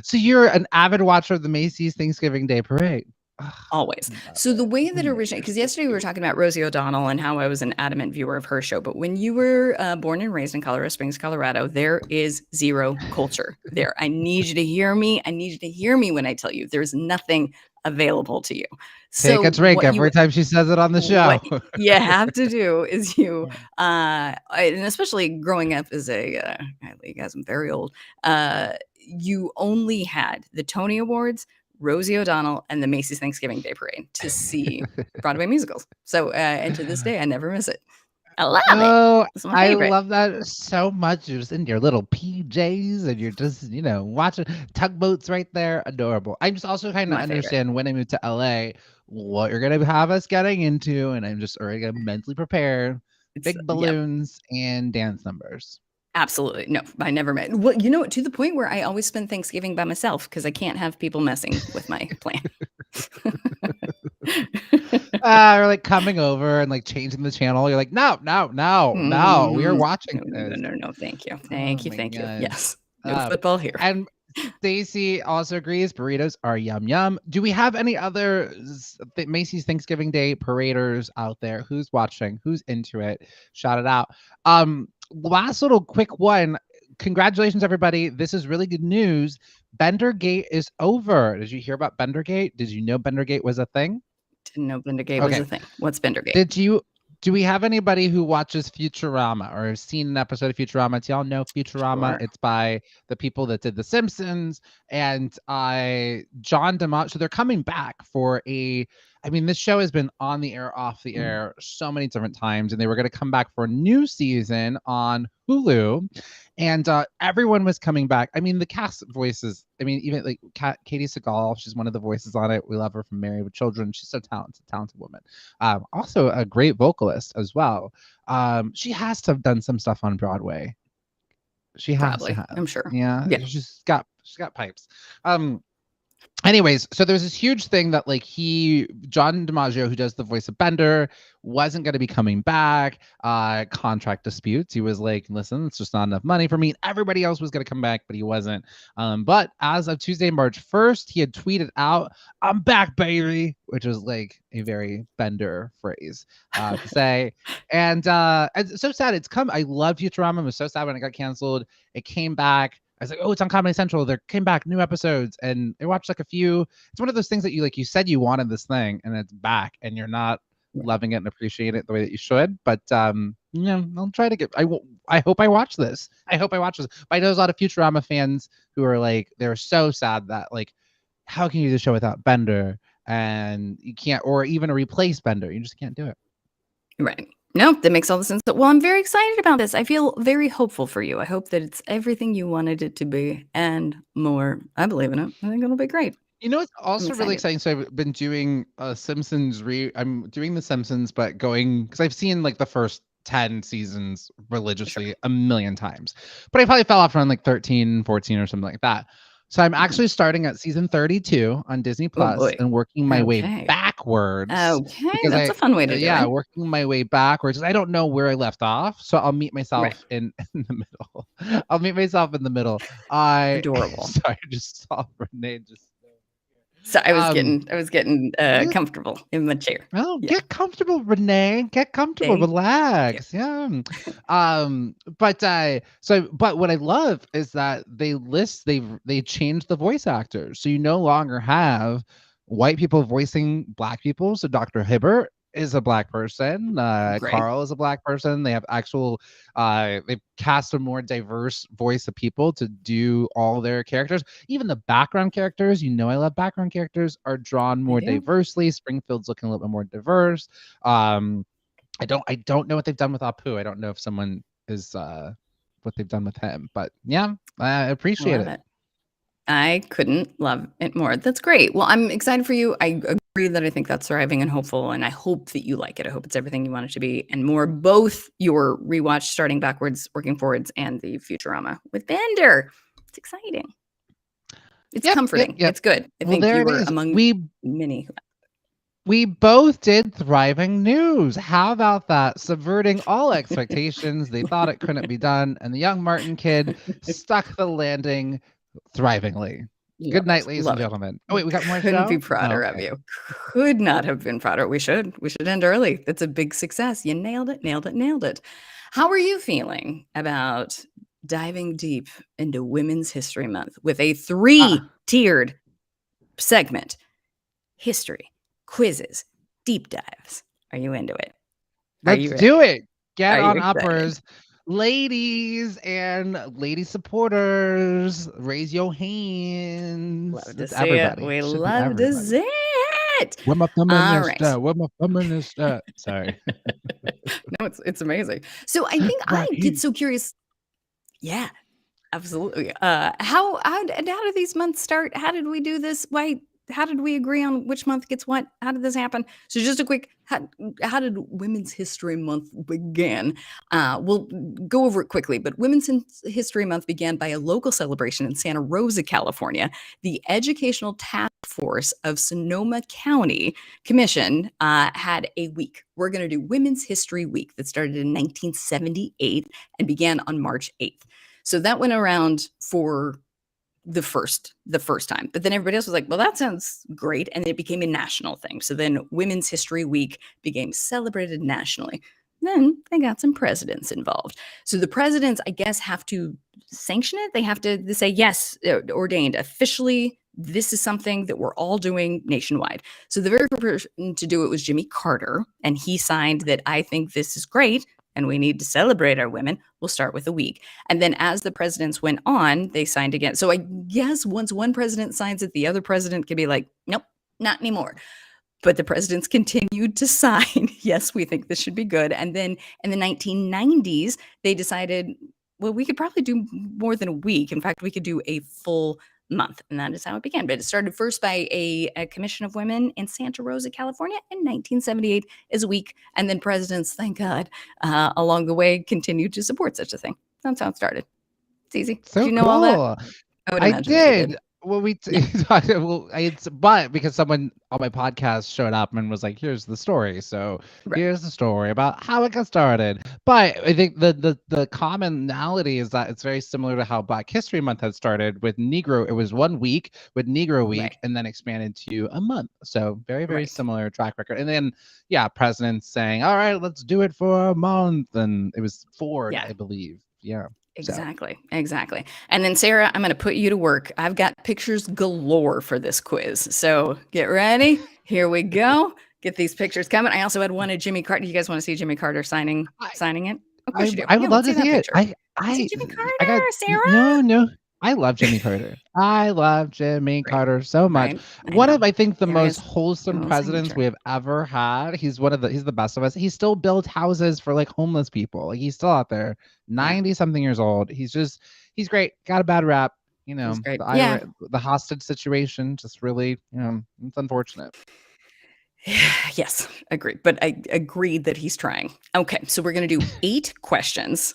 [SPEAKER 2] So you're an avid watcher of the Macy's Thanksgiving Day Parade.
[SPEAKER 3] Always. So the way that originated, because yesterday we were talking about Rosie O'Donnell and how I was an adamant viewer of her show, but when you were born and raised in Colorado Springs, Colorado, there is zero culture there. I need you to hear me. I need you to hear me when I tell you there's nothing available to you.
[SPEAKER 2] Take
[SPEAKER 3] So
[SPEAKER 2] a drink
[SPEAKER 3] what
[SPEAKER 2] every time she says it on the show.
[SPEAKER 3] What you have to do is and especially growing up as a, you guys, I'm very old. You only had the Tony Awards, Rosie O'Donnell, and the Macy's Thanksgiving Day Parade to see Broadway musicals. So, and to this day, I never miss it. I love it. It's my favorite.
[SPEAKER 2] I love that so much. You're just in your little PJs and you're just, watching tugboats right there. Adorable. I'm just also kind of
[SPEAKER 3] My favorite.
[SPEAKER 2] understand when I moved to LA what you're going to have us getting into, and I'm just already going to mentally prepare big balloons and dance numbers.
[SPEAKER 3] Absolutely. No, I never met. Well, to the point where I always spend Thanksgiving by myself because I can't have people messing with my plan.
[SPEAKER 2] Or like coming over and like changing the channel. You're like, no, we are watching this.
[SPEAKER 3] No, thank you. Thank you. Yes. No football here.
[SPEAKER 2] And Stacy also agrees burritos are yum yum. Do we have any other Macy's Thanksgiving Day paraders out there? Who's watching? Who's into it? Shout it out. Last little quick one. Congratulations, everybody. This is really good news. Bendergate is over. Did you hear about Bendergate? Did you know Bendergate was a thing?
[SPEAKER 3] Didn't know Bendergate was a thing. What's Bendergate?
[SPEAKER 2] Do we have anybody who watches Futurama or has seen an episode of Futurama? Do y'all know Futurama? Sure. It's by the people that did The Simpsons and John DiMaggio. So they're coming back for this show has been on the air, off the air so many different times, and they were going to come back for a new season on Hulu. And everyone was coming back. The cast voices, even like Katie Seagal, she's one of the voices on it. We love her from Married with Children. She's so talented woman. Also a great vocalist as well. She has to have done some stuff on Broadway. She has to have.
[SPEAKER 3] I'm sure.
[SPEAKER 2] Yeah. She's got pipes. Anyways, so there's this huge thing that John DiMaggio, who does the voice of Bender, wasn't going to be coming back. Contract disputes. He was like, listen, it's just not enough money for me. And everybody else was going to come back, but he wasn't. But as of Tuesday, March 1st, he had tweeted out, "I'm back, baby," which was like a very Bender phrase to say. And it's so sad. I love Futurama. It was so sad when it got canceled. It came back. I was like, oh, it's on Comedy Central. There came back new episodes, and I watched a few. It's one of those things that you said you wanted this thing, and it's back, and you're not loving it and appreciating it the way that you should. But I'll try to get. I hope I watch this. But I know there's a lot of Futurama fans who are they're so sad that how can you do the show without Bender, and you can't, or even replace Bender. You just can't do it.
[SPEAKER 3] Right. No, that makes all the sense. Well, I'm very excited about this. I feel very hopeful for you. I hope that it's everything you wanted it to be and more. I believe in it. I think it'll be great.
[SPEAKER 2] It's also really exciting. So I've been doing Simpsons. I'm doing The Simpsons, but because I've seen the first 10 seasons religiously a million times. But I probably fell off around 13, 14 or something like that. So I'm actually starting at season 32 on Disney Plus and working my way backwards.
[SPEAKER 3] Okay, that's a fun way to do it.
[SPEAKER 2] Yeah, working my way backwards. I don't know where I left off, so I'll meet myself in the middle. I'll meet myself in the middle.
[SPEAKER 3] Adorable.
[SPEAKER 2] Sorry, I just saw Renee just.
[SPEAKER 3] So I was
[SPEAKER 2] Um,
[SPEAKER 3] getting
[SPEAKER 2] yeah,
[SPEAKER 3] comfortable in my chair.
[SPEAKER 2] well,
[SPEAKER 3] Yeah.
[SPEAKER 2] get comfortable, Renee. Get comfortable,
[SPEAKER 3] Thank you.
[SPEAKER 2] relax. Yeah. But what I love is that they changed the voice actors. So you no longer have white people voicing black people. So Dr. Hibbert is a black person.
[SPEAKER 3] Great.
[SPEAKER 2] Carl is a black person. They have they've cast a more diverse voice of people to do all their characters. Even the background characters, I love background characters, are drawn
[SPEAKER 3] I
[SPEAKER 2] more
[SPEAKER 3] do.
[SPEAKER 2] diversely. Springfield's looking a little bit more diverse. Um, I don't know what they've done with Apu. I don't know if someone is what they've done with him, but yeah, I appreciate
[SPEAKER 3] Love
[SPEAKER 2] it.
[SPEAKER 3] it. I couldn't love it more. That's great. Well, I'm excited for you. I agree that I think that's thriving and hopeful, and I hope that you like it. I hope it's everything you want it to be and more, both your rewatch starting backwards, working forwards, and the Futurama with Bender. It's exciting. It's
[SPEAKER 2] Yep, yep,
[SPEAKER 3] comforting.
[SPEAKER 2] yep.
[SPEAKER 3] It's good. I
[SPEAKER 2] Well,
[SPEAKER 3] think
[SPEAKER 2] there
[SPEAKER 3] you
[SPEAKER 2] it
[SPEAKER 3] were
[SPEAKER 2] is.
[SPEAKER 3] among many.
[SPEAKER 2] We both did thriving news. How about that? Subverting all expectations. They thought it couldn't be done, and the young Martin kid stuck the landing thrivingly.
[SPEAKER 3] Love
[SPEAKER 2] Good night,
[SPEAKER 3] it.
[SPEAKER 2] ladies and
[SPEAKER 3] Love it.
[SPEAKER 2] gentlemen. Oh wait, we got more
[SPEAKER 3] Couldn't be
[SPEAKER 2] show? Oh,
[SPEAKER 3] prouder of
[SPEAKER 2] okay.
[SPEAKER 3] you. Could not have been prouder. We should end early. That's a big success. You nailed it, nailed it, nailed it. How are you feeling about diving deep into Women's History Month with a
[SPEAKER 2] Uh,
[SPEAKER 3] 3-tiered segment? History, quizzes, deep dives. Are you into it? Are
[SPEAKER 2] let's
[SPEAKER 3] you
[SPEAKER 2] do
[SPEAKER 3] ready?
[SPEAKER 2] it. Get
[SPEAKER 3] Are you
[SPEAKER 2] on
[SPEAKER 3] excited?
[SPEAKER 2] uppers. Ladies and lady supporters, raise your hands.
[SPEAKER 3] Love to
[SPEAKER 2] It's
[SPEAKER 3] see it.
[SPEAKER 2] everybody.
[SPEAKER 3] We
[SPEAKER 2] Should be
[SPEAKER 3] love to
[SPEAKER 2] everybody.
[SPEAKER 3] see it.
[SPEAKER 2] Where my
[SPEAKER 3] All
[SPEAKER 2] feminist
[SPEAKER 3] right.
[SPEAKER 2] at? Where my feminist at? Sorry.
[SPEAKER 3] No, it's amazing. So I think I
[SPEAKER 2] Right
[SPEAKER 3] get
[SPEAKER 2] here.
[SPEAKER 3] so curious. Yeah, absolutely. How did these months start? How did we do this? Why? How did we agree on which month gets what? How did this happen? So just a quick, how did Women's History Month begin? We'll go over it quickly, but History Month began by a local celebration in Santa Rosa, California. The Educational Task Force of Sonoma County Commission had a week. We're going to do Women's History Week that started in 1978 and began on March 8th. So that went around for the first time. But then everybody else was like, well, that sounds great. And it became a national thing. So then Women's History Week became celebrated nationally. Then they got some presidents involved. So the presidents, I guess, have to sanction it. They have to say, yes, ordained officially. This is something that we're all doing nationwide. So the very first person to do it was Jimmy Carter. And he signed that I think this is great and we need to celebrate our women. We'll start with a week. And then as the presidents went on, they signed again. So I guess once one president signs it, the other president can be like, nope, not anymore. But the presidents continued to sign, yes, we think this should be good. And then in the 1990s, they decided, well, we could probably do more than a week. In fact, we could do a full month. And that is how it began. But it started first by a commission of women in Santa Rosa, California in 1978 as a week. And then presidents, thank God, along the way continued to support such a thing. That's how it started. It's easy. Do
[SPEAKER 2] So
[SPEAKER 3] you know all that?
[SPEAKER 2] cool.
[SPEAKER 3] I would
[SPEAKER 2] I
[SPEAKER 3] imagine that you did.
[SPEAKER 2] did. Well, we
[SPEAKER 3] Yeah,
[SPEAKER 2] but because someone on my podcast showed up and was like, "Here's the story." So
[SPEAKER 3] right.
[SPEAKER 2] here's the story about how it got started. But I think the commonality is that it's very similar to how Black History Month had started with Negro. It was 1 week with Negro
[SPEAKER 3] Right.
[SPEAKER 2] Week, and then expanded to a month. So very very
[SPEAKER 3] Right.
[SPEAKER 2] similar track record. And then yeah, presidents saying, "All right, let's do it for a month," and it was Ford,
[SPEAKER 3] Yeah.
[SPEAKER 2] I believe. Yeah. So.
[SPEAKER 3] Exactly. And then Sarah, I'm going to put you to work. I've got pictures galore for this quiz. So get ready. Here we go. Get these pictures coming. I also had one of Jimmy Carter. Do you guys want to see Jimmy Carter signing it? Of course you do.
[SPEAKER 2] I
[SPEAKER 3] Yeah,
[SPEAKER 2] would love
[SPEAKER 3] let's
[SPEAKER 2] to
[SPEAKER 3] see that
[SPEAKER 2] see it.
[SPEAKER 3] picture. Is it Jimmy
[SPEAKER 2] I got
[SPEAKER 3] Carter, Sarah?
[SPEAKER 2] no. I love Jimmy Carter. I love Jimmy
[SPEAKER 3] Great.
[SPEAKER 2] Carter so much.
[SPEAKER 3] Right. I
[SPEAKER 2] One
[SPEAKER 3] know.
[SPEAKER 2] of I think the
[SPEAKER 3] There he
[SPEAKER 2] most
[SPEAKER 3] is.
[SPEAKER 2] wholesome
[SPEAKER 3] Little
[SPEAKER 2] presidents
[SPEAKER 3] signature.
[SPEAKER 2] we have ever had. He's the best of us. He still builds houses for like homeless people. Like he's still out there,
[SPEAKER 3] Yeah,
[SPEAKER 2] 90 something years old. He's great. Got a bad rap.
[SPEAKER 3] it was great.
[SPEAKER 2] The
[SPEAKER 3] Yeah.
[SPEAKER 2] the hostage situation just really, it's unfortunate.
[SPEAKER 3] Yes, agreed. But I agreed that he's trying. Okay, so we're going to do 8 questions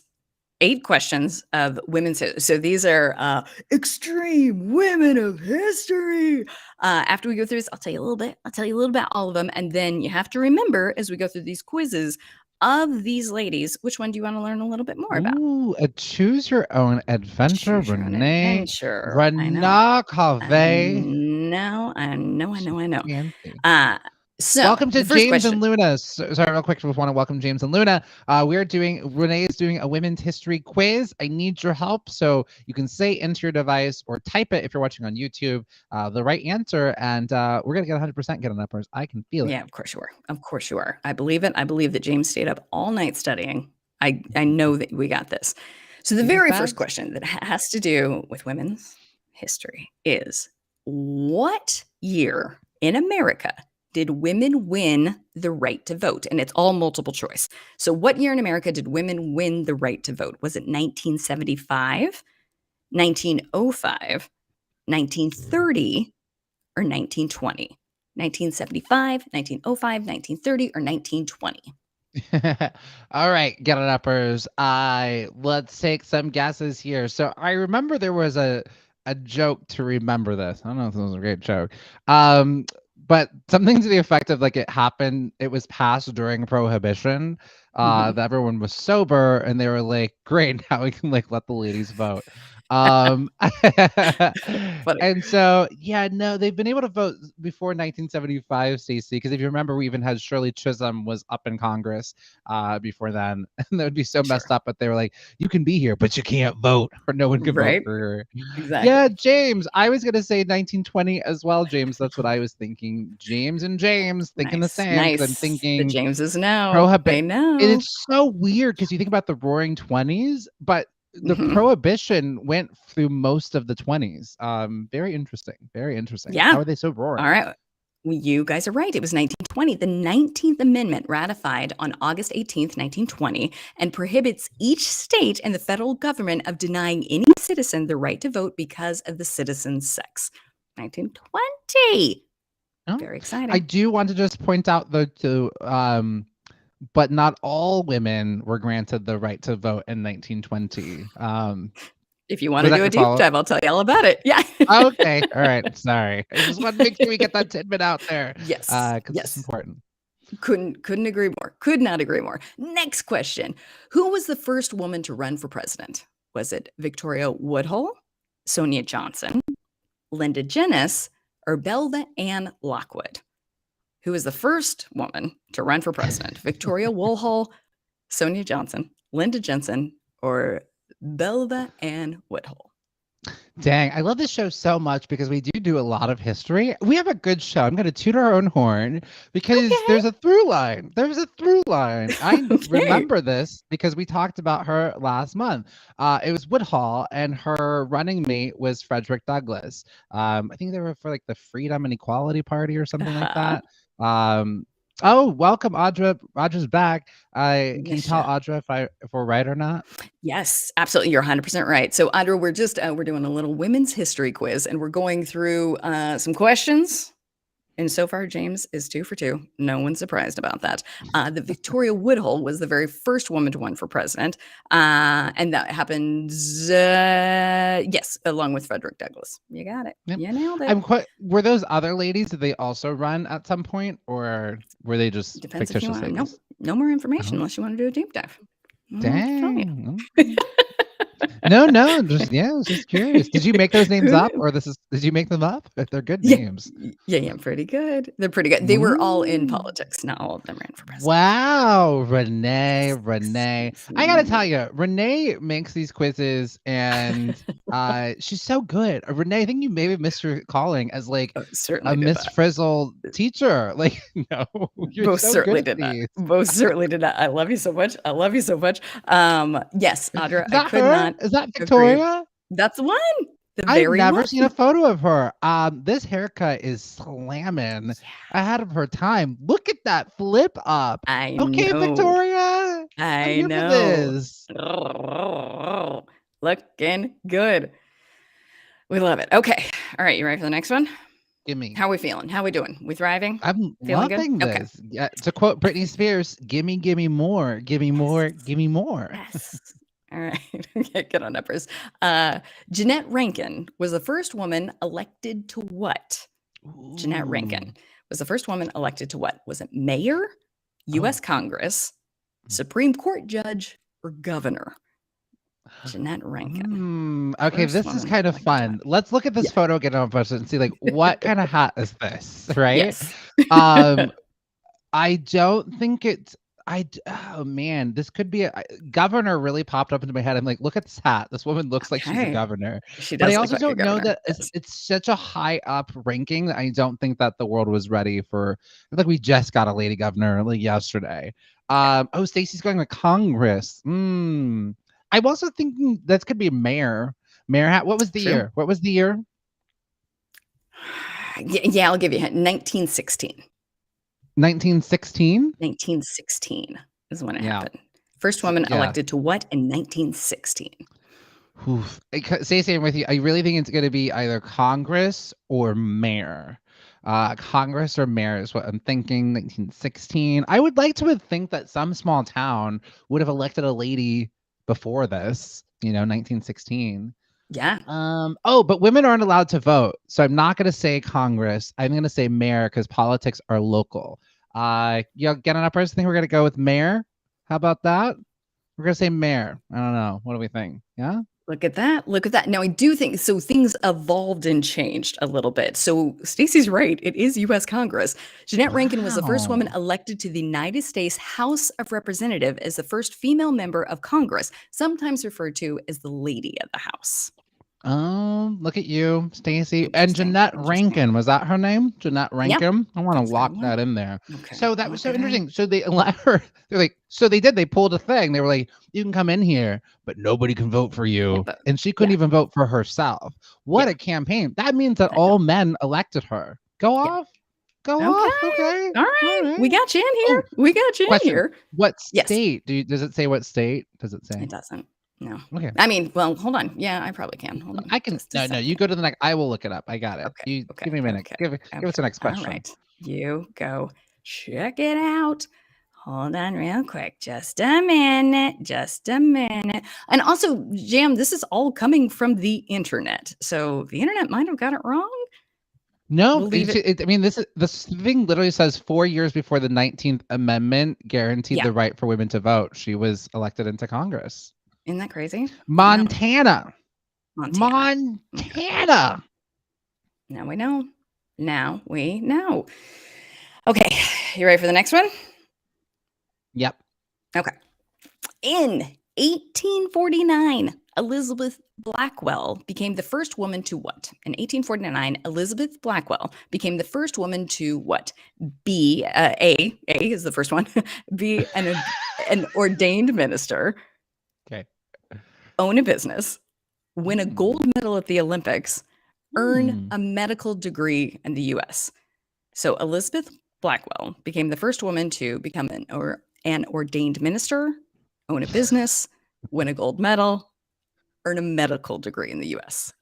[SPEAKER 3] of women's history. So these are extreme women of history. After we go through this, I'll tell you a little bit. I'll tell you a little about all of them. And then you have to remember as we go through these quizzes, Of these ladies, which one do you want to learn a little bit more about?
[SPEAKER 2] Ooh, a choose your own adventure,
[SPEAKER 3] Choose your own
[SPEAKER 2] Renee.
[SPEAKER 3] adventure. I know.
[SPEAKER 2] Renee
[SPEAKER 3] I
[SPEAKER 2] Calvé.
[SPEAKER 3] know. I know. I
[SPEAKER 2] She's
[SPEAKER 3] know. I know.
[SPEAKER 2] fancy.
[SPEAKER 3] Uh, so
[SPEAKER 2] Welcome to
[SPEAKER 3] the first
[SPEAKER 2] James
[SPEAKER 3] question.
[SPEAKER 2] and Luna. Sorry, real quick, just want to welcome James and Luna. Renee is doing a women's history quiz. I need your help. So you can say into your device or type it if you're watching on YouTube, the right answer. And we're going to get 100% get on uppers. I can feel it.
[SPEAKER 3] Yeah, of course you are. Of course you are. I believe it. I believe that James stayed up all night studying. I know that we got this. So the
[SPEAKER 2] See this,
[SPEAKER 3] very first
[SPEAKER 2] Babs?
[SPEAKER 3] question that has to do with women's history is, what year in America did women win the right to vote? And it's all multiple choice. So what year in America did women win the right to vote? Was it 1975, 1905, 1930, or 1920? 1975, 1905, 1930, or 1920?
[SPEAKER 2] All right, get on uppers. Let's take some guesses here. So I remember there was a joke to remember this. I don't know if this was a great joke. But something to the effect of like it was passed during Prohibition.
[SPEAKER 3] Mhm.
[SPEAKER 2] That everyone was sober and they were like, great, now we can like let the ladies vote. Um
[SPEAKER 3] Funny.
[SPEAKER 2] and so yeah, no, they've been able to vote before 1975, Stacey, because if you remember, we even had Shirley Chisholm was up in Congress before then, and that would be so
[SPEAKER 3] Sure.
[SPEAKER 2] messed up. But they were like, you can be here, but you can't vote, or no one can vote
[SPEAKER 3] Right?
[SPEAKER 2] for her.
[SPEAKER 3] Exactly.
[SPEAKER 2] Yeah, James. I was gonna say 1920 as well, James. That's what I was thinking. James and James thinking the
[SPEAKER 3] Nice.
[SPEAKER 2] same, because I'm
[SPEAKER 3] Nice. The
[SPEAKER 2] thinking
[SPEAKER 3] Jameses know.
[SPEAKER 2] prohibit.
[SPEAKER 3] They
[SPEAKER 2] It
[SPEAKER 3] know.
[SPEAKER 2] is so weird because you think about the Roaring Twenties, but the
[SPEAKER 3] Mhm.
[SPEAKER 2] prohibition went through most of the 20s. Very interesting. Very interesting.
[SPEAKER 3] Yeah.
[SPEAKER 2] How are they so roaring?
[SPEAKER 3] All right. Well, you guys are right. It was 1920. The 19th Amendment ratified on August 18th, 1920, and prohibits each state and the federal government of denying any citizen the right to vote because of the citizen's sex. 1920.
[SPEAKER 2] Oh,
[SPEAKER 3] Very
[SPEAKER 2] I
[SPEAKER 3] exciting.
[SPEAKER 2] do want to just point out though to but not all women were granted the right to vote in 1920.
[SPEAKER 3] If you want
[SPEAKER 2] Was
[SPEAKER 3] to
[SPEAKER 2] that
[SPEAKER 3] do a
[SPEAKER 2] your
[SPEAKER 3] deep
[SPEAKER 2] follow-up?
[SPEAKER 3] dive, I'll tell you all about it. Yeah.
[SPEAKER 2] Okay. All right. Sorry. I just want to make sure we get that tidbit out there.
[SPEAKER 3] Yes.
[SPEAKER 2] Because it's
[SPEAKER 3] Yes.
[SPEAKER 2] important.
[SPEAKER 3] Couldn't agree more. Could not agree more. Next question. Who was the first woman to run for president? Was it Victoria Woodhull, Sonia Johnson, Linda Jennis, or Belva Ann Lockwood? Who was the first woman to run for president? Victoria Woodhull, Sonia Johnson, Linda Jensen, or Belva Ann Woodhull?
[SPEAKER 2] Dang, I love this show so much because we do a lot of history. We have a good show. I'm going to toot our own horn because
[SPEAKER 3] Okay.
[SPEAKER 2] there's a through line. There's a through line. I
[SPEAKER 3] Okay.
[SPEAKER 2] remember this because we talked about her last month. It was Woodhull, and her running mate was Frederick Douglass. I think they were for like the Freedom and Equality Party or something like
[SPEAKER 3] Uh-huh.
[SPEAKER 2] that. Oh, welcome, Audra. Audра's back.
[SPEAKER 3] We
[SPEAKER 2] Can you
[SPEAKER 3] missed
[SPEAKER 2] tell
[SPEAKER 3] ya.
[SPEAKER 2] Audra if we're right or not?
[SPEAKER 3] Yes, absolutely. You're 100% right. So, Audra, we're doing a little women's history quiz, and we're going through some questions. And so far, James is 2 for 2. No one's surprised about that. The Victoria Woodhull was the very first woman to run for president, and that happened, yes, along with Frederick Douglass. You got it.
[SPEAKER 2] Yep.
[SPEAKER 3] You nailed it.
[SPEAKER 2] I'm quite. Were those other ladies? Did they also run at some point, or were they just
[SPEAKER 3] Depends if you
[SPEAKER 2] fictitious
[SPEAKER 3] want. No,
[SPEAKER 2] ladies?
[SPEAKER 3] no more information
[SPEAKER 2] Oh,
[SPEAKER 3] unless you want to do a deep dive. I don't know what to tell you.
[SPEAKER 2] dang. Okay. No, just I was just curious. Did you make those names
[SPEAKER 3] Who
[SPEAKER 2] up,
[SPEAKER 3] knew?
[SPEAKER 2] or did you make them up? They're good
[SPEAKER 3] Yeah,
[SPEAKER 2] names.
[SPEAKER 3] yeah, pretty good. They're pretty good. They were all in
[SPEAKER 2] Ooh.
[SPEAKER 3] politics. Not all of them ran for president.
[SPEAKER 2] Wow, Renee.
[SPEAKER 3] Yes.
[SPEAKER 2] I gotta tell you, Renee makes these quizzes, and she's so good. Renee, I think you maybe missed your calling as like
[SPEAKER 3] Oh,
[SPEAKER 2] a
[SPEAKER 3] certainly did
[SPEAKER 2] Miss
[SPEAKER 3] not.
[SPEAKER 2] Frizzle teacher. Like, no, you're
[SPEAKER 3] Most
[SPEAKER 2] so good
[SPEAKER 3] certainly
[SPEAKER 2] at
[SPEAKER 3] did not.
[SPEAKER 2] these.
[SPEAKER 3] Most certainly did not. I love you so much. I love you so much. Yes, Audra,
[SPEAKER 2] Is
[SPEAKER 3] I
[SPEAKER 2] that
[SPEAKER 3] could
[SPEAKER 2] her?
[SPEAKER 3] not
[SPEAKER 2] Is that
[SPEAKER 3] agree.
[SPEAKER 2] Victoria?
[SPEAKER 3] That's the one. The
[SPEAKER 2] I've
[SPEAKER 3] very
[SPEAKER 2] never
[SPEAKER 3] one.
[SPEAKER 2] seen a photo of her. This haircut is slamming ahead of her time. Look at that flip up.
[SPEAKER 3] I
[SPEAKER 2] Okay,
[SPEAKER 3] know.
[SPEAKER 2] Victoria, I'm
[SPEAKER 3] I
[SPEAKER 2] here for
[SPEAKER 3] know.
[SPEAKER 2] this.
[SPEAKER 3] Looking good. We love it. Okay. All right. You ready for the next one?
[SPEAKER 2] Gimme.
[SPEAKER 3] How are we feeling? How are we doing? We thriving?
[SPEAKER 2] I'm
[SPEAKER 3] Feeling good?
[SPEAKER 2] loving
[SPEAKER 3] Okay.
[SPEAKER 2] this. Yeah, to quote Britney Spears, gimme more, gimme more, gimme more.
[SPEAKER 3] Yes. All right. Okay, good on uppers. Jeanette Rankin was the first woman elected to what? Jeanette Rankin
[SPEAKER 2] Ooh.
[SPEAKER 3] was the first woman elected to what? Was it mayor, U.S.
[SPEAKER 2] Oh.
[SPEAKER 3] Congress, Supreme Court judge, or governor? Jeanette Rankin.
[SPEAKER 2] Okay,
[SPEAKER 3] First
[SPEAKER 2] this is
[SPEAKER 3] woman
[SPEAKER 2] kind of
[SPEAKER 3] elected to
[SPEAKER 2] fun. Let's look at this
[SPEAKER 3] Yeah.
[SPEAKER 2] photo again on a and see like what kind of hat is this, right?
[SPEAKER 3] Yes.
[SPEAKER 2] Um, I don't think it's. Oh man, this could be governor. Really popped up into my head. I'm like, look at this hat. This woman looks like she's a
[SPEAKER 3] Okay.
[SPEAKER 2] governor.
[SPEAKER 3] She
[SPEAKER 2] But I
[SPEAKER 3] does look
[SPEAKER 2] also
[SPEAKER 3] like a
[SPEAKER 2] don't know
[SPEAKER 3] governor.
[SPEAKER 2] that
[SPEAKER 3] Yes.
[SPEAKER 2] it's such a high up ranking that I don't think that the world was ready for. Like we just got a lady governor like yesterday.
[SPEAKER 3] Yeah.
[SPEAKER 2] Oh, Stacey's going to Congress. I'm also thinking this could be mayor. Mayor hat. What was the
[SPEAKER 3] True.
[SPEAKER 2] year? What was the year?
[SPEAKER 3] Yeah, I'll give you a hint. 1916.
[SPEAKER 2] 1916.
[SPEAKER 3] 1916 is when it
[SPEAKER 2] Yeah.
[SPEAKER 3] happened. First woman
[SPEAKER 2] Yeah.
[SPEAKER 3] elected to what in 1916?
[SPEAKER 2] Oof. Stacey, I'm with you. I really think it's going to be either Congress or mayor. Congress or mayor is what I'm thinking. 1916. I would like to think that some small town would have elected a lady before this. 1916.
[SPEAKER 3] Yeah.
[SPEAKER 2] Oh, but women aren't allowed to vote, so I'm not going to say Congress. I'm going to say mayor because politics are local. Get on up first. I think we're going to go with mayor. How about that? We're going to say mayor. I don't know. What do we think? Yeah.
[SPEAKER 3] Look at that. Look at that. Now, I do think so. Things evolved and changed a little bit. So, Stacey's right. It is U.S. Congress. Jeanette Rankin was the first woman
[SPEAKER 2] Wow.
[SPEAKER 3] elected to the United States House of Representatives as the first female member of Congress, sometimes referred to as the Lady of the House.
[SPEAKER 2] Look at you, Stacey. And
[SPEAKER 3] Interesting.
[SPEAKER 2] Jeanette
[SPEAKER 3] Interesting.
[SPEAKER 2] Rankin, was that her name? Jeanette Rankin? I want to
[SPEAKER 3] That's her
[SPEAKER 2] lock
[SPEAKER 3] one.
[SPEAKER 2] that in there.
[SPEAKER 3] Okay.
[SPEAKER 2] So that was
[SPEAKER 3] lock
[SPEAKER 2] so
[SPEAKER 3] it in.
[SPEAKER 2] interesting. So they let her, they're like, so they did, they pulled a thing. They were like, you can come in here, but nobody can vote for you.
[SPEAKER 3] Yeah, but-
[SPEAKER 2] And she couldn't
[SPEAKER 3] yeah.
[SPEAKER 2] even vote for herself. What
[SPEAKER 3] Yeah.
[SPEAKER 2] a campaign. That means that
[SPEAKER 3] I know.
[SPEAKER 2] all men elected her. Go
[SPEAKER 3] Yeah.
[SPEAKER 2] off. Go off. Okay.
[SPEAKER 3] All right. We got you in
[SPEAKER 2] Oh,
[SPEAKER 3] here. We got you in
[SPEAKER 2] question.
[SPEAKER 3] here.
[SPEAKER 2] What
[SPEAKER 3] Yes.
[SPEAKER 2] state? Does it say what state? Does it say?
[SPEAKER 3] It doesn't. No.
[SPEAKER 2] Okay.
[SPEAKER 3] I mean, well, hold on. Yeah, I probably can. Hold on.
[SPEAKER 2] I can.
[SPEAKER 3] Just a
[SPEAKER 2] No, you
[SPEAKER 3] second.
[SPEAKER 2] go to the next. I will look it up. I got it.
[SPEAKER 3] Okay.
[SPEAKER 2] You
[SPEAKER 3] Okay.
[SPEAKER 2] give me a minute.
[SPEAKER 3] Okay.
[SPEAKER 2] Give us the next question.
[SPEAKER 3] All right. You go check it out. Hold on real quick. Just a minute. Just a minute. And also, Jam, this is all coming from the internet. So the internet might have got it wrong.
[SPEAKER 2] No,
[SPEAKER 3] We'll leave
[SPEAKER 2] I mean, this thing literally says 4 years before the 19th Amendment guaranteed
[SPEAKER 3] Yeah.
[SPEAKER 2] the right for women to vote. She was elected into Congress.
[SPEAKER 3] Isn't that crazy?
[SPEAKER 2] Montana.
[SPEAKER 3] Montana.
[SPEAKER 2] Montana.
[SPEAKER 3] Now we know. Now we know. Okay. You ready for the next one?
[SPEAKER 2] Yep.
[SPEAKER 3] Okay. In 1849, Elizabeth Blackwell became the first woman to what? In 1849, Elizabeth Blackwell became the first woman to what? Be A is the first one. Be an ordained minister.
[SPEAKER 2] Okay.
[SPEAKER 3] Own a business. Win a gold medal at the Olympics. Earn a medical degree in the U.S. So Elizabeth Blackwell became the first woman to become an ordained minister, own a business, win a gold medal, earn a medical degree in the U.S.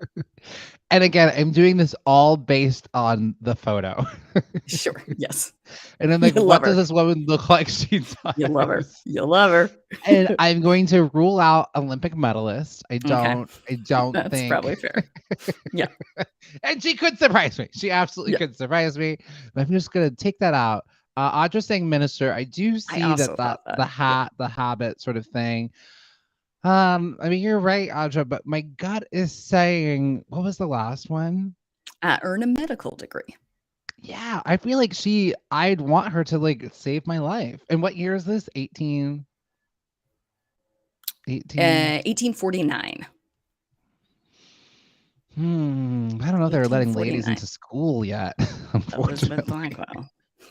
[SPEAKER 2] And again, I'm doing this all based on the photo.
[SPEAKER 3] Sure. Yes.
[SPEAKER 2] And I'm like,
[SPEAKER 3] You
[SPEAKER 2] what
[SPEAKER 3] love her.
[SPEAKER 2] does this woman look like? She does.
[SPEAKER 3] You love her. You love her.
[SPEAKER 2] And I'm going to rule out Olympic medalist. I don't
[SPEAKER 3] That's
[SPEAKER 2] think
[SPEAKER 3] probably fair. Yeah.
[SPEAKER 2] And she could surprise me. She absolutely
[SPEAKER 3] Yeah.
[SPEAKER 2] could surprise me. But I'm just gonna take that out. Audra saying minister. I do see
[SPEAKER 3] also
[SPEAKER 2] that
[SPEAKER 3] thought that.
[SPEAKER 2] the hat, the habit sort of thing. I mean, you're right, Audra, but my gut is saying, what was the last one?
[SPEAKER 3] Earn a medical degree.
[SPEAKER 2] Yeah, I feel like I'd want her to like save my life. And what year is this?
[SPEAKER 3] 1849.
[SPEAKER 2] I don't know if they're letting ladies
[SPEAKER 3] 1849.
[SPEAKER 2] into school yet.
[SPEAKER 3] Elizabeth
[SPEAKER 2] Unfortunately.
[SPEAKER 3] Blackwell.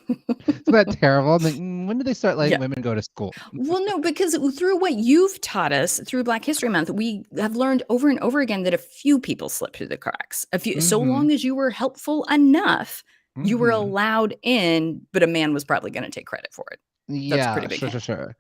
[SPEAKER 2] Isn't that terrible? I'm like, when did they start letting
[SPEAKER 3] Yeah.
[SPEAKER 2] women go to school?
[SPEAKER 3] Well, no, because through what you've taught us through Black History Month, we have learned over and over again that a few people slip through the cracks. So long as you were helpful enough, you were allowed in, but a man was probably going to take credit for it. That's pretty big.
[SPEAKER 2] Sure.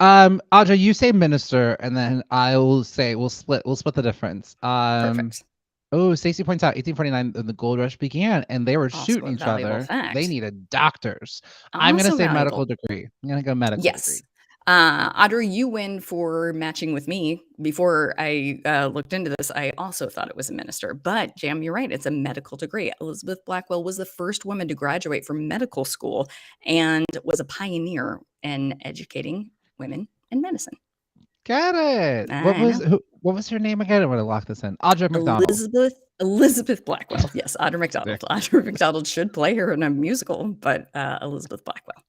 [SPEAKER 2] Audra, you say minister, and then I will say we'll split the difference.
[SPEAKER 3] Perfect.
[SPEAKER 2] Oh, Stacey points out 1849 the gold rush began and they were
[SPEAKER 3] Also
[SPEAKER 2] shooting
[SPEAKER 3] a
[SPEAKER 2] each
[SPEAKER 3] valuable
[SPEAKER 2] other.
[SPEAKER 3] fact.
[SPEAKER 2] They needed doctors. I'm going to
[SPEAKER 3] Also
[SPEAKER 2] say
[SPEAKER 3] valuable.
[SPEAKER 2] medical degree. I'm going to go medical
[SPEAKER 3] Yes.
[SPEAKER 2] degree.
[SPEAKER 3] Audrey, you win for matching with me. Before I looked into this, I also thought it was a minister. But, Jam, you're right. It's a medical degree. Elizabeth Blackwell was the first woman to graduate from medical school and was a pioneer in educating women, and medicine.
[SPEAKER 2] Got it.
[SPEAKER 3] I know.
[SPEAKER 2] What was her name again? I want to lock this in. Audra McDonald.
[SPEAKER 3] Elizabeth Blackwell. Yes, Audra
[SPEAKER 2] There.
[SPEAKER 3] McDonald. Audra McDonald should play her in a musical, but Elizabeth Blackwell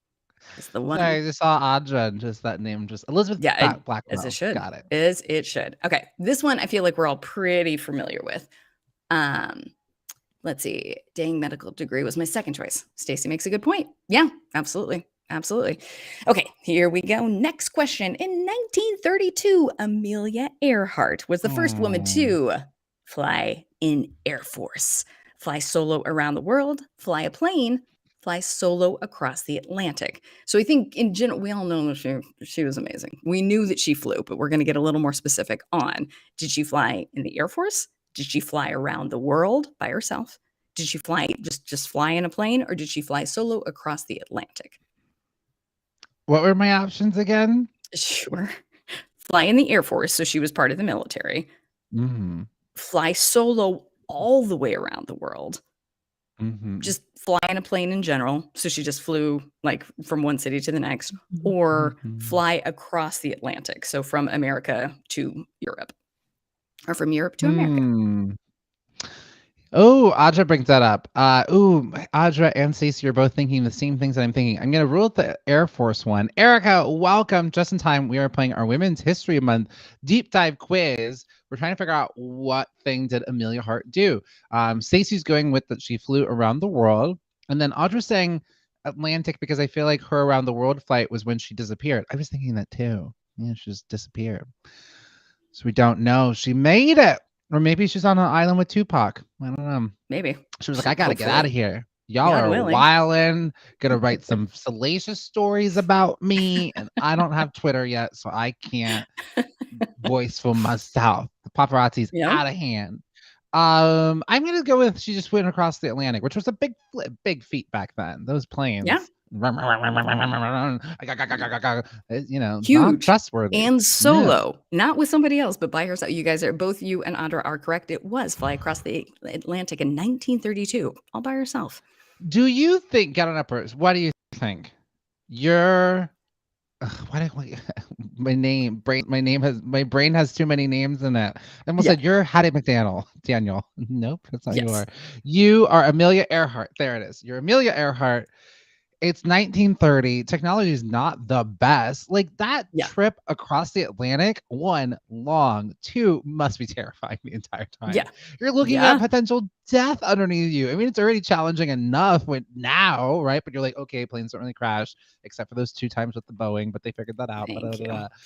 [SPEAKER 3] is the one.
[SPEAKER 2] Sorry, I just saw Audra and just that name, just Elizabeth
[SPEAKER 3] Yeah, as
[SPEAKER 2] Blackwell.
[SPEAKER 3] it should.
[SPEAKER 2] Got it.
[SPEAKER 3] As it should. Okay, this one I feel like we're all pretty familiar with. Let's see. Dang, medical degree was my second choice. Stacy makes a good point. Yeah, absolutely. Absolutely. Okay, here we go. Next question. In 1932, Amelia Earhart was the first woman to fly in Air Force, fly solo around the world, fly a plane, fly solo across the Atlantic. So I think in general, we all know that she was amazing. We knew that she flew, but we're going to get a little more specific on, did she fly in the Air Force? Did she fly around the world by herself? Did she fly just fly in a plane, or did she fly solo across the Atlantic?
[SPEAKER 2] What were my options again?
[SPEAKER 3] Sure. Fly in the Air Force, so she was part of the military.
[SPEAKER 2] Mm-hmm.
[SPEAKER 3] Fly solo all the way around the world.
[SPEAKER 2] Mm-hmm.
[SPEAKER 3] Just fly in a plane in general, so she just flew like from one city to the next, or fly across the Atlantic, so from America to Europe, or from Europe to America.
[SPEAKER 2] Oh, Audra brings that up. Audra and Stacey are both thinking the same things that I'm thinking. I'm going to rule with the Air Force one. Erica, welcome. Just in time, we are playing our Women's History Month deep dive quiz. We're trying to figure out what thing did Amelia Hart do. Stacey's going with that she flew around the world. And then Audra's saying Atlantic because I feel like her around the world flight was when she disappeared. I was thinking that too. Yeah, she just disappeared. So we don't know. She made it. Or maybe she's on an island with Tupac. I don't know.
[SPEAKER 3] Maybe.
[SPEAKER 2] She was like, I got to get out of here. Y'all
[SPEAKER 3] God
[SPEAKER 2] are
[SPEAKER 3] willing.
[SPEAKER 2] wildin', gonna write some salacious stories about me. And I don't have Twitter yet, so I can't voice for myself. The paparazzi's out of hand. I'm gonna go with she just went across the Atlantic, which was a big feat back then. Those planes.
[SPEAKER 3] Yeah.
[SPEAKER 2] You know,
[SPEAKER 3] Huge.
[SPEAKER 2] not trustworthy.
[SPEAKER 3] And solo, not with somebody else, but by herself. You guys are both, you and Audra are correct. It was fly across the Atlantic in 1932, all by herself.
[SPEAKER 2] Do you think, Get on Uppers, what do you think? You're my brain has too many names in it. I almost said you're Hattie McDaniel. Daniel. Nope, that's not you are. You are Amelia Earhart. There it is. You're Amelia Earhart. It's 1930. Technology is not the best. Like that trip across the Atlantic, one, long, two, must be terrifying the entire time.
[SPEAKER 3] Yeah.
[SPEAKER 2] You're looking at potential death underneath you. I mean, it's already challenging enough now, right? But you're like, okay, planes don't really crash, except for those 2 times with the Boeing, but they figured that out.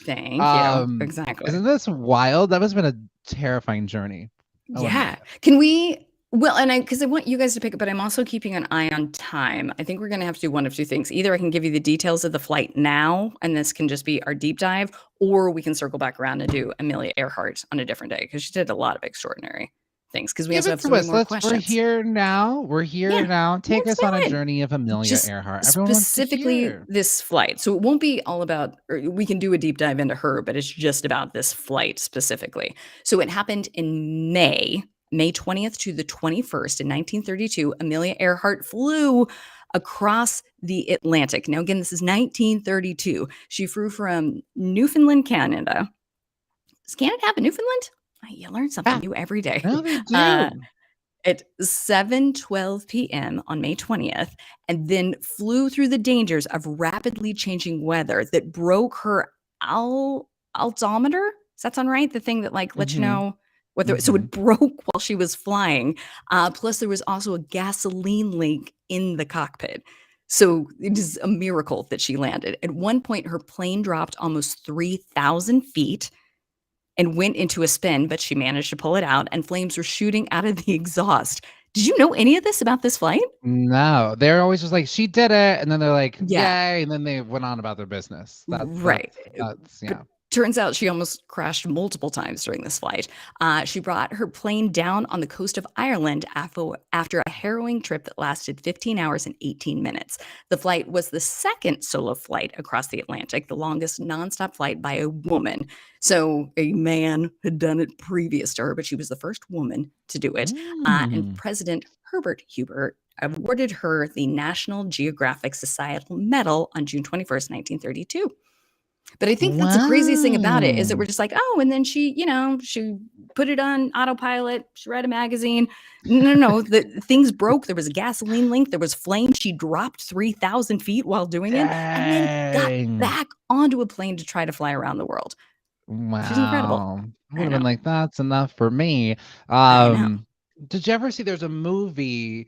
[SPEAKER 3] Thank you. Exactly.
[SPEAKER 2] Isn't this wild? That must have been a terrifying journey.
[SPEAKER 3] Yeah. Can we... Well, and because I want you guys to pick it, but I'm also keeping an eye on time. I think we're going to have to do one of two things. Either I can give you the details of the flight now, and this can just be our deep dive, or we can circle back around and do Amelia Earhart on a different day, because she did a lot of extraordinary things. Because we also have so many more questions.
[SPEAKER 2] We're here now. Take us on a journey of Amelia Earhart.
[SPEAKER 3] Specifically this flight. So it won't be all about, or we can do a deep dive into her, but it's just about this flight specifically. So it happened in May 20th to the 21st in 1932, Amelia Earhart flew across the Atlantic. Now, again, this is 1932. She flew from Newfoundland, Canada. Does Canada have a Newfoundland? You learn something new every day.
[SPEAKER 2] No, they do.
[SPEAKER 3] At 7:12 p.m. on May 20th, and then flew through the dangers of rapidly changing weather that broke her altimeter. Does that sound right? The thing that lets you know. So it broke while she was flying. Plus, there was also a gasoline leak in the cockpit. So it is a miracle that she landed. At one point, her plane dropped almost 3,000 feet and went into a spin, but she managed to pull it out, and flames were shooting out of the exhaust. Did you know any of this about this flight?
[SPEAKER 2] No, they're always just like, she did it, and then they're like, yay, and then they went on about their business. That's
[SPEAKER 3] Turns out she almost crashed multiple times during this flight. She brought her plane down on the coast of Ireland after a harrowing trip that lasted 15 hours and 18 minutes. The flight was the second solo flight across the Atlantic, the longest nonstop flight by a woman. So a man had done it previous to her, but she was the first woman to do it. And President Herbert Hoover awarded her the National Geographic Societal Medal on June 21st, 1932. But I think that's the craziest thing about it is that
[SPEAKER 2] Wow.
[SPEAKER 3] we're just like, oh, and then she, she put it on autopilot. She read a magazine. No. The things broke. There was a gasoline leak. There was flame. She dropped 3,000 feet while doing it, and then got
[SPEAKER 2] Dang.
[SPEAKER 3] back onto a plane to try to fly around the world. She's incredible.
[SPEAKER 2] Wow. I would
[SPEAKER 3] I
[SPEAKER 2] have been
[SPEAKER 3] know.
[SPEAKER 2] like, that's enough for me.
[SPEAKER 3] I know.
[SPEAKER 2] Did you ever see there's a movie?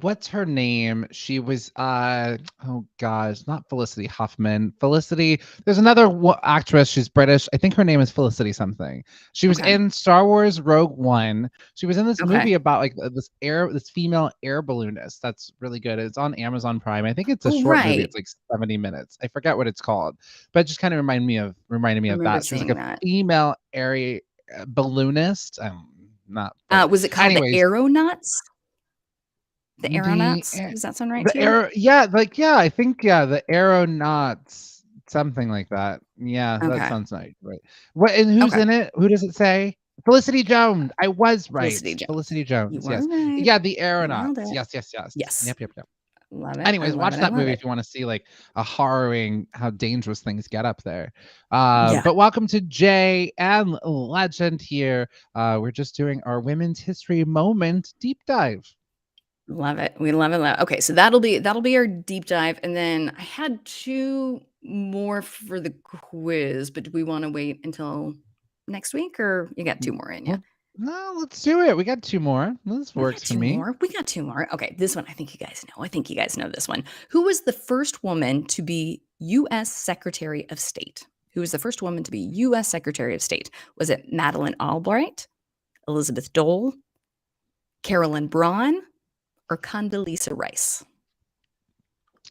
[SPEAKER 2] What's her name? She was oh gosh, not Felicity Huffman. Felicity, there's another actress, she's British. I think her name is Felicity something. She was
[SPEAKER 3] Okay.
[SPEAKER 2] in Star Wars Rogue One. She was in this movie
[SPEAKER 3] Okay.
[SPEAKER 2] about like this female air balloonist. That's really good. It's on Amazon Prime. I think it's a
[SPEAKER 3] Oh,
[SPEAKER 2] short movie.
[SPEAKER 3] right.
[SPEAKER 2] It's like 70 minutes. I forget what it's called, but it just kind of reminded me of
[SPEAKER 3] I remember
[SPEAKER 2] that. She was like
[SPEAKER 3] seeing
[SPEAKER 2] a
[SPEAKER 3] that.
[SPEAKER 2] female air balloonist. Not, but
[SPEAKER 3] Was it called the
[SPEAKER 2] anyways,
[SPEAKER 3] Aeronauts? The
[SPEAKER 2] the
[SPEAKER 3] Aeronauts?
[SPEAKER 2] a-
[SPEAKER 3] Does that sound right
[SPEAKER 2] the
[SPEAKER 3] to you?
[SPEAKER 2] air, yeah, like yeah, I think yeah, the aeronauts, something like that. Yeah, that
[SPEAKER 3] Okay.
[SPEAKER 2] sounds right. What and who's
[SPEAKER 3] Okay.
[SPEAKER 2] in it? Who does it say? Felicity Jones. I was right.
[SPEAKER 3] Felicity Jones.
[SPEAKER 2] Felicity
[SPEAKER 3] You
[SPEAKER 2] Jones.
[SPEAKER 3] were
[SPEAKER 2] Yes.
[SPEAKER 3] right.
[SPEAKER 2] Yeah, the
[SPEAKER 3] You nailed
[SPEAKER 2] aeronauts.
[SPEAKER 3] it.
[SPEAKER 2] Yes.
[SPEAKER 3] Yes.
[SPEAKER 2] Yep.
[SPEAKER 3] Love it. I
[SPEAKER 2] Anyways,
[SPEAKER 3] love
[SPEAKER 2] watch
[SPEAKER 3] it. I
[SPEAKER 2] that
[SPEAKER 3] love
[SPEAKER 2] movie
[SPEAKER 3] it.
[SPEAKER 2] if you want to see like a harrowing how dangerous things get up there.
[SPEAKER 3] Yeah.
[SPEAKER 2] But welcome to Jay and Legend here. We're just doing our Women's History Moment deep dive.
[SPEAKER 3] Love it. We love it. Okay, so that'll be our deep dive, and then I had 2 more for the quiz, but do we wanna wait until next week, or you got 2 more in you?
[SPEAKER 2] Well, no, let's do it. We got 2 more. This
[SPEAKER 3] We got
[SPEAKER 2] works for
[SPEAKER 3] 2
[SPEAKER 2] me.
[SPEAKER 3] more. We got 2 more. Okay, this one I think you guys know. I think you guys know this one. Who was the first woman to be US Secretary of State? Who was the first woman to be US Secretary of State? Was it Madeleine Albright, Elizabeth Dole, Carolyn Braun, or Condoleezza Rice?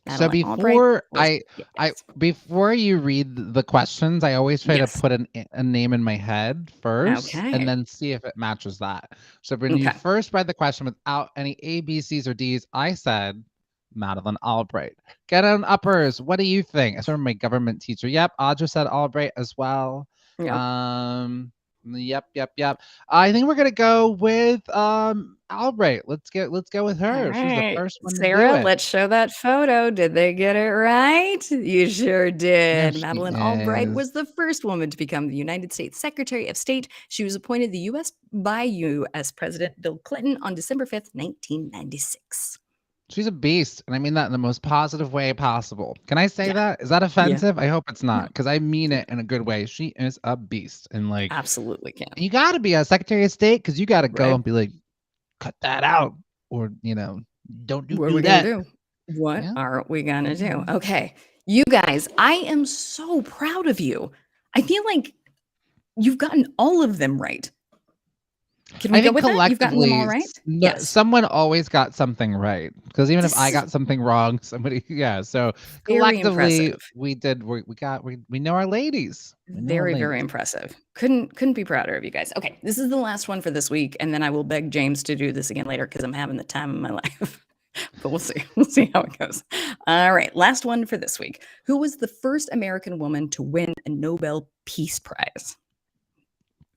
[SPEAKER 2] So
[SPEAKER 3] Madeleine Albright was yes.
[SPEAKER 2] before you read the questions, I always try to
[SPEAKER 3] Yes.
[SPEAKER 2] put a name in my head first and
[SPEAKER 3] Okay.
[SPEAKER 2] then see if it matches that. So when you
[SPEAKER 3] Okay.
[SPEAKER 2] first read the question without any A, B, C's, or D's, I said Madeleine Albright. Get on uppers. What do you think? I remember my government teacher. Yep, Audra said Albright as well.
[SPEAKER 3] Yep.
[SPEAKER 2] Yep. I think we're gonna go with Albright. Let's go with
[SPEAKER 3] All
[SPEAKER 2] her. She was the
[SPEAKER 3] right.
[SPEAKER 2] first one to do
[SPEAKER 3] Sarah,
[SPEAKER 2] it.
[SPEAKER 3] let's show that photo. Did they get it right? You sure
[SPEAKER 2] There
[SPEAKER 3] did.
[SPEAKER 2] she
[SPEAKER 3] Madeleine Albright
[SPEAKER 2] is.
[SPEAKER 3] was the first woman to become the United States Secretary of State. She was appointed the US by US President Bill Clinton on December 5th, 1996.
[SPEAKER 2] She's a beast, and I mean that in the most positive way possible. Can I say
[SPEAKER 3] Yeah.
[SPEAKER 2] that? Is that
[SPEAKER 3] Yeah.
[SPEAKER 2] offensive? I hope it's not,
[SPEAKER 3] No.
[SPEAKER 2] because I mean
[SPEAKER 3] Yeah.
[SPEAKER 2] it in a good way. She is a beast, and like
[SPEAKER 3] Absolutely can.
[SPEAKER 2] you got to be a Secretary of State because you got to go
[SPEAKER 3] Right.
[SPEAKER 2] and be like, cut that out, or don't
[SPEAKER 3] What are
[SPEAKER 2] do
[SPEAKER 3] we gonna
[SPEAKER 2] that.
[SPEAKER 3] do? What
[SPEAKER 2] Yeah.
[SPEAKER 3] are we gonna do?
[SPEAKER 2] Mhm.
[SPEAKER 3] Okay. You guys, I am so proud of you. I feel like you've gotten all of them right. Can we
[SPEAKER 2] I
[SPEAKER 3] go
[SPEAKER 2] think
[SPEAKER 3] with that? You've gotten them all
[SPEAKER 2] collectively,
[SPEAKER 3] right? Yes.
[SPEAKER 2] someone always got something right. Because even if
[SPEAKER 3] This
[SPEAKER 2] I
[SPEAKER 3] is
[SPEAKER 2] got something wrong, somebody, yeah. So
[SPEAKER 3] very
[SPEAKER 2] collectively,
[SPEAKER 3] impressive.
[SPEAKER 2] we did. We know our ladies. We know our
[SPEAKER 3] Very, very
[SPEAKER 2] ladies.
[SPEAKER 3] impressive. Couldn't be prouder of you guys. Okay, this is the last one for this week, and then I will beg James to do this again later because I'm having the time of my life. But we'll see. We'll see how it goes. All right, last one for this week. Who was the first American woman to win a Nobel Peace Prize?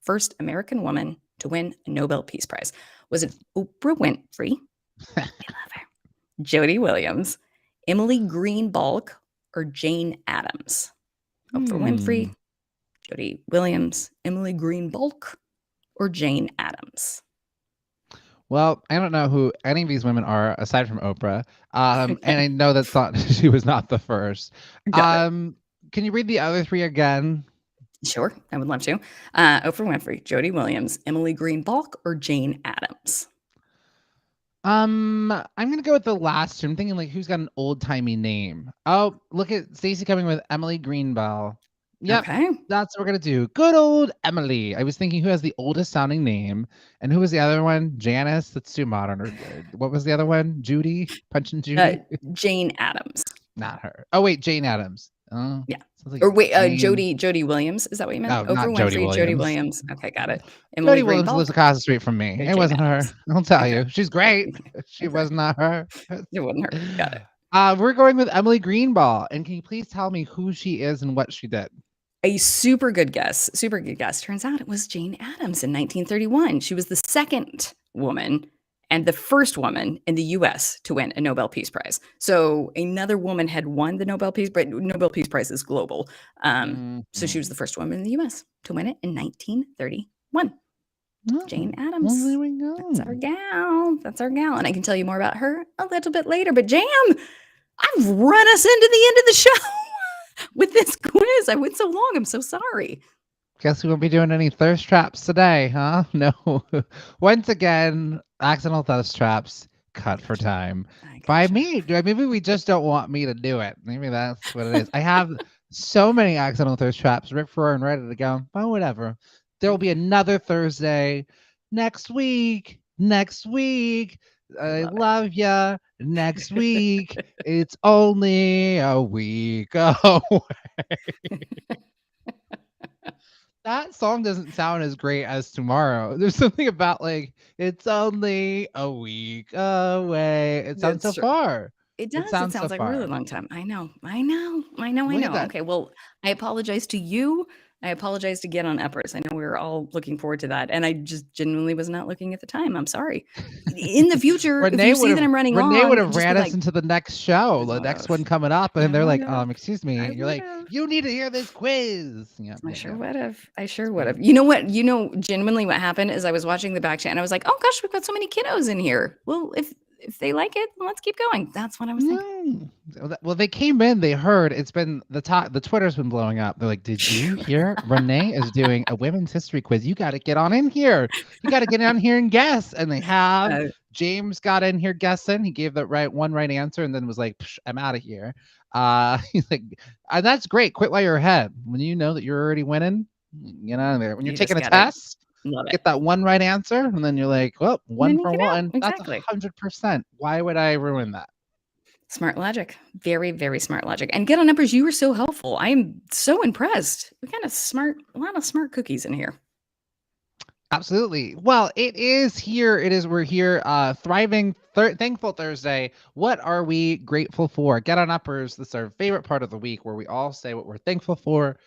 [SPEAKER 3] First American woman to win a Nobel Peace Prize. Was it Oprah Winfrey? I love her. Jody Williams, Emily Greenbalk, or Jane Addams? Oprah Winfrey, Jody Williams, Emily Greenbalk, or Jane Addams?
[SPEAKER 2] Well, I don't know who any of these women are aside from Oprah. And I know that's not she was not the first.
[SPEAKER 3] Got it.
[SPEAKER 2] Can you read the other 3 again?
[SPEAKER 3] Sure, I would love to. Oprah Winfrey, Jody Williams, Emily Greenbalk, or Jane Addams?
[SPEAKER 2] I'm gonna go with the last 2. I'm thinking like who's got an old-timey name. Oh, look at Stacey coming with Emily Greenbell. Yep,
[SPEAKER 3] Okay.
[SPEAKER 2] that's what we're gonna do. Good old Emily. I was thinking who has the oldest sounding name, and who was the other one? Janice. That's too modern. Or what was the other one? Judy. Punch and Judy.
[SPEAKER 3] Jane Addams.
[SPEAKER 2] Not her. Oh wait, Jane Addams. Oh,
[SPEAKER 3] Yeah.
[SPEAKER 2] sounds like
[SPEAKER 3] Or wait,
[SPEAKER 2] Jane.
[SPEAKER 3] Jody Williams. Is that what you meant?
[SPEAKER 2] No, not
[SPEAKER 3] Oprah
[SPEAKER 2] Jody
[SPEAKER 3] Winfrey, Jody
[SPEAKER 2] Williams.
[SPEAKER 3] Williams. Okay, got it. Emily
[SPEAKER 2] Jody Williams lives
[SPEAKER 3] Greenbalk.
[SPEAKER 2] across the street from me.
[SPEAKER 3] or
[SPEAKER 2] It
[SPEAKER 3] Jane
[SPEAKER 2] wasn't her.
[SPEAKER 3] Addams?
[SPEAKER 2] I'll tell
[SPEAKER 3] Okay.
[SPEAKER 2] you. She's great. She
[SPEAKER 3] Okay.
[SPEAKER 2] was not her.
[SPEAKER 3] It wasn't her. Got it.
[SPEAKER 2] We're going with Emily Greenball. And can you please tell me who she is and what she did?
[SPEAKER 3] A super good guess. Super good guess. Turns out it was Jane Addams in 1931. She was the second woman and the first woman in the US to win a Nobel Peace Prize. So another woman had won the Nobel Peace Prize. Nobel Peace Prize is global. So she was the first woman in the US to win it in 1931. Jane
[SPEAKER 2] Well,
[SPEAKER 3] Addams.
[SPEAKER 2] there we go.
[SPEAKER 3] That's our gal. That's our gal. And I can tell you more about her a little bit later. But Jam, I've run us into the end of the show with this quiz. I went so long. I'm so sorry.
[SPEAKER 2] Guess we won't be doing any thirst traps today, huh? No. Once again, accidental thirst traps cut for time. By me. Maybe we just don't want me to do it. Maybe that's what it is. I have so many accidental thirst traps ripped for and ready to go. But whatever. There will be another Thursday next week. Next week. I love ya. Next week. It's only a week away. That song doesn't sound as great as Tomorrow. There's something about like it's only a week away. It sounds so far.
[SPEAKER 3] It does. It sounds like a really long time. I know. Okay, well, I apologize to you. I apologize to Get On Uppers. I know we were all looking forward to that, and I just genuinely was not looking at the time. I'm sorry. In the future, if you see that I'm running long,
[SPEAKER 2] Renee would have ran us into the next show, the next one coming up, and they're like, excuse me. You're like, you need to hear this quiz. Yeah,
[SPEAKER 3] I sure would have. I sure would have. You know what? Genuinely what happened is I was watching the back chat and I was like, oh gosh, we've got so many kiddos in here. Well, if they like it, let's keep going. That's what I was thinking.
[SPEAKER 2] Well, they came in, they heard it's been the Twitter's been blowing up. They're like, did you hear Renee is doing a women's history quiz? You got to get on in here. You got to get on here and guess. And they have. James got in here guessing. He gave the one right answer and then was like, I'm out of here. He's like, and that's great. Quit while you're ahead. When you know that you're already winning, get out of there. When you're taking a test, get that one right answer, and then you're like, well, one for one.
[SPEAKER 3] Exactly.
[SPEAKER 2] That's 100%. Why would I ruin that?
[SPEAKER 3] Smart logic. Very, very smart logic. And Get On Uppers, you were so helpful. I am so impressed. We got a lot of smart cookies in here.
[SPEAKER 2] Absolutely. Well, it is here. We're here. Thriving, Thankful Thursday. What are we grateful for? Get On Uppers. This is our favorite part of the week where we all say what we're thankful for.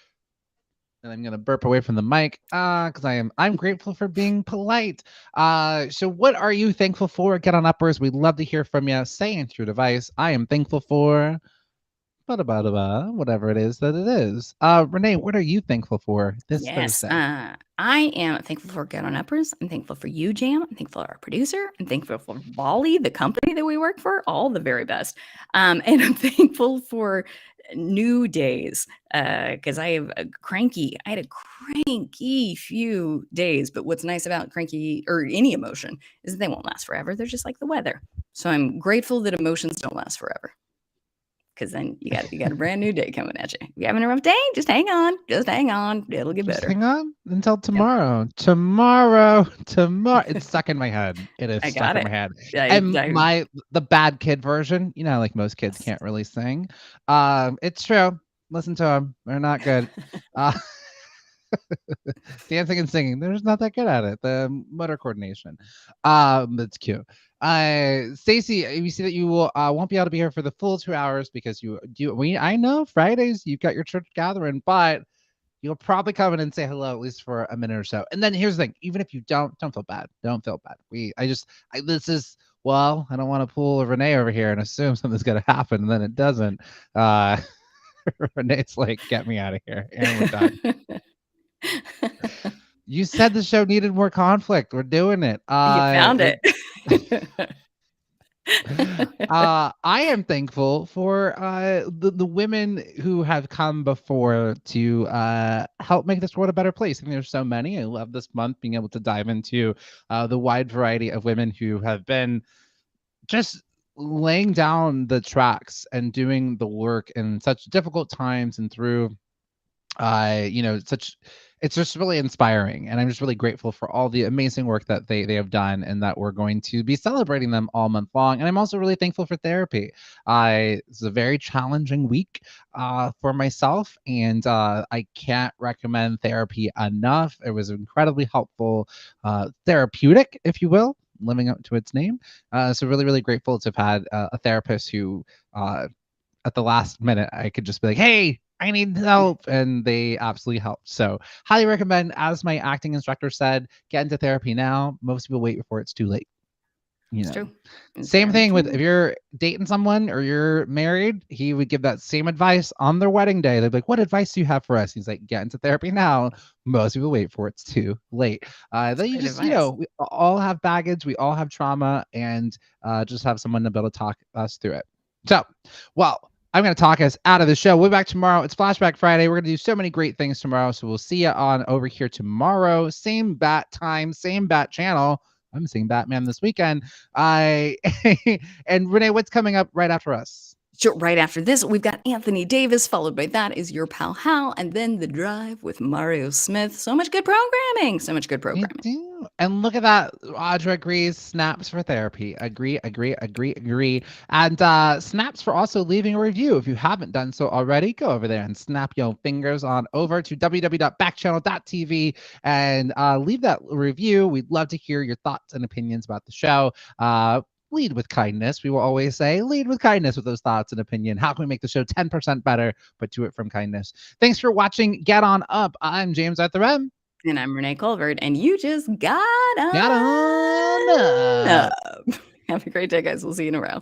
[SPEAKER 2] And I'm gonna burp away from the mic because I'm grateful for being polite. So what are you thankful for? Get On Uppers. We'd love to hear from you. Say into your device. I am thankful for whatever it is that it is. Renee, what are you thankful for this Thursday?
[SPEAKER 3] I am thankful for Get On Uppers. I'm thankful for you, Jam. I'm thankful for our producer. I'm thankful for Volley, the company that we work for. All the very best. And I'm thankful for new days because I had a cranky few days. But what's nice about cranky or any emotion is that they won't last forever. They're just like the weather. So I'm grateful that emotions don't last forever. Because then you got a brand new day coming at you. If you're having a rough day, just hang on. It'll get better.
[SPEAKER 2] Hang on until tomorrow. Yep. Tomorrow. It's stuck in my head. It is stuck in my head. And the bad kid version, like most kids can't really sing. It's true. Listen to them. They're not good. Dancing and singing, they're just not that good at it. The motor coordination. That's cute. Stacy, you see that you will won't be able to be here for the full 2 hours because I know Fridays you've got your church gathering, but you'll probably come in and say hello at least for a minute or so. And then here's the thing, even if you don't feel bad. Don't feel bad. I don't want to pull Renee over here and assume something's gonna happen and then it doesn't. Renee's like, get me out of here. And we're done. You said the show needed more conflict. We're doing it.
[SPEAKER 3] You found it.
[SPEAKER 2] I am thankful for the women who have come before to help make this world a better place. And there's so many. I love this month being able to dive into the wide variety of women who have been just laying down the tracks and doing the work in such difficult times and through it's just really inspiring, and I'm just really grateful for all the amazing work that they have done, and that we're going to be celebrating them all month long. And I'm also really thankful for therapy. It's a very challenging week for myself, and I can't recommend therapy enough. It was incredibly helpful, therapeutic, if you will, living up to its name. So really, really grateful to have had a therapist who, at the last minute, I could just be like, hey, I need help, and they absolutely helped. So highly recommend, as my acting instructor said, get into therapy now. Most people wait before it's too late. You
[SPEAKER 3] It's
[SPEAKER 2] know.
[SPEAKER 3] true. It's
[SPEAKER 2] Same
[SPEAKER 3] very
[SPEAKER 2] thing with
[SPEAKER 3] true.
[SPEAKER 2] if you're dating someone or you're married, he would give that same advice on their wedding day. They'd be like, "What advice do you have for us?" He's like, "Get into therapy now." Most people wait for it's too late.
[SPEAKER 3] That's
[SPEAKER 2] Then you
[SPEAKER 3] great
[SPEAKER 2] just,
[SPEAKER 3] advice.
[SPEAKER 2] we all have baggage, we all have trauma, and just have someone to be able to talk us through it. So, well, I'm going to talk us out of the show. We'll be back tomorrow. It's Flashback Friday. We're going to do so many great things tomorrow. So we'll see you on over here tomorrow. Same bat time, same bat channel. I'm seeing Batman this weekend. I and Renee, what's coming up right after us?
[SPEAKER 3] Sure, right after this, we've got Anthony Davis, followed by that is your pal Hal, and then The Drive with Mario Smith. So much good programming. So much good
[SPEAKER 2] You
[SPEAKER 3] programming.
[SPEAKER 2] do. And look at that. Audra agrees. Snaps for therapy. Agree, agree, agree, agree. And snaps for also leaving a review. If you haven't done so already, go over there and snap your fingers on over to www.backchannel.tv and leave that review. We'd love to hear your thoughts and opinions about the show. Lead with kindness. We will always say, lead with kindness with those thoughts and opinion. How can we make the show 10% better, but do it from kindness? Thanks for watching Get On Up. I'm James Arthur M.
[SPEAKER 3] And I'm Renee Colvert, and you just got
[SPEAKER 2] Got on
[SPEAKER 3] on
[SPEAKER 2] up.
[SPEAKER 3] up. Have a great day, guys. We'll see you in a row.